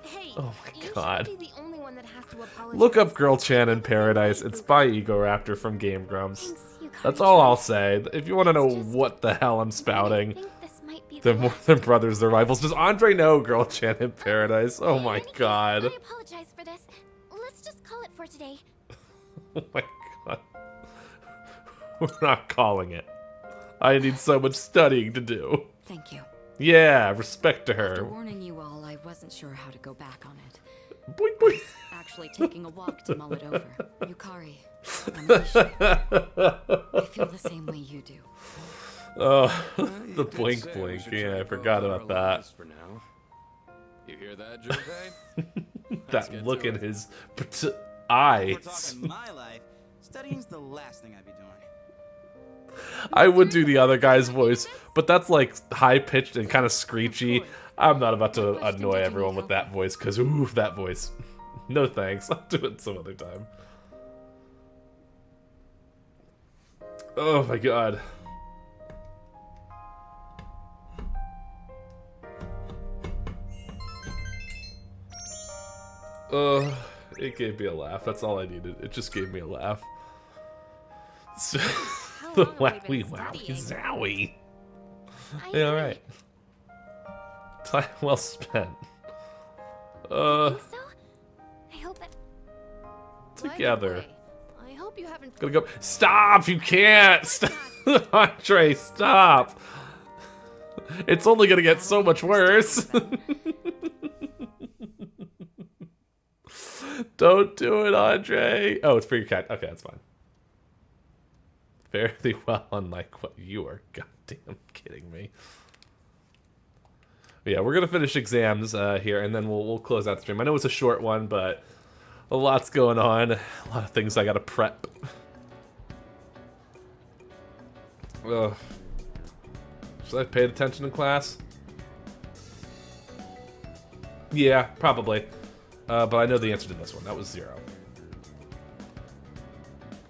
Speaker 2: Hey,
Speaker 1: Oh my
Speaker 2: you
Speaker 1: god.
Speaker 2: shouldn't be the only one that has to apologize.
Speaker 1: Look up Girl Chan in Paradise. It's by Ego Raptor from Game Grumps.
Speaker 2: Thanks, you
Speaker 1: That's
Speaker 2: Kari-chan.
Speaker 1: all I'll say. If you want to know what the hell I'm spouting,
Speaker 2: I think this might be
Speaker 1: they're
Speaker 2: the
Speaker 1: more
Speaker 2: last.
Speaker 1: than brothers, they're rivals. Does Andre know Girl Chan in Paradise? Oh
Speaker 2: In
Speaker 1: my
Speaker 2: any case,
Speaker 1: god.
Speaker 2: I apologize for this. Let's just call it for today.
Speaker 1: Oh my god. We're not calling it. I need so much studying to do.
Speaker 3: Thank you.
Speaker 1: Yeah, respect to
Speaker 3: After
Speaker 1: her.
Speaker 3: warning you all, I wasn't sure how to go back on it.
Speaker 1: Boing, boing.
Speaker 3: Actually taking a walk to mull it over. Yukari, I feel the same way you do.
Speaker 1: Oh, the
Speaker 11: You did
Speaker 1: blink
Speaker 11: say we
Speaker 1: blink.
Speaker 11: should
Speaker 1: Yeah,
Speaker 11: try
Speaker 1: I
Speaker 11: to
Speaker 1: forgot
Speaker 11: go
Speaker 1: about
Speaker 11: our
Speaker 1: that.
Speaker 11: lives for now. You hear that, Junpei?
Speaker 1: That look in his
Speaker 7: If we're
Speaker 1: eyes.
Speaker 7: talking my life, studying's the last thing I'd be doing.
Speaker 1: I would do the other guy's voice, but that's like high pitched and kind of screechy. I'm not about to annoy everyone with that voice, because ooh, that voice. No thanks. I'll do it some other time. Oh my god. It gave me a laugh. That's all I needed. It just gave me a laugh. So, the wowie wowie zowie. Yeah, alright. Time well spent.
Speaker 2: So, I hope that...
Speaker 1: Together.
Speaker 2: I hope you haven't...
Speaker 1: Gonna go. Stop! You can't! Stop. Andre, stop! It's only gonna get so much worse. Don't do it, Andre. Oh, it's for your cat. Okay, that's fine. Fairly well unlike what you are goddamn kidding me. Yeah, we're gonna finish exams here, and then we'll close out the stream. I know it's a short one, but a lot's going on. A lot of things I gotta prep. Ugh. Should I have paid attention in class? Yeah, probably. But I know the answer to this one. That was 0.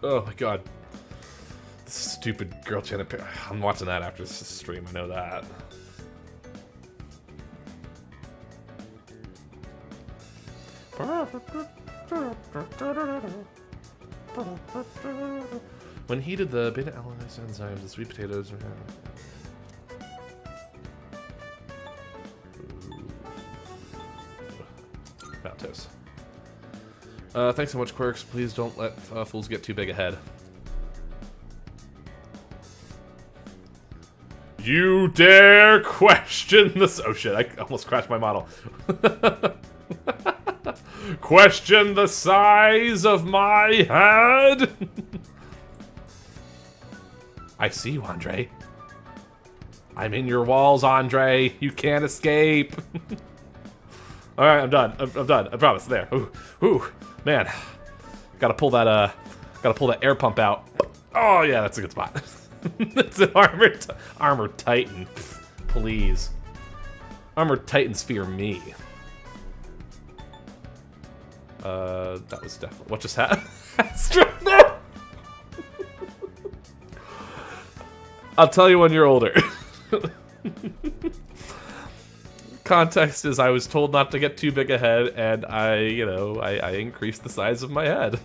Speaker 1: Oh my god. This stupid girl channel. I'm watching that after this stream. I know that. When heated, the beta-alanine enzymes, the sweet potatoes. Maltose. Thanks so much, Quirks. Please don't let fools get too big ahead. You dare question this? Oh shit! I almost crashed my model. Question the size of my head. I see you, Andre. I'm in your walls, Andre. You can't escape. All right, I'm done. I'm done. I promise. There. Ooh, man. Gotta pull that air pump out. Oh yeah, that's a good spot. It's an armored titan. Please. Armored titans fear me. That was definitely what just happened. No! I'll tell you when you're older. Context is I was told not to get too big a head, and I increased the size of my head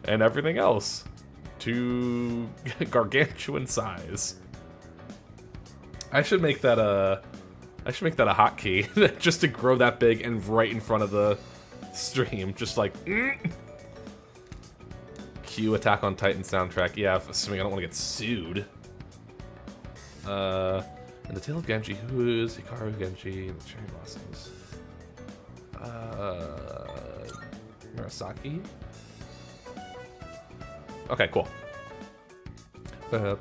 Speaker 1: and everything else to gargantuan size. I should make that a hotkey just to grow that big and right in front of the stream, just like cue Attack on Titan soundtrack. Yeah, assuming I don't want to get sued. In the Tale of Genji, who is Hikaru Genji and the Cherry Blossoms? Murasaki? Okay, cool. No,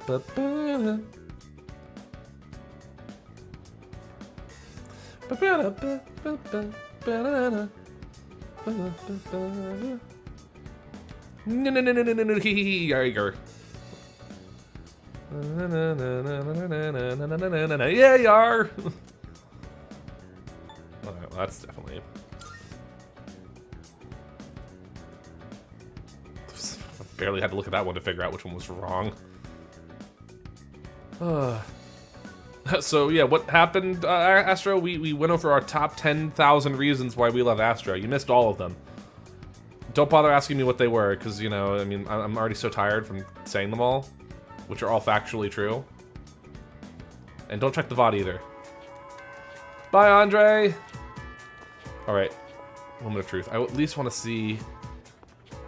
Speaker 1: yeah, you are. Alright, well, that's definitely. Barely had to look at that one to figure out which one was wrong. So yeah, what happened, Astro? We went over our top 10,000 reasons why we love Astro. You missed all of them. Don't bother asking me what they were, because, you know, I mean, I'm already so tired from saying them all, which are all factually true. And don't check the VOD either. Bye, Andre! Alright, moment of truth. I at least want to see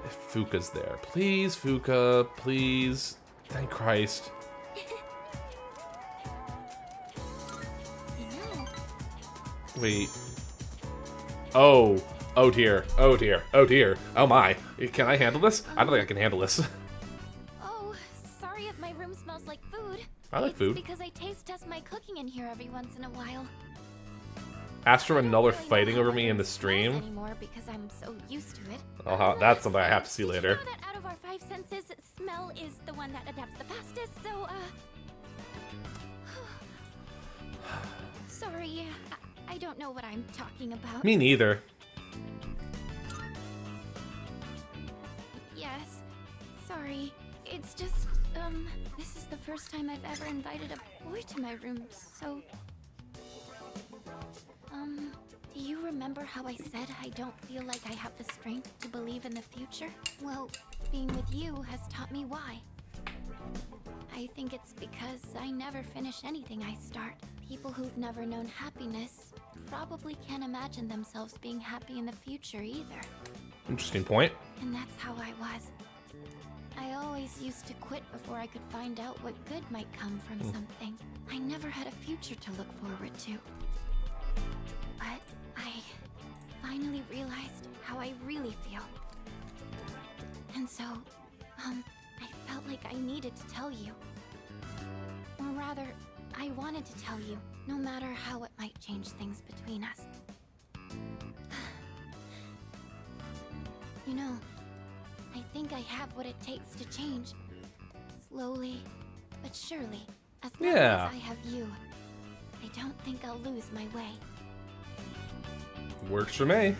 Speaker 1: if Fuka's there. Please, Fuka, please. Thank Christ. Wait. Oh dear. Oh dear. Oh dear. Oh my. Can I handle this? I don't think I can handle this.
Speaker 2: Oh, sorry if my room smells like food.
Speaker 1: I like food.
Speaker 2: It's because I taste test my cooking in here every once in a while.
Speaker 1: Astro and Null are fighting over me in the stream.
Speaker 2: Anymore because I'm so used to it.
Speaker 1: Oh, that's something I have to see later.
Speaker 2: Did you know that out of our 5 senses, smell is the one that adapts the fastest? So, sorry, I don't know what I'm talking about.
Speaker 1: Me neither.
Speaker 2: Yes, sorry. It's just, this is the first time I've ever invited a boy to my room, so... do you remember how I said I don't feel like I have the strength to believe in the future? Well, being with you has taught me why. I think it's because I never finish anything I start. People who've never known happiness probably can't imagine themselves being happy in the future either.
Speaker 1: Interesting point.
Speaker 2: And that's how I was. I always used to quit before I could find out what good might come from something. I never had a future to look forward to. But I finally realized how I really feel. And so, I felt like I needed to tell you. Or rather, I wanted to tell you, no matter how it might change things between us. You know, I think I have what it takes to change. Slowly, but surely. As long
Speaker 1: Yeah.
Speaker 2: as I have you, I don't think I'll lose my way.
Speaker 1: Works for me.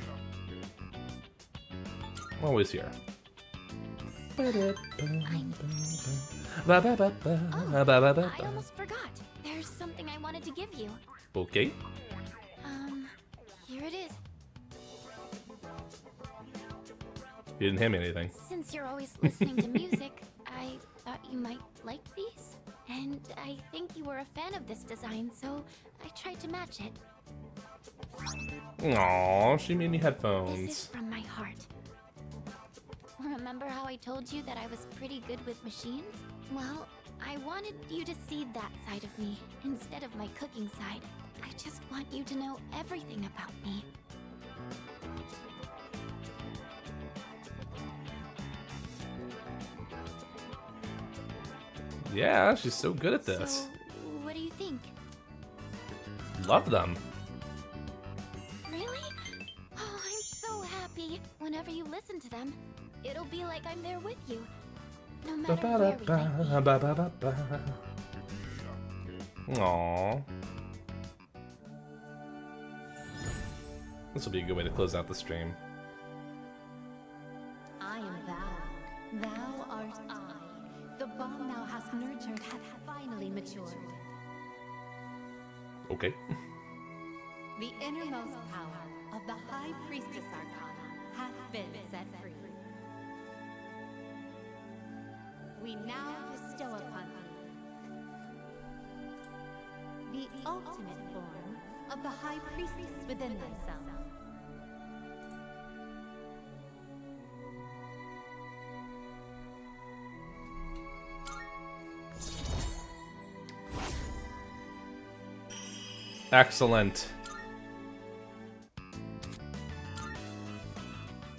Speaker 1: Always here.
Speaker 2: I almost forgot. There's something I wanted to give you.
Speaker 1: Okay.
Speaker 2: Here it is.
Speaker 1: You didn't hand me anything.
Speaker 2: Since you're always listening to music, I thought you might like these. And I think you were a fan of this design, so I tried to match it.
Speaker 1: Aww, she made me
Speaker 2: This is
Speaker 1: headphones.
Speaker 2: from my heart. Remember how I told you that I was pretty good with machines? Well, I wanted you to see that side of me instead of my cooking side. I just want you to know everything about me.
Speaker 1: Yeah, she's so good at this.
Speaker 2: So, what do you think?
Speaker 1: Love them.
Speaker 2: Really? Oh, I'm so happy. Whenever you listen to them, it'll be like I'm there with you. No matter where we might be.
Speaker 1: Aww. This will be a good way to close out the stream.
Speaker 12: I am thou. Thou art I. The bond thou hast nurtured hath finally matured.
Speaker 1: Okay.
Speaker 12: The innermost power of the High Priestess Arcana hath been set free. We now bestow upon thee the ultimate form of the High Priestess within thyself.
Speaker 1: Excellent.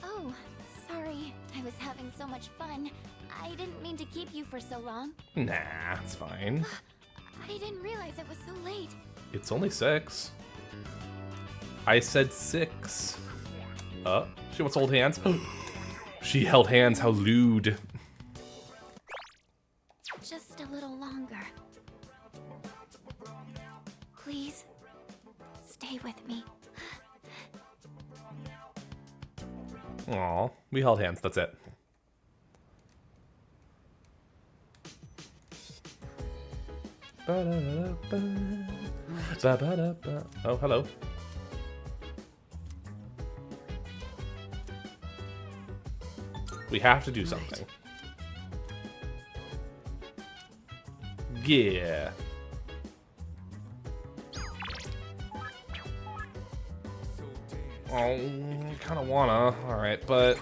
Speaker 2: Oh, sorry. I was having so much fun. I didn't mean to keep you for so long.
Speaker 1: Nah, it's fine.
Speaker 2: I didn't realize it was so late.
Speaker 1: It's only 6. I said 6. She wants to hold hands. She held hands, how lewd.
Speaker 2: Just a little longer. Please, stay with me.
Speaker 1: Aw, we held hands, that's it. Oh, hello. We have to do something. Yeah. Oh, kind of wanna. Alright, but...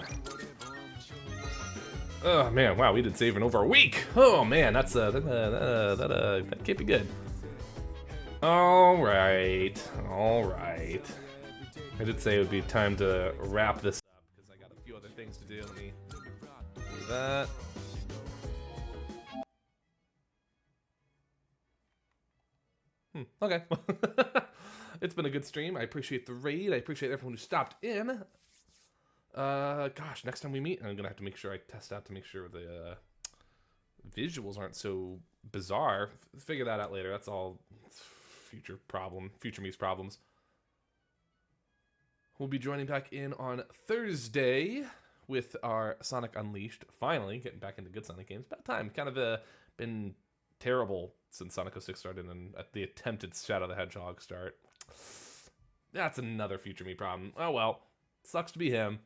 Speaker 1: Oh, man, wow, we did save in over a week! Oh, man, that's, that can't be good. Alright, alright. I did say it would be time to wrap this up, because I got a few other things to do. Let me do that. Okay. It's been a good stream. I appreciate the raid. I appreciate everyone who stopped in. Gosh, next time we meet, I'm gonna have to make sure I test out to make sure the visuals aren't so bizarre. Figure that out later. That's all future me's problems. We'll be joining back in on Thursday with our Sonic Unleashed. Finally, getting back into good Sonic games. About time. Kind of been terrible since Sonic 06 started and at the attempted Shadow the Hedgehog start. That's another future me problem. Oh well. Sucks to be him.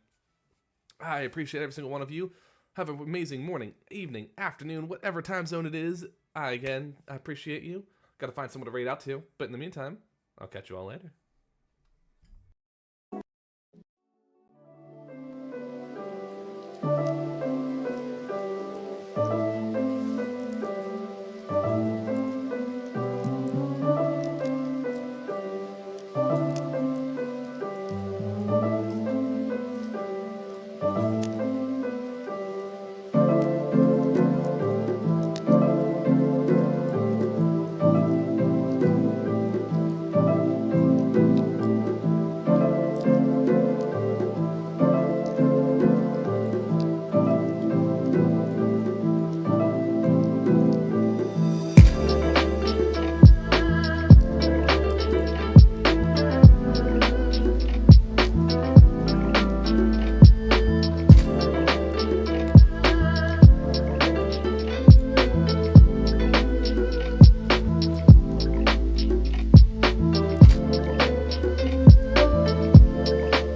Speaker 1: I appreciate every single one of you. Have an amazing morning, evening, afternoon, whatever time zone it is. I appreciate you. Gotta find someone to raid out to. But in the meantime, I'll catch you all later.